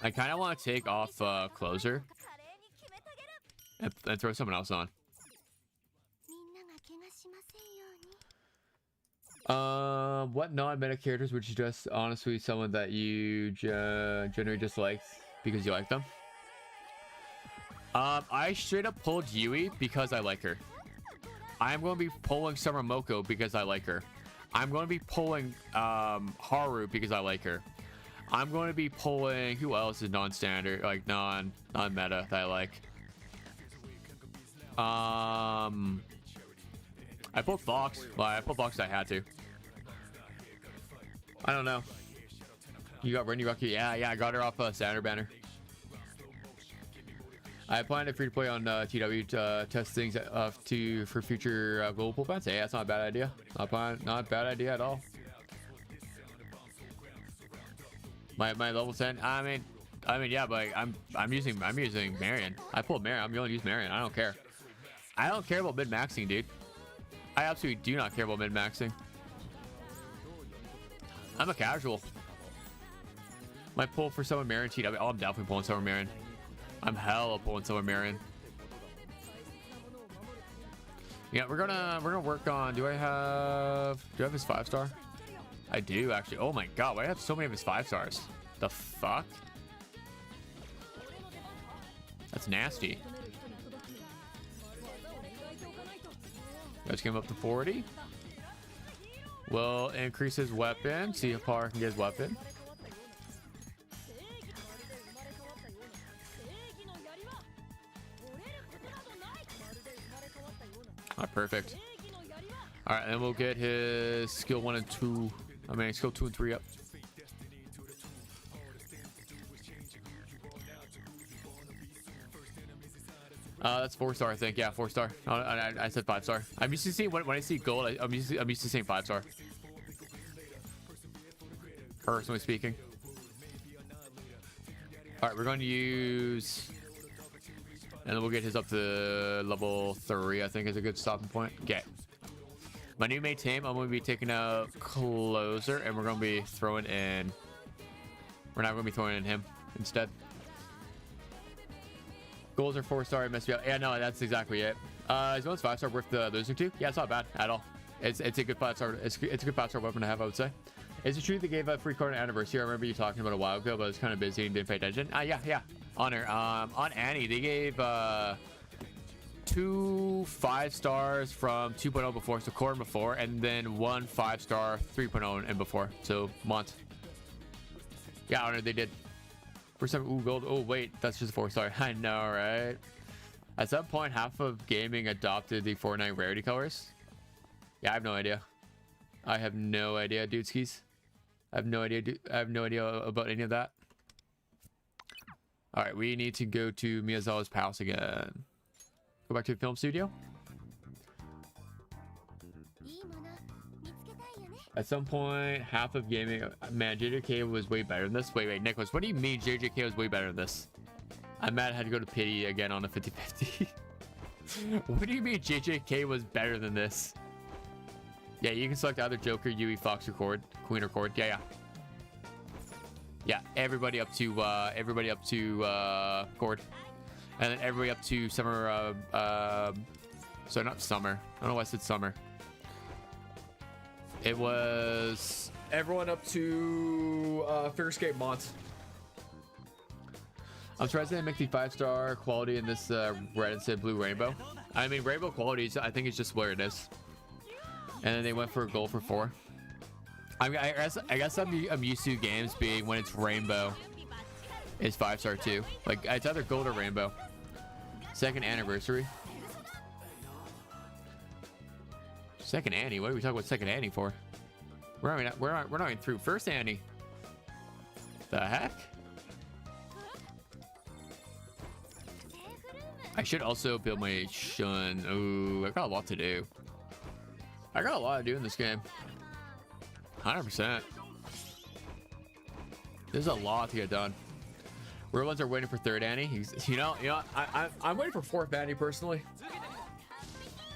I kind of want to take off Closer and throw someone else on. What non-meta characters would you just honestly someone that you generally dislike because you like them? I straight up pulled Yui because I like her. I'm going to be pulling Summer Moko because I like her. I'm going to be pulling Haru because I like her. I'm going to be pulling who else is non-standard, like non-meta that I like. I pulled Fox. Well, I pulled Fox. I had to. I don't know. You got Renny Rocky? Yeah. I got her off Standard Banner. I plan to free to play on TW to test things for future global pool events. Hey, that's not a bad idea. Not a bad idea at all. My level 10. I mean, yeah, but I'm using Marian. I pulled Marian. I'm going to use Marian. I don't care. I don't care about mid maxing, dude. I absolutely do not care about mid maxing. I'm a casual. My pull for Summer Marian TW. Oh, I'm definitely pulling Summer Marian. I'm hella pulling Summer Marian. Yeah, we're gonna work on. Do I have his 5-star? I do actually. Oh my god, why do I have so many of his 5-stars? The fuck? That's nasty. Let's get him up to 40. We'll increase his weapon. See how far I can get his weapon. All right, perfect. All right, and we'll get his skill 1 and 2. I mean, skill 2 and 3 up. That's 4-star, I think. Yeah, 4-star. I said 5-star. I'm used to seeing when I see gold. I'm used to seeing 5-star. Personally speaking. All right, we're going to use, and then we'll get his up to level 3. I think is a good stopping point. Okay. My new mate team. I'm going to be taking out Closer, and we're going to be throwing in. We're not going to be throwing in him instead. Goals are 4-star. I messed you up. Yeah, no, that's exactly it. Is one's 5-star worth losing to? Yeah, it's not bad at all. It's a good 5-star. It's a good 5-star weapon to have, I would say. Is it true they gave a free card on anniversary? I remember you talking about a while ago, but I was kind of busy and didn't pay attention. Yeah. On her. On Annie, they gave 2 5-stars from 2.0 before, so chord before, and then 1 5-star 3.0 and before. So month. Yeah, on her they did. For some gold. Oh wait, that's just 4-star. I know, right? At some point, half of gaming adopted the Fortnite rarity colors. Yeah, I have no idea. I have no idea, dude skis. I have no idea. I have no idea about any of that. All right, we need to go to Miyazawa's palace again. Go back to the film studio. At some point, half of gaming. Man, JJK was way better than this. Wait, Nicholas, what do you mean JJK was way better than this? I'm mad I had to go to pity again on a 50-50. What do you mean JJK was better than this? Yeah, you can select either Joker, Yui, Fox, or Chord, Queen, or Chord. Yeah. Everybody up to Chord, and then everybody up to Summer. Sorry, not Summer. I don't know why I said Summer. It was everyone up to Figure Skate Mont. I'm surprised they didn't make the 5-star quality in this red instead of blue rainbow. I mean, rainbow quality, I think it's just where it is. And then they went for a gold for 4. I guess I'm used to games being when it's rainbow, it's 5-star too. Like it's either gold or rainbow. Second anniversary. Second Annie. What are we talking about second Annie for? We're not even through first Annie. The heck? I should also build my Shun. Oh, I got a lot to do. I got a lot to do in this game. 100%. There's a lot to get done. Real ones are waiting for third Annie. I'm waiting for fourth Annie personally.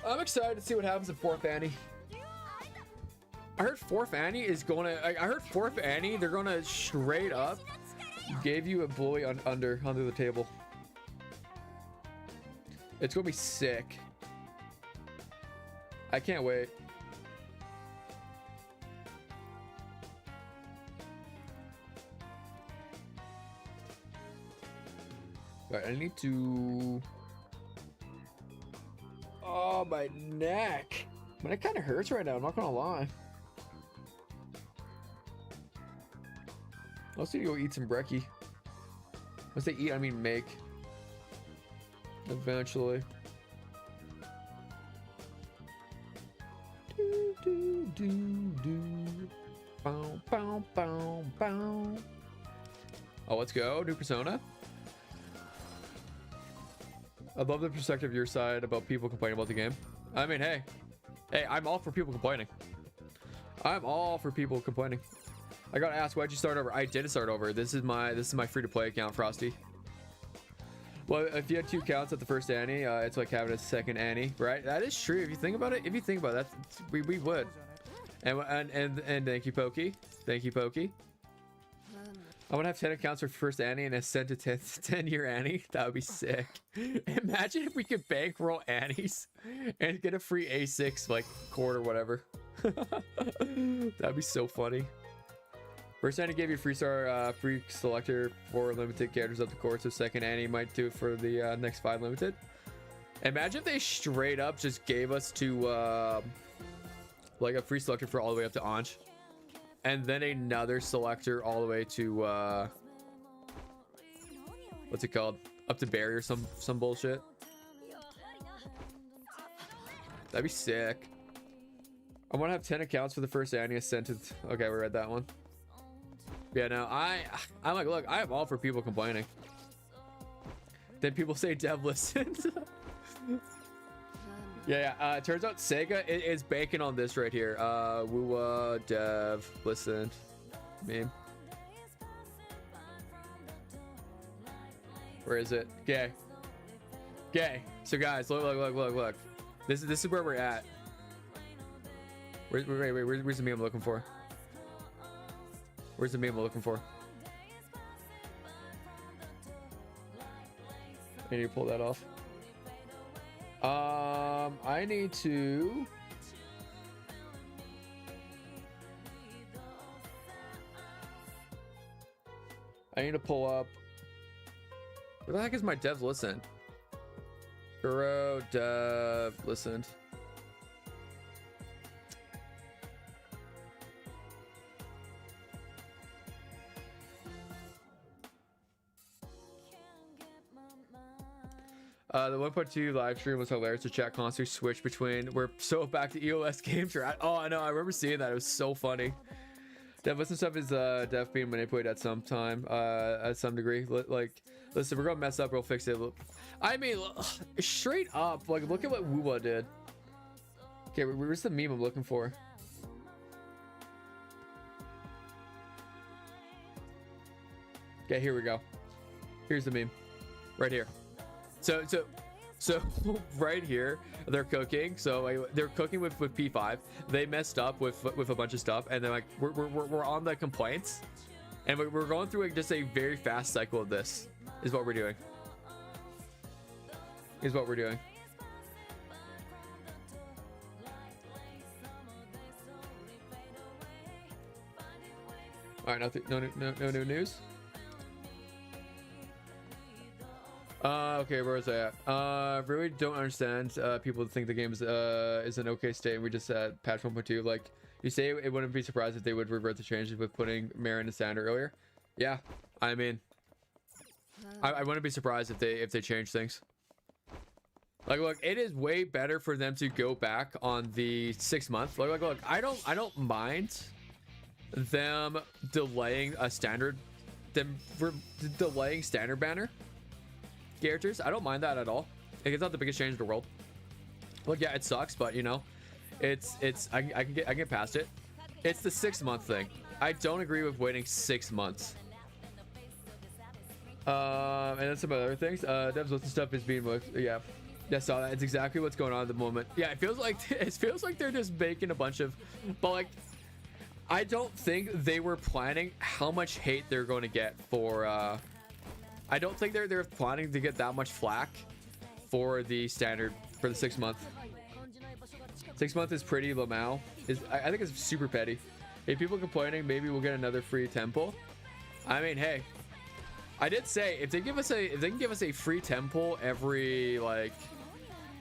I'm excited to see what happens in fourth Annie. I heard fourth Annie is gonna. I heard fourth Annie. They're gonna straight up give you a bully under the table. It's gonna be sick. I can't wait. All right, I need to. Oh, my neck. Man, it kind of hurts right now. I'm not gonna lie. I also need to go eat some brekkie. When I say eat, I mean make. Eventually. Do, do, do, do. Bow, bow, bow, bow. Oh, let's go. New persona. I love the perspective of your side about people complaining about the game. I mean, hey, I'm all for people complaining. I'm all for people complaining. I got asked, why'd you start over? I didn't start over. This is my free-to-play account, Frosty. Well, if you had 2 accounts at the first Annie, it's like having a second Annie, right? That is true. If you think about it, we would. And thank you, Pokey. Thank you, Pokey. I want to have 10 accounts for first Annie and a send to 10-year Annie. That would be sick. Imagine if we could bankroll Annies and get a free A6 like chord or whatever. That'd be so funny. First Annie gave you free star, free selector for limited characters up the court, so second Annie might do it for the next 5 limited. Imagine if they straight up just gave us to like a free selector for all the way up to Anj. And then another selector all the way to what's it called? Up to Barry or some bullshit. That'd be sick. I want to have 10 accounts for the first Annie sent to. Okay, we read that one. Yeah, no, I'm like, look, I am all for people complaining. Then people say Dev listens. Yeah, it turns out Sega is banking on this right here. Woo Dev listened. Meme. Where is it? Gay. So guys, look. This is where we're at. Where's the meme I'm looking for? Where's the meme I'm looking for? I need to pull that off. I need to. Pull up. Where the heck is my Dev listen? Guru Dev listened. The 1.2 live stream was hilarious. The chat constantly switch between. We're so back to EOS games. Oh, I know. I remember seeing that. It was so funny. Dev listen stuff is Dev being manipulated at some time, at some degree. Like, listen, we're gonna mess up. We'll fix it. I mean, straight up. Like, look at what Wuwa did. Okay, where's the meme I'm looking for? Okay, here we go. Here's the meme, right here. So right here they're cooking. So like, they're cooking with P5. They messed up with a bunch of stuff, and they're like, we're on the complaints, and we're going through like just a very fast cycle of this. Is what we're doing. All right, no new news. Okay, where was I at? Really don't understand people think the game is an okay state, and we just had patch 1.2. Like, you say it wouldn't be surprised if they would revert the changes with putting Marian and Sander earlier. Yeah, I mean, I wouldn't be surprised if they change things. Like, look, it is way better for them to go back on the 6 month. Look, I don't mind them delaying a standard, delaying standard banner characters. I don't mind that at all. Like, it's not the biggest change in the world. Like, yeah, it sucks, but you know, I can get past it. It's the 6-month thing. I don't agree with waiting 6 months. And then some other things. Devs listing stuff is being looked. Yeah, I saw that. It's exactly what's going on at the moment. Yeah, it feels like they're just making a bunch of, but like, I don't think they were planning how much hate they're going to get for. I don't think they're planning to get that much flack for the standard for the 6 month. 6 month is pretty Lamau. I think it's super petty. If people complaining, maybe we'll get another free temple. I mean, hey, I did say if they can give us a free temple every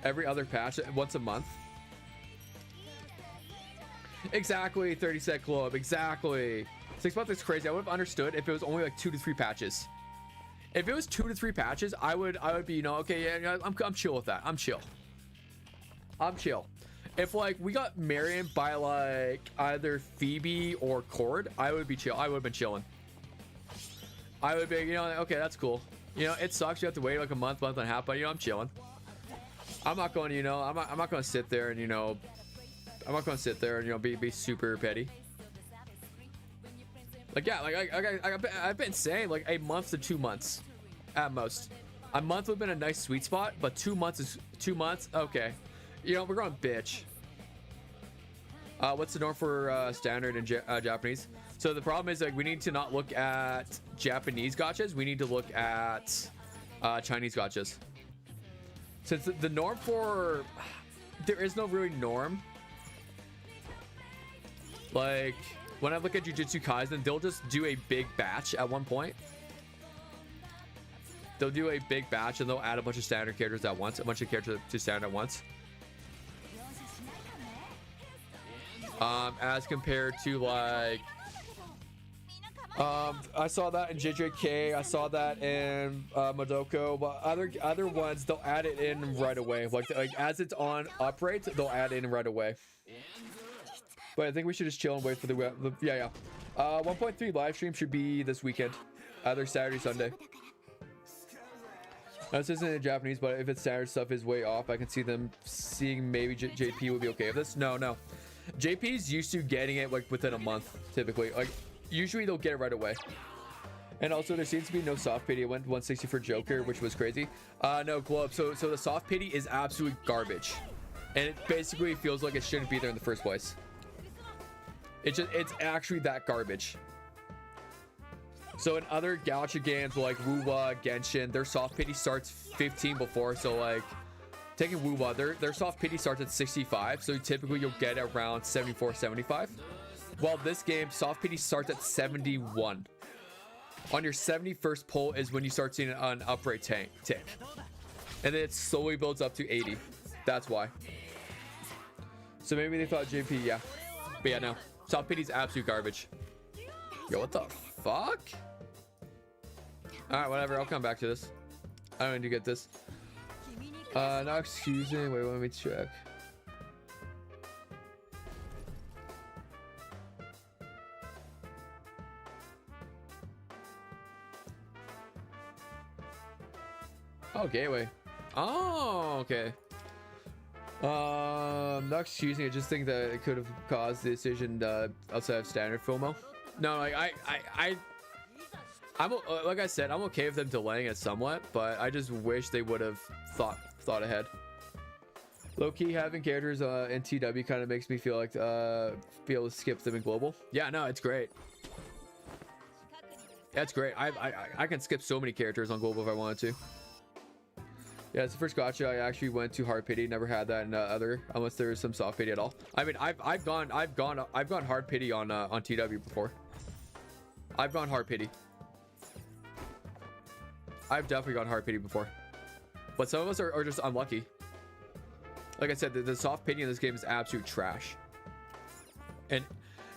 other patch once a month. Exactly, 30-set club. Exactly. 6 months is crazy. I would have understood if it was only like 2 to 3 patches. If it was 2 to 3 patches, I would be, you know, okay, yeah, I'm chill with that. I'm chill. If like we got Marian by like either Phoebe or Chord, I would be chill. I would have been chilling. I would be, you know, okay, that's cool. You know, it sucks. You have to wait like a month and a half, but you know, I'm chilling. I'm not going to, you know, I'm not going to sit there and, you know, be super petty. Like, yeah, like I've been saying like a month to 2 months at most. A month would have been a nice sweet spot, but 2 months is 2 months. Okay. You know, we're going bitch. What's the norm for standard and Japanese? So the problem is like we need to not look at Japanese gachas. We need to look at Chinese gachas. Since the norm for there is no really norm. Like when I look at Jujutsu Kaisen, they'll just do a big batch at one point. They'll do a big batch and they'll add a bunch of standard characters at once, a bunch of characters to standard at once. As compared to like I saw that in JJK, I saw that in Makoto, but other ones they'll add it in right away. Like as it's on upright, they'll add it in right away. But I think we should just chill and wait for the 1.3 live stream should be this weekend, either Saturday, Sunday. Now, this isn't in Japanese, but if it's standard stuff is way off, I can see them seeing maybe JP would be okay with this. No. JP's used to getting it like within a month, typically. Like usually they'll get it right away. And also there seems to be no soft pity. It went 160 for Joker, which was crazy. No, Globe. So the soft pity is absolute garbage, and it basically feels like it shouldn't be there in the first place. It's actually that garbage. So in other gacha games like Wuwa, Genshin, their soft pity starts 15 before. So like taking Wuwa, their soft pity starts at 65. So typically you'll get it around 74, 75. While this game, soft pity starts at 71. On your 71st pull is when you start seeing an upright tick. And then it slowly builds up to 80. That's why. So maybe they thought JP, yeah. But yeah, no. Soft pity's absolute garbage. Yo, what the fuck? Alright, whatever. I'll come back to this. I don't need to get this. Now excuse me. Wait, let me check. Oh, gateway. Oh, okay. Not excusing. I just think that it could have caused the decision outside of standard FOMO. No, like I'm like I said, I'm okay with them delaying it somewhat, but I just wish they would have thought ahead. Low key, having characters in TW kind of makes me feel like be able to skip them in global. Yeah, no, it's great. That's great. I can skip so many characters on global if I wanted to. Yeah, it's the first gacha I actually went to hard pity. Never had that in other, unless there was some soft pity at all. I mean, I've gone hard pity on TW before. I've gone hard pity. I've definitely gone hard pity before. But some of us are just unlucky. Like I said, the soft pity in this game is absolute trash. And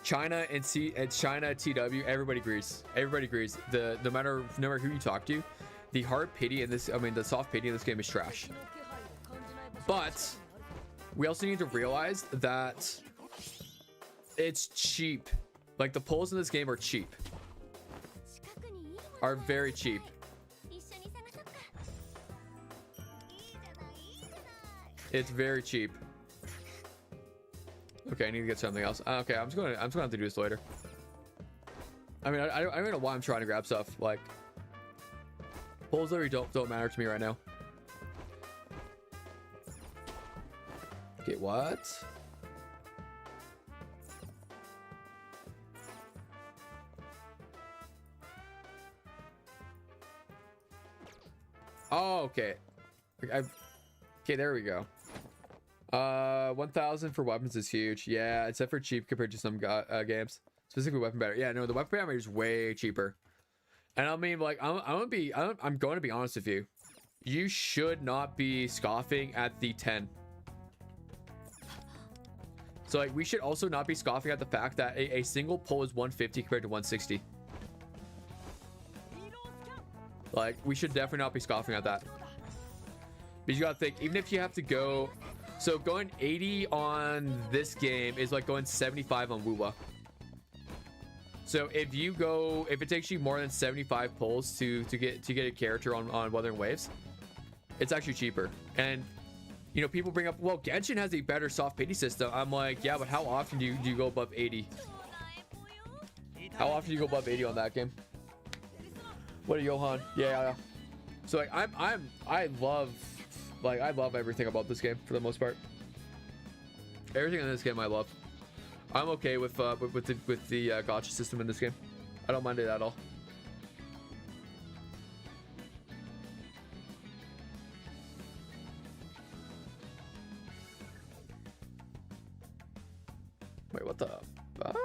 China and China TW, everybody agrees. Everybody agrees. No matter who you talk to, the hard pity in this, the soft pity in this game is trash. But we also need to realize that it's cheap Like the pulls in this game are cheap. Are very cheap. It's very cheap. Okay, I need to get something else. Okay, I'm just gonna have to do this later. I mean, I don't know why I'm trying to grab stuff. Like, pulls literally don't matter to me right now. Okay, what? Oh, okay. Okay, there we go. 1,000 for weapons is huge. Yeah, except for cheap compared to some games. Specifically weapon battery. Yeah, no, the weapon battery is way cheaper. And I mean, like, I'm going to be honest with you. You should not be scoffing at the 10. So like, we should also not be scoffing at the fact that a single pull is 150 compared to 160. Like, we should definitely not be scoffing at that. But you gotta think, even if you have to go, so going 80 on this game is like going 75 on Wuwa. So if it takes you more than 75 pulls to get a character on Wuthering Waves, it's actually cheaper. And you know, people bring up, well, Genshin has a better soft pity system. I'm like, yeah, but how often do you go above 80? How often do you go above 80 on that game? What a Johan. Yeah. So like I love everything about this game for the most part. Everything in this game I love. I'm okay with the gacha system in this game. I don't mind it at all. Wait, what the fuck?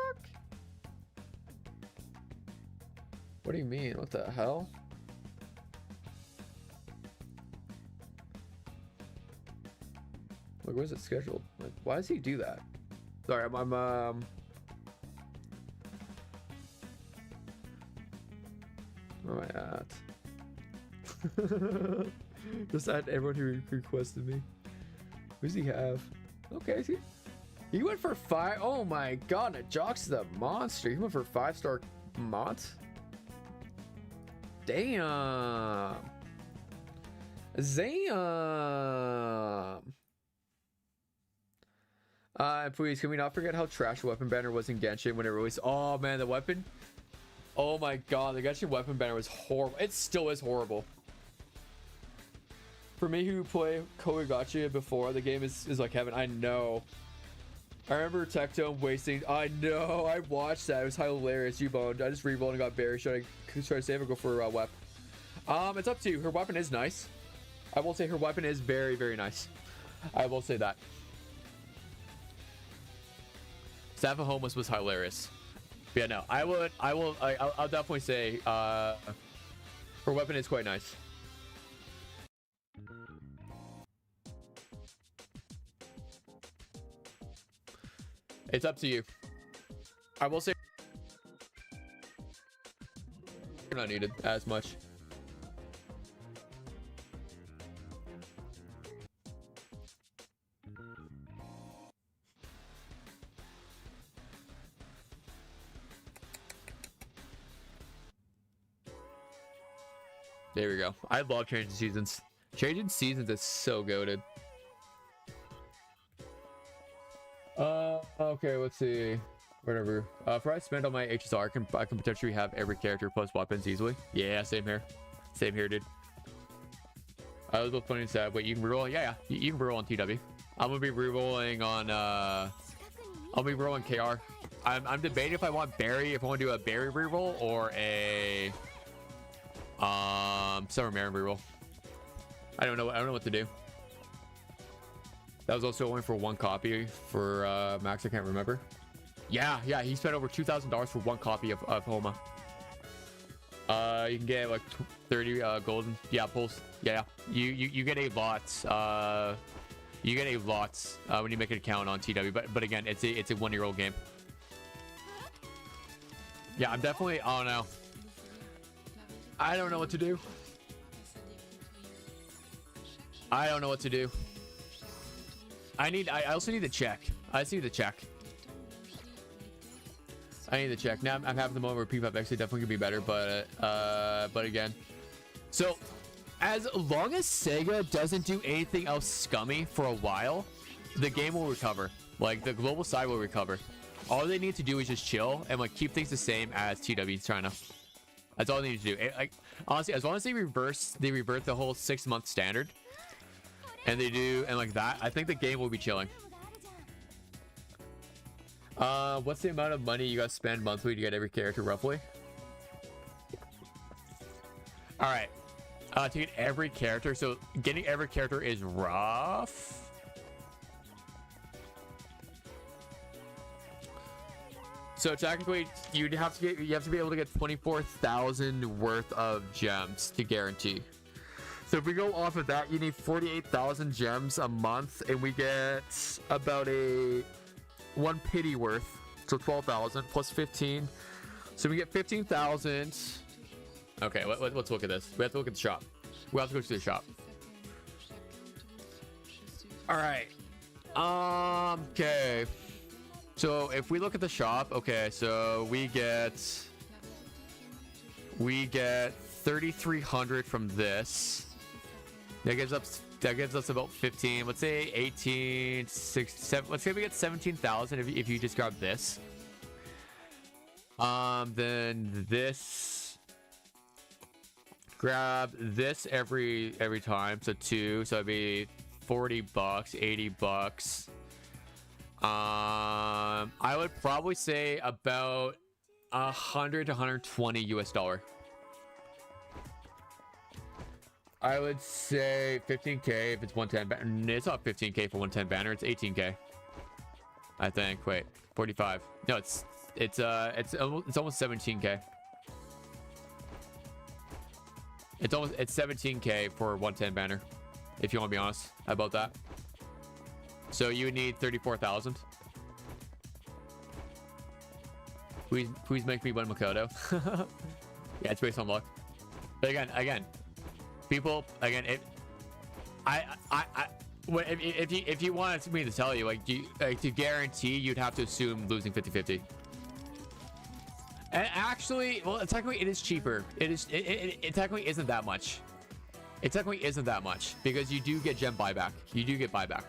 What do you mean? What the hell? Like, where's it scheduled? Like, why does he do that? Sorry, I'm where am I at? Just add everyone who requested me. Who does he have? Okay, see, he went for 5. Oh my god, Jock's the monster. He went for 5-star Mont. Damn. Zam. Please, can we not forget how trash weapon banner was in Genshin when it released? Oh man, the weapon. Oh my god, the Genshin weapon banner was horrible. It still is horrible. For me who play Koigachi before, the game is like heaven. I know. I remember Tectone wasting. I know. I watched that. It was hilarious. You boned. I just re-rolled and got buried. Should I try to save or go for Wep? It's up to you. Her weapon is nice. I will say her weapon is very, very nice. I will say that. Staff of Homeless was hilarious. But yeah, no. I'll definitely say her weapon is quite nice. It's up to you. I will say you're not needed as much. There we go. I love changing seasons. Changing seasons is so goated. Okay, let's see. Whatever. If I spend on my HSR, I can potentially have every character plus weapons easily. Yeah, same here. Same here, dude. I was both funny and sad. Wait, you can reroll? Yeah. You can reroll on TW. I'm gonna be rerolling on I'll be rolling KR. I'm debating if I want Barry, if I want to do a Barry reroll or a Summer Marian reroll. I don't know what to do. That was also only for one copy for Max. I can't remember. Yeah, he spent over $2,000 for one copy of Homa. You can get like 30 golden. Yeah, pulls. Yeah, you get a lot. You get a lot when you make an account on TW. But again, it's a 1-year-old game. Yeah, I'm definitely. Oh no. I don't know what to do. I don't know what to do. I also need to check. I just need to check. I need to check. Now I'm having the moment where P5X definitely could be better, but again. So, as long as Sega doesn't do anything else scummy for a while, the game will recover. Like, the global side will recover. All they need to do is just chill and like keep things the same as TW China. That's all they need to do. Like, honestly, as long as they revert the whole 6-month standard, and they do, and like that, I think the game will be chilling. What's the amount of money you guys spend monthly to get every character roughly? All right, to get every character, so getting every character is rough. So technically, you have to be able to get 24,000 worth of gems to guarantee. So if we go off of that, you need 48,000 gems a month, and we get about a 1 pity worth, so 12,000 plus 15. So we get 15,000. Okay, let's look at this. We have to look at the shop. We have to go to the shop. All right. Okay. So if we look at the shop, okay, so we get 3,300 from this. That gives us about 15. Let's say 18, 6, 7. Let's say we get 17,000 if you just grab this. Then this. Grab this every time, so 2. So it'd be $40, $80. I would probably say about 100 to 120 US dollar. I would say 15k if it's 110. It's not 15k for 110 banner. It's 18k. I think. Wait, 45. No, it's almost 17k. It's 17k for 110 banner. If you want to be honest about that. So you would need 34,000. Please make me one Makoto. Yeah, it's based on luck. But again, people, again, if you wanted me to tell you, like, to guarantee, you'd have to assume losing 50-50. And actually, well, technically it is cheaper. It technically isn't that much. It technically isn't that much because you do get gem buyback. You do get buyback.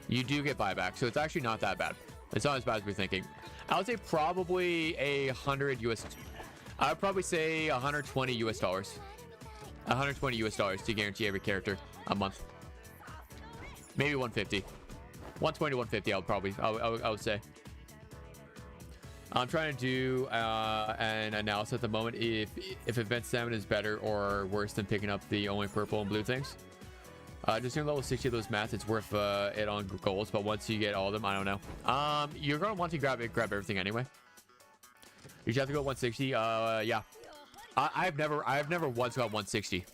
You do get buyback, so it's actually not that bad. It's not as bad as we're thinking. I would say probably 100 US. I would probably say 120 US dollars. 120 US dollars to guarantee every character a month. Maybe 150. 120 to 150. I would say. I'm trying to do an analysis at the moment if event stamina is better or worse than picking up the only purple and blue things. Just doing level 60 of those mats, it's worth it on goals, but once you get all of them, I don't know. You're gonna want to grab everything anyway. You just have to go 160. Yeah. I've never once got 160.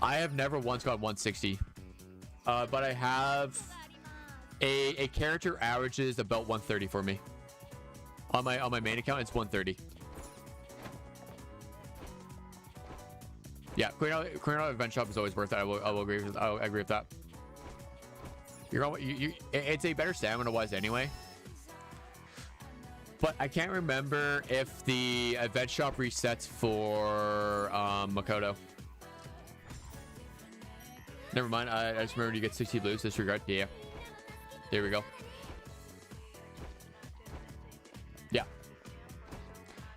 I have never once got 160. But I have a character averages about 130 for me. On my main account, it's 130. Yeah, clearing out event shop is always worth it. I will agree with that. It's a better stamina wise anyway. But I can't remember if the event shop resets for Makoto. Never mind. I just remembered you get 60 blues. Disregard. Yeah. There we go. Yeah.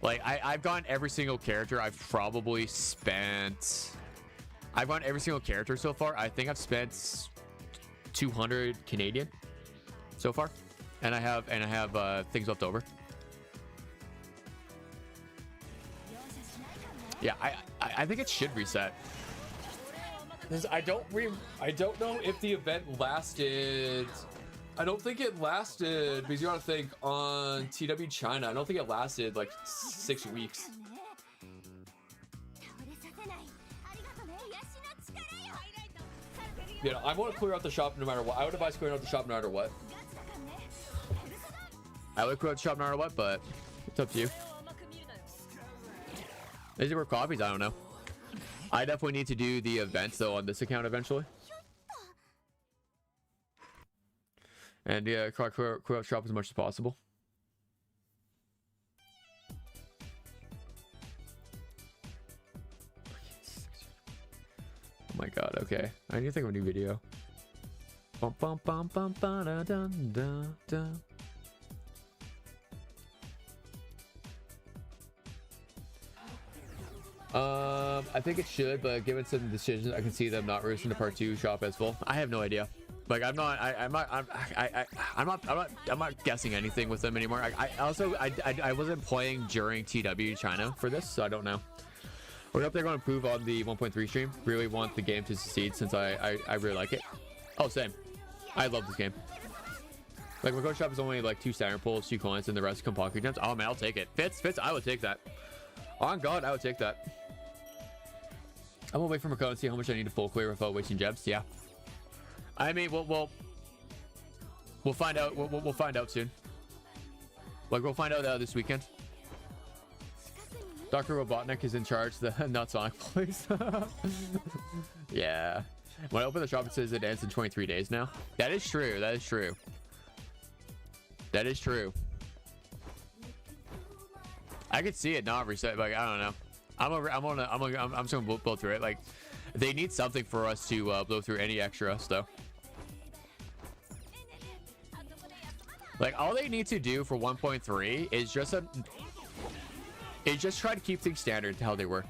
Like, I've gotten every single character. I've probably spent... I've gotten every single character so far. I think I've spent 200 Canadian so far. And I have things left over. Yeah, I think it should reset. I don't know if the event lasted... I don't think it lasted, because you gotta think, on TW China, I don't think it lasted like 6 weeks. Yeah, I want to clear out the shop no matter what. I would advise clearing out the shop no matter what. I would clear out the shop no matter what, but it's up to you. Is it worth copies? I don't know. I definitely need to do the events though on this account eventually. And yeah, crew out shop as much as possible. Oh my god, okay. I need to think of a new video. Bum, bum, bum, bum, ba, da, dun, da, da. I think it should, but given some decisions, I can see them not releasing the part 2 shop as full. I have no idea. Like I'm not guessing anything with them anymore. I wasn't playing during TW China for this, so I don't know. We hope they're going to improve on the 1.3 stream. Really want the game to succeed since I really like it. Oh, same. I love this game. Like Makoto shop is only like 2 standard pulls, 2 coins, and the rest come pocket gems. Oh man, I'll take it. Fits, I would take that. On God, I would take that. I'm gonna wait for Makoto and see how much I need to full clear without wasting gems. Yeah. I mean, we'll find out. We'll find out soon. Like we'll find out this weekend. Dr. Robotnik is in charge. The not Sonic place. Yeah. When I open the shop, it says it ends in 23 days now. That is true. That is true. That is true. I could see it not reset. Like I don't know. I'm just gonna blow through it. Like they need something for us to blow through any extra though. Like all they need to do for 1.3 is just try to keep things standard to how they were.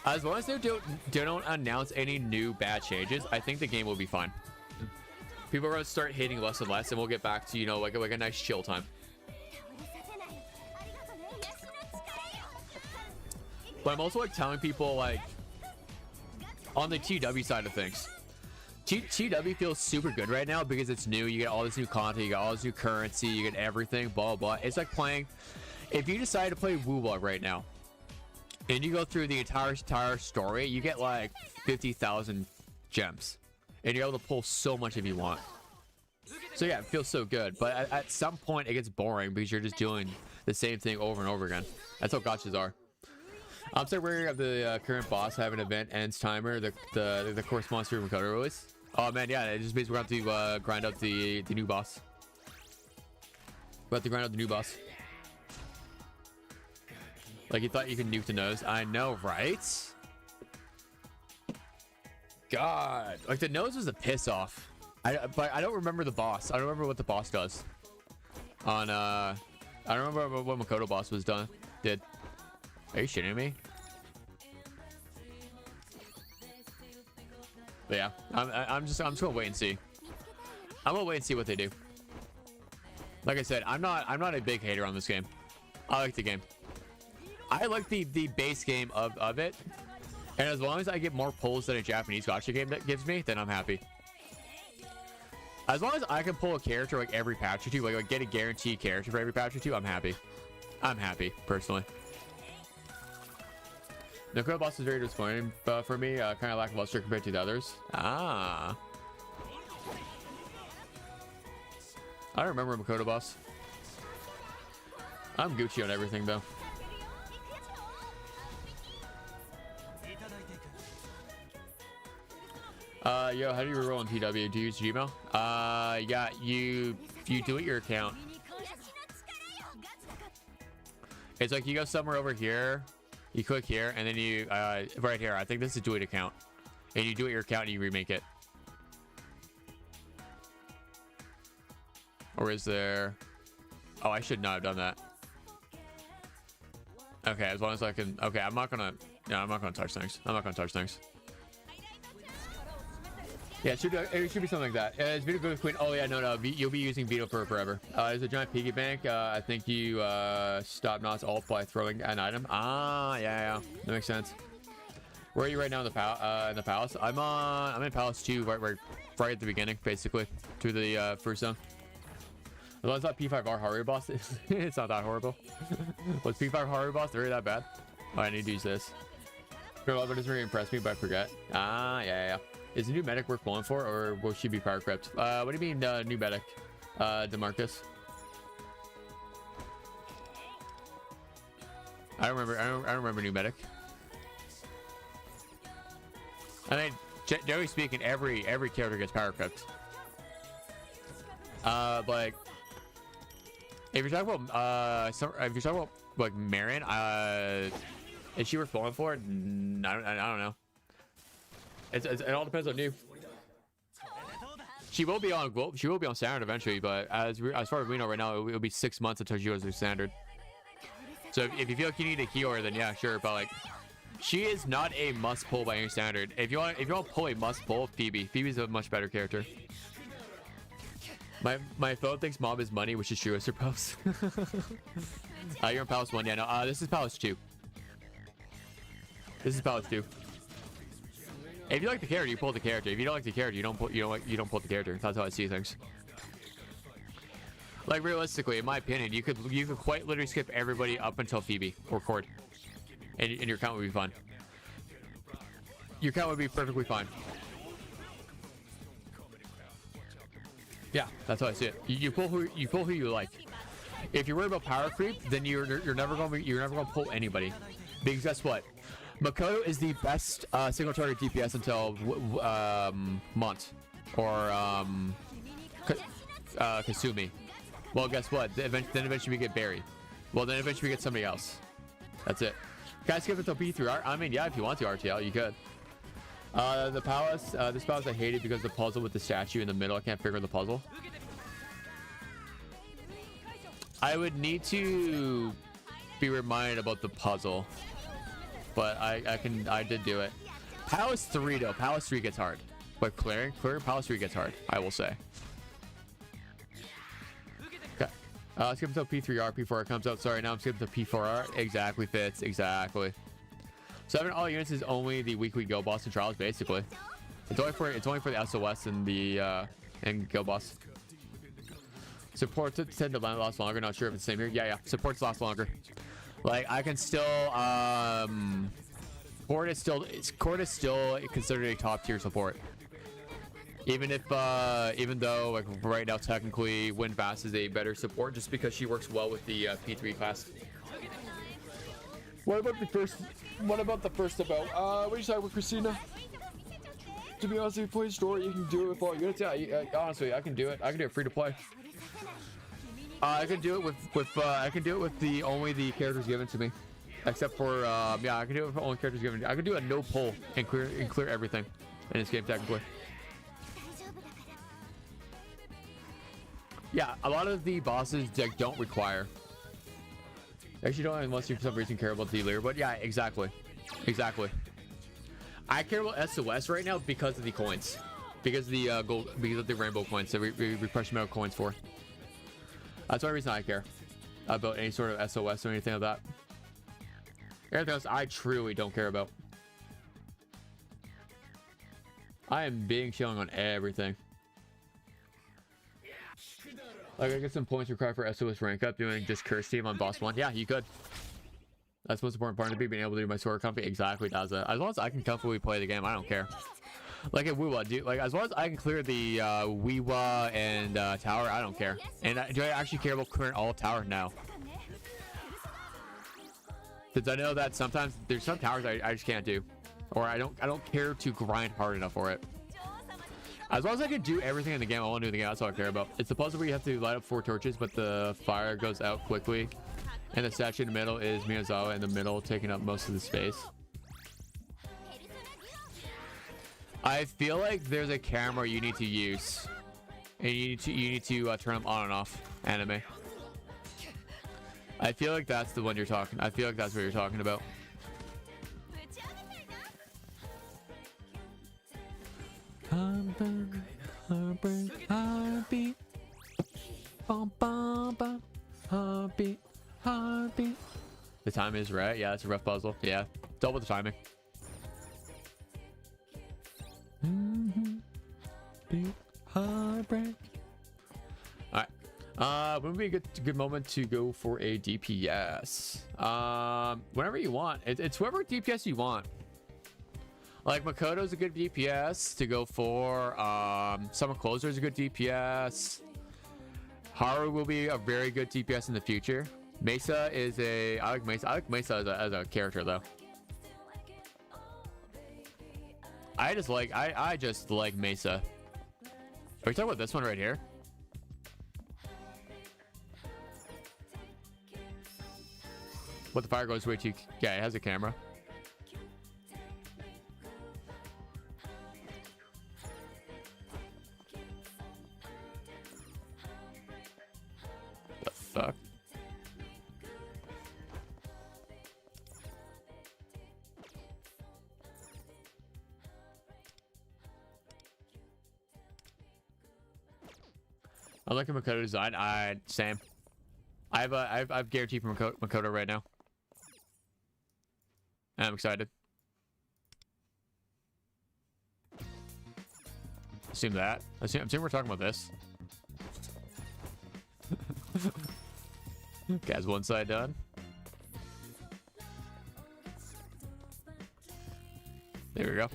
As long as they don't announce any new bad changes, I think the game will be fine. People are gonna start hating less and less, and we'll get back to, you know, like a nice chill time. But I'm also like telling people, like, on the TW side of things, TW feels super good right now because it's new. You get all this new content, you get all this new currency, you get everything, blah blah. It's like playing. If you decide to play Woowa right now, and you go through the entire story, you get like 50,000 gems, and you're able to pull so much if you want. So yeah, it feels so good. But at some point, it gets boring because you're just doing the same thing over and over again. That's how gachas are. I'm so wary of the current boss having an event ends timer. The corresponds to Makoto release. Oh man, yeah, it just means we're going to have to grind out the new boss. We're about to grind out the new boss. Like you thought you could nuke the nose. I know, right? God, like the nose was a piss off. But I don't remember the boss. I don't remember what the boss does. On I don't remember what Makoto boss did. Are you shitting me? But yeah, I'm just gonna wait and see. I'm gonna wait and see what they do. Like I said, I'm not a big hater on this game. I like the game. I like the base game of it, and as long as I get more pulls than a Japanese gacha game that gives me, then I'm happy. As long as I can pull a character like every patch or two, like get a guaranteed character for every patch or two, I'm happy. I'm happy personally. The Makoto boss is very disappointing, but for me, kind of lack of luster compared to the others. Ah, I don't remember Makoto boss. I'm Gucci on everything though. Yo, how do you reroll in TW? Do you use Gmail? Yeah, you delete your account. It's like you go somewhere over here, you click here, and then you right here. I think this is do it account, and you do it your account and you remake it. Or is there? Oh, I should not have done that. Okay, as long as I can. Okay, I'm not gonna touch things. I'm not gonna touch things. Yeah, it should be something like that. It's Vito good with Queen. Oh yeah, no, you'll be using Vito for forever. There's a giant piggy bank. I think you stop Knots alt by throwing an item. Ah, yeah, that makes sense. Where are you right now in the palace? I'm in Palace 2, right at the beginning, basically, through the first zone. As long as that P5R Haru boss, it's not that horrible. Was P5 Haru boss really that bad? Oh, I need to use this. Girl, it doesn't really impress me, but I forget. Ah, yeah. Is the new medic worth pulling for, or will she be power crept? What do you mean, new medic, DeMarcus? I don't remember new medic. I mean, generally speaking, every character gets power crept. Like if you're talking about if you're talking about like Marian, is she worth going for? I don't know. It all depends on you. She will be on standard eventually, but as far as we know right now, it'll be 6 months until she goes to standard. So if you feel like you need a healer, then yeah, sure. But like, she is not a must pull by any standard. If you want to pull a must pull, Phoebe's a much better character. My phone thinks mob is money, which is true, I suppose. You're in Palace 1, yeah. No, this is Palace 2. This is Palace 2. If you like the character, you pull the character. If you don't like the character, you don't pull the character. That's how I see things. Like realistically, in my opinion, you could quite literally skip everybody up until Phoebe or Chord, and your count would be fine. Your count would be perfectly fine. Yeah, that's how I see it. You pull who you like. If you're worried about power creep, then you're never gonna pull anybody. Because guess what? Makoto is the best single target DPS until Mont or Kasumi. Well, guess what? Then eventually we get Barry. Well, then eventually we get somebody else. That's it. Guys, skip it to P3R. I mean, yeah, if you want to RTL, you could. The palace. This palace I hated because the puzzle with the statue in the middle. I can't figure the puzzle. I would need to be reminded about the puzzle, but I did do it. Palace 3 though. Palace 3 gets hard. But clearing Palace 3 gets hard, I will say. Okay. Skip until P3R, P4R comes out. Sorry, now I'm skipping to P4R. Exactly fits. Exactly. 7 all units is only the weekly Go Boss and Trials, basically. It's only for the SOS and the and Go Boss. Supports tend to last longer. Not sure if it's the same here. Yeah. Supports last longer. Like I can still chord is still considered a top tier support. Even though like right now technically Windfast is a better support just because she works well with the P3 class. What about the first about? What do you say with Christina? To be honest, if you play store, you can do it with all units. Yeah, honestly, I can do it. I can do it free to play. I can do it with the only the characters given to me, except for yeah, I can do it with only characters given. I can do a no pull and clear everything in this game technically. Yeah, a lot of the bosses don't require. Actually, don't unless you for some reason care about the leader, but yeah, exactly. I care about SOS right now because of the coins, because of the gold, because of the rainbow coins that we refresh amount of coins for. That's the only reason I care about any sort of SOS or anything like that. Everything else I truly don't care about. I am being chilling on everything. Like I get some points required for SOS rank up doing just curse team on boss 1. Yeah, you could. That's the most important part of me being able to do my sword company. Exactly does it. As long as I can comfortably play the game, I don't care. Like at Wuwa, dude, like as long as I can clear the Wiwa and tower, I don't care. And do I actually care about clearing all tower now? Because I know that sometimes there's some towers I just can't do, or I don't care to grind hard enough for it. As long as I can do everything in the game, I want to do in the game. That's all I care about. It's the puzzle where you have to light up 4 torches, but the fire goes out quickly, and the statue in the middle is Miyazawa in the middle, taking up most of the space. I feel like there's a camera you need to use, and you need to turn them on and off. Anime. I feel like that's the one you're talking. I feel like that's what you're talking about. Heartbeat. The time is right. Yeah, it's a rough puzzle. Yeah, double the timing. Heartbreak. All right. When would be a good moment to go for a DPS? Whenever you want. It's whoever DPS you want. Like Makoto's a good DPS to go for. Summer Closer is a good DPS. Haru will be a very good DPS in the future. Mesa is a. I like Mesa as a character though. I just like Mesa. Are we talking about this one right here? But the fire goes way too... Yeah, it has a camera. The fuck? I like a Makoto design. Same. I've guaranteed from Makoto right now. I'm excited. Assume that. Assume we're talking about this. Guys, one side done. There we go.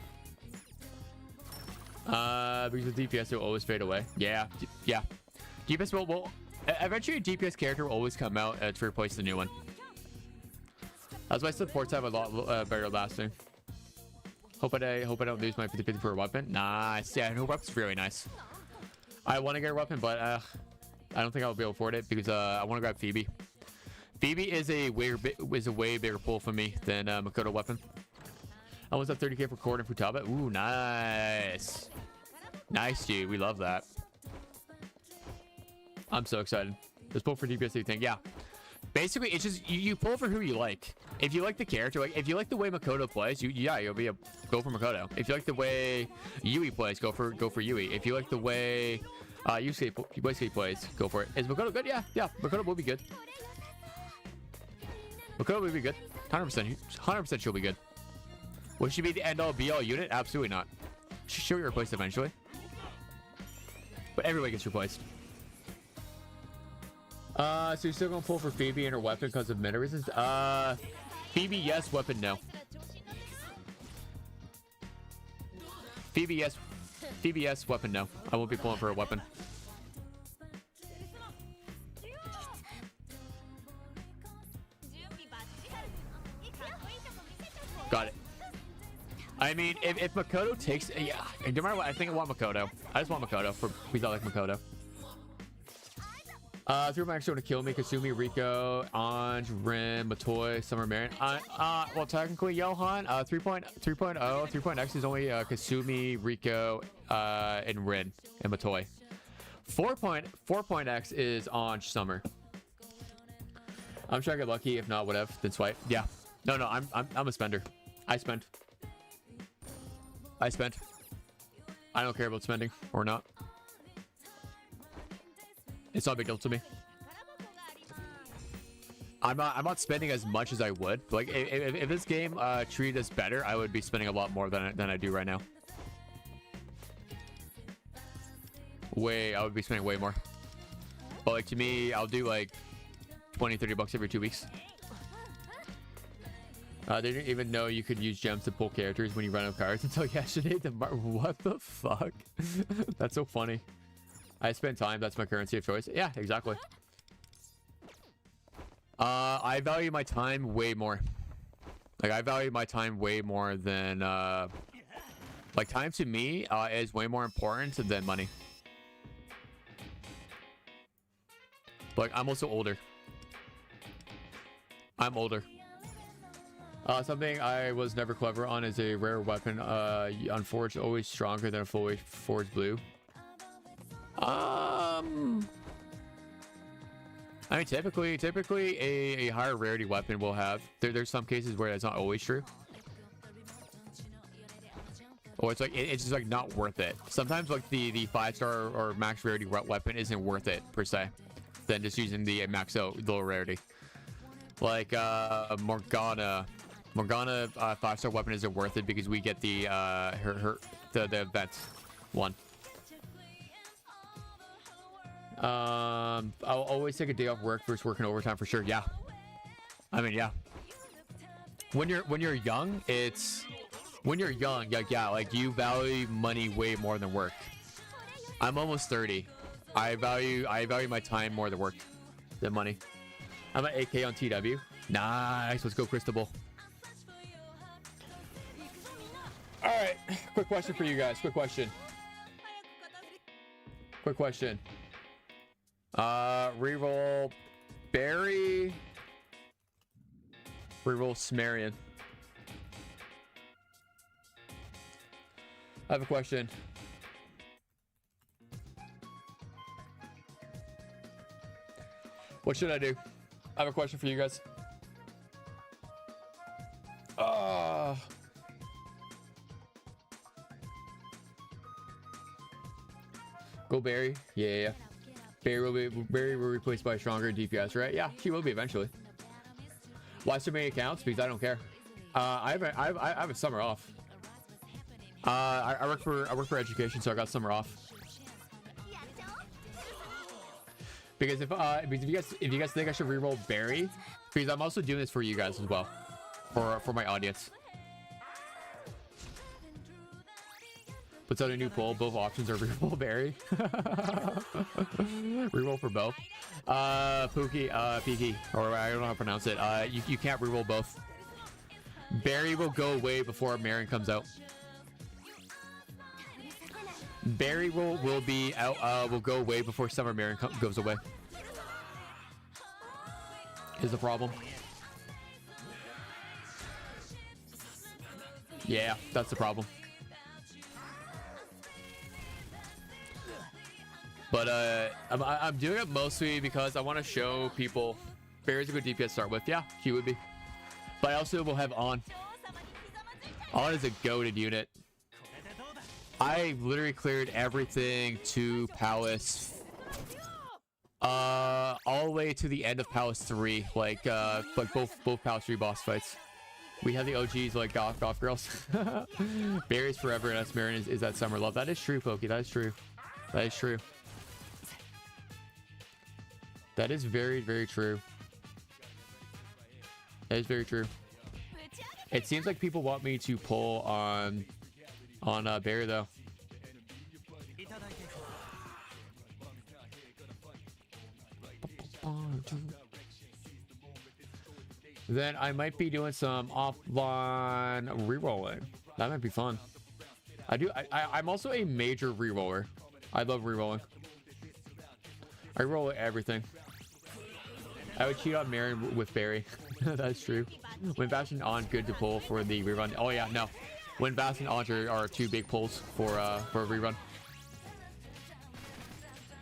Because the DPS will always fade away. Yeah, yeah. DPS will eventually a DPS character will always come out to replace the new one. That's why supports have a lot better lasting. Hope I don't lose my 50/50 for a weapon. Nice. Yeah, no weapon's really nice. I want to get a weapon, but I don't think I'll be able to afford it because I want to grab Phoebe. Phoebe is a way bigger pull for me than Makoto weapon. I was at 30k for chord and Futaba. Ooh, nice. Nice, dude. We love that. I'm so excited. Let's pull for DPS thing. Yeah. Basically, it's just you pull for who you like. If you like the character, like if you like the way Makoto plays, you'll be go for Makoto. If you like the way Yui plays, go for Yui. If you like the way Yusuke plays, go for it. Is Makoto good? Yeah, yeah. Makoto will be good. Makoto will be good. 100% she'll be good. Will she be the end-all be-all unit? Absolutely not. She'll get replaced eventually. But everybody gets replaced. So you're still gonna pull for Phoebe and her weapon because of meta reasons? Phoebe, yes. Weapon, no. Phoebe, yes. Phoebe, yes. Weapon, no. I won't be pulling for a weapon. Got it. I mean, if Makoto takes... Yeah, no matter what, I think I want Makoto. I just want Makoto because I like Makoto. 3 my extra to kill me. Kasumi, Rico, Anj, Rin, Matoy, Summer Marian. Well, technically, Johan, 3.X is only Kasumi, Rico, and Rin, and Matoy. 4.X is Anj, Summer. I'm trying to get lucky. If not, whatever. Then swipe. Yeah. No, I'm a spender. I spent. I don't care about spending or not. It's not a big deal to me. I'm not spending as much as I would. Like if this game treated us better, I would be spending a lot more than I do right now. I would be spending way more. But like to me, I'll do like 20-30 bucks every 2 weeks. They didn't even know you could use gems to pull characters when you run out of cards until yesterday. What the fuck? That's so funny. I spend time. That's my currency of choice. Yeah, exactly. I value my time way more. Like, I value my time way more than... like, time to me is way more important than money. But, like, I'm also older. I'm older. Something I was never clever on is a rare weapon. Unforged, always stronger than a fully forged blue. I mean, typically a higher rarity weapon will have. There's some cases where that's not always true. Or it's like it's just like not worth it. Sometimes like the 5-star or max rarity weapon isn't worth it per se, than just using the max out lower rarity. Like Morgana 5-star weapon isn't worth it because we get the the event one. I'll always take a day off work versus working overtime for sure. Yeah. I mean, yeah. When you're young, like you value money way more than work. I'm almost 30. I value my time more than work than money. I'm at 8K on TW. Nice. Let's go, Cristobal. All right. Quick question for you guys. Quick question. Reroll Barry Reroll Marian. I have a question. What should I do? I have a question for you guys. Go Barry. Yeah. Barry will be replaced by a stronger DPS, right? Yeah, she will be eventually. Why so many accounts? Because I don't care. I have a summer off. I work for education, so I got summer off. Because if you guys think I should reroll Barry, because I'm also doing this for you guys as well, for my audience. Puts out a new poll. Both options are reroll Barry. Reroll for both. Piki, or I don't know how to pronounce it. You can't reroll both. Barry will go away before Marian comes out. Barry will be out. Will go away before Summer Marian goes away. Is the problem? Yeah, that's the problem. But I'm doing it mostly because I want to show people Barry's a good DPS to start with. Yeah, he would be. But I also will have On. On is a goated unit. I literally cleared everything to Palace. All the way to the end of Palace 3. Like both Palace 3 boss fights. We have the OGs like goth girls. Barry's forever and us Marian is that summer love. That is true, Pokey. That is true. That is true. That is very, very true. That is very true. It seems like people want me to pull on Barry though. Then I might be doing some offline rerolling. That might be fun. I'm also a major reroller. I love rerolling. I roll everything. I would cheat on Marian with Barry. That's true. When Bash and On good to pull for the rerun. Oh yeah, no. When Bash and On are two big pulls for a rerun.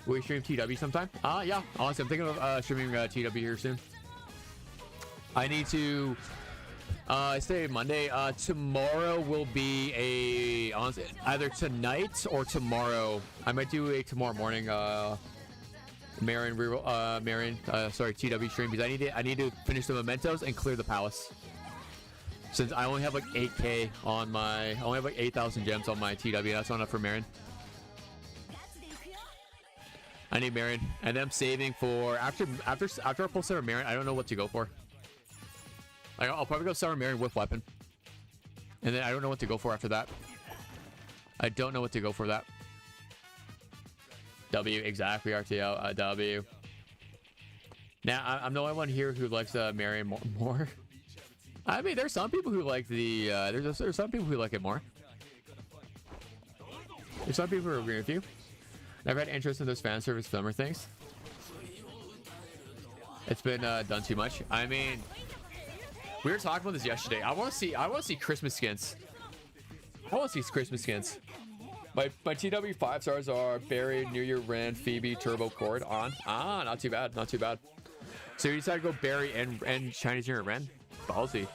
Will we stream TW sometime? Yeah. Honestly, I'm thinking of streaming TW here soon. I need to stay Monday. Tomorrow will be honestly, either tonight or tomorrow. I might do a tomorrow morning Marian TW stream because I need to finish the mementos and clear the palace. Since I only have like 8k on I only have like 8,000 gems on my TW. That's not enough for Marian. I need Marian, and then I'm saving for after I pull Summer Marian. I don't know what to go for. Like, I'll probably go Summer Marian with weapon, and then I don't know what to go for after that. I don't know what to go for that. W, exactly, RTL, W. Now, I'm the only one here who likes Marian more. I mean, there's some people who like the, there's some people who like it more. There's some people who agree with you. Never had interest in those fan service filmer things. It's been done too much. I mean, we were talking about this yesterday. I want to see Christmas skins. I want to see Christmas skins. My TW 5 stars are Barry, New Year, Ren, Phoebe, Turbo, Chord, On. Not too bad. Not too bad. So you decided to go Barry and Chinese New Year, Ren? Ballsy.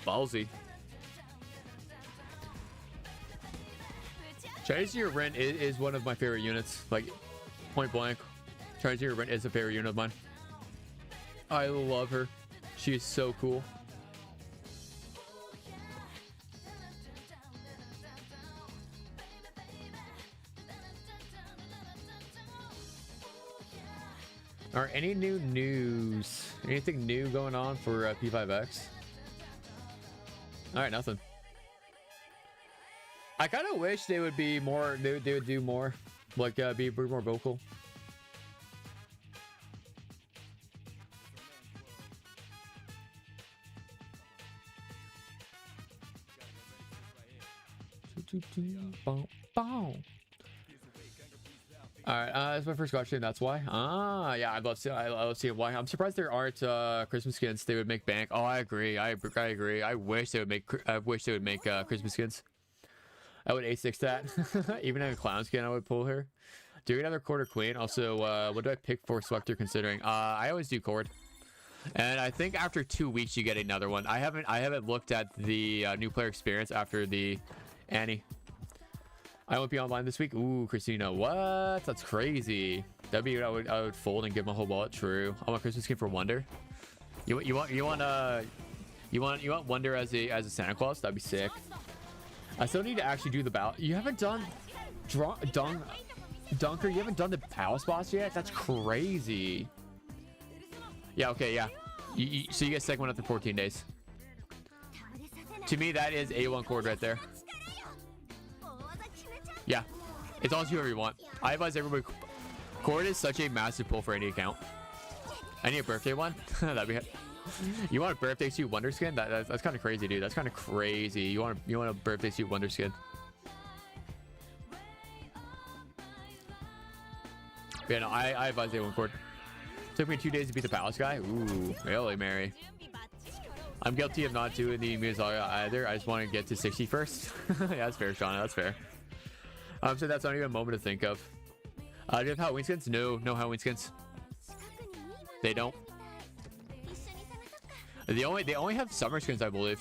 Ballsy. Chinese New Year, Ren is one of my favorite units. Like, point blank. Chinese New Year, Ren is a favorite unit of mine. I love her. She is so cool. All right, any new news? Anything new going on for P5X? All right, nothing. I kind of wish they would be more. They would do more, like be more vocal. All right, that's my first question. That's why. Ah, yeah, I love seeing why. I'm surprised there aren't Christmas skins. They would make bank. Oh, I agree. I agree. I wish they would make. I wish they would make Christmas skins. I would A6 that. Even in a clown skin, I would pull her. Do you get another quarter queen? Also, what do I pick for selector considering? I always do chord. And I think after 2 weeks you get another one. I haven't looked at the new player experience after the Annie. I won't be online this week. Ooh, Christina, what? That's crazy. That'd be I would fold and give my whole wallet. True. I want Christmas skin for Wonder. You want Wonder as a Santa Claus? That'd be sick. I still need to actually do the battle. You haven't done Dunker. You haven't done the palace boss yet. That's crazy. Yeah. Okay. Yeah. So you get second one after 14 days. To me, that is A1 chord right there. Yeah, it's all whoever you want. I advise everybody. Chord is such a massive pull for any account. I need a birthday one. That'd be. You want a birthday suit Wonder skin? That's kind of crazy, dude. That's kind of crazy. You want a birthday suit Wonder skin? Yeah, no, I advise A1 chord. Took me 2 days to beat the palace guy. Ooh, really, Mary. I'm guilty of not doing the Miyazaga either. I just want to get to 60 first. Yeah, that's fair, Shauna. That's fair. So that's not even a moment to think of. Do you have Halloween skins? No Halloween skins. They don't. They only have summer skins, I believe.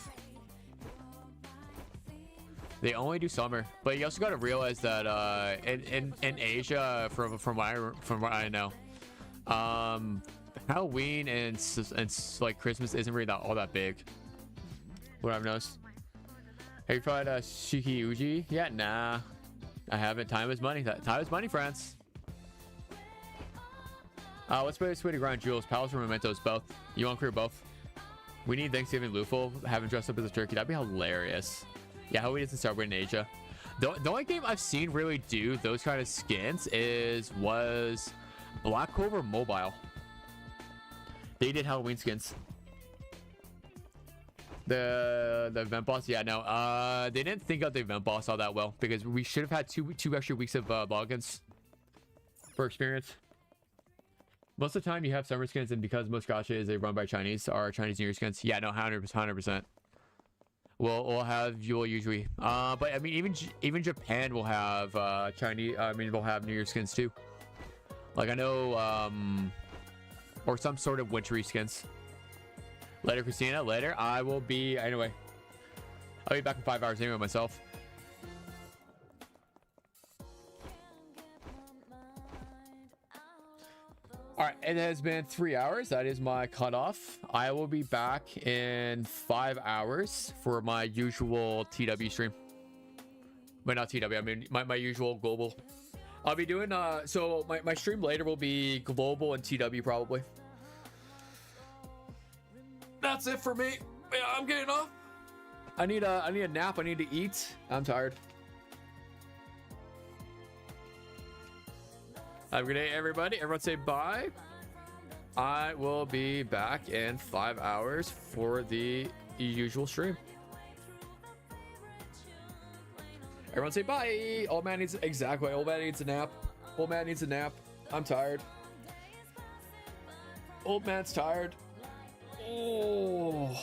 They only do summer, but you also got to realize that in Asia, from what I know, Halloween and like Christmas isn't really all that big. What I've noticed. Have you tried Shiki Uji? Yeah, nah. I haven't. Time is money. Time is money, friends. What's the best way to grind jewels? Palace or mementos? Both. You want to clear both? We need Thanksgiving Luful. Haven't dressed up as a turkey. That'd be hilarious. Yeah, Halloween isn't celebrated in Asia. The only game I've seen really do those kind of skins was Black Clover Mobile. They did Halloween skins. The event boss, yeah, no, they didn't think of the event boss all that well because we should have had two extra weeks of logins for experience. Most of the time you have summer skins, and because most gacha is run by Chinese, are Chinese New Year skins. Yeah, no, 100%. We'll have Yule usually, but I mean even Japan will have Chinese. I mean we'll have New Year skins too. Like I know, or some sort of wintry skins. Later, Christina. Later. I will be anyway. I'll be back in 5 hours anyway myself. All right, it has been 3 hours. That is my cutoff. I will be back in 5 hours for my usual TW stream. But not TW. I mean my usual global. I'll be doing so my stream later will be global and TW probably. That's it for me. Yeah, I'm getting off. I need a nap. I need to eat. I'm tired. Have a good day, everybody. Everyone say bye. I will be back in 5 hours for the usual stream. Everyone say bye. Old man needs exactly. Old man needs a nap. Old man needs a nap. I'm tired. Old man's tired. Oh.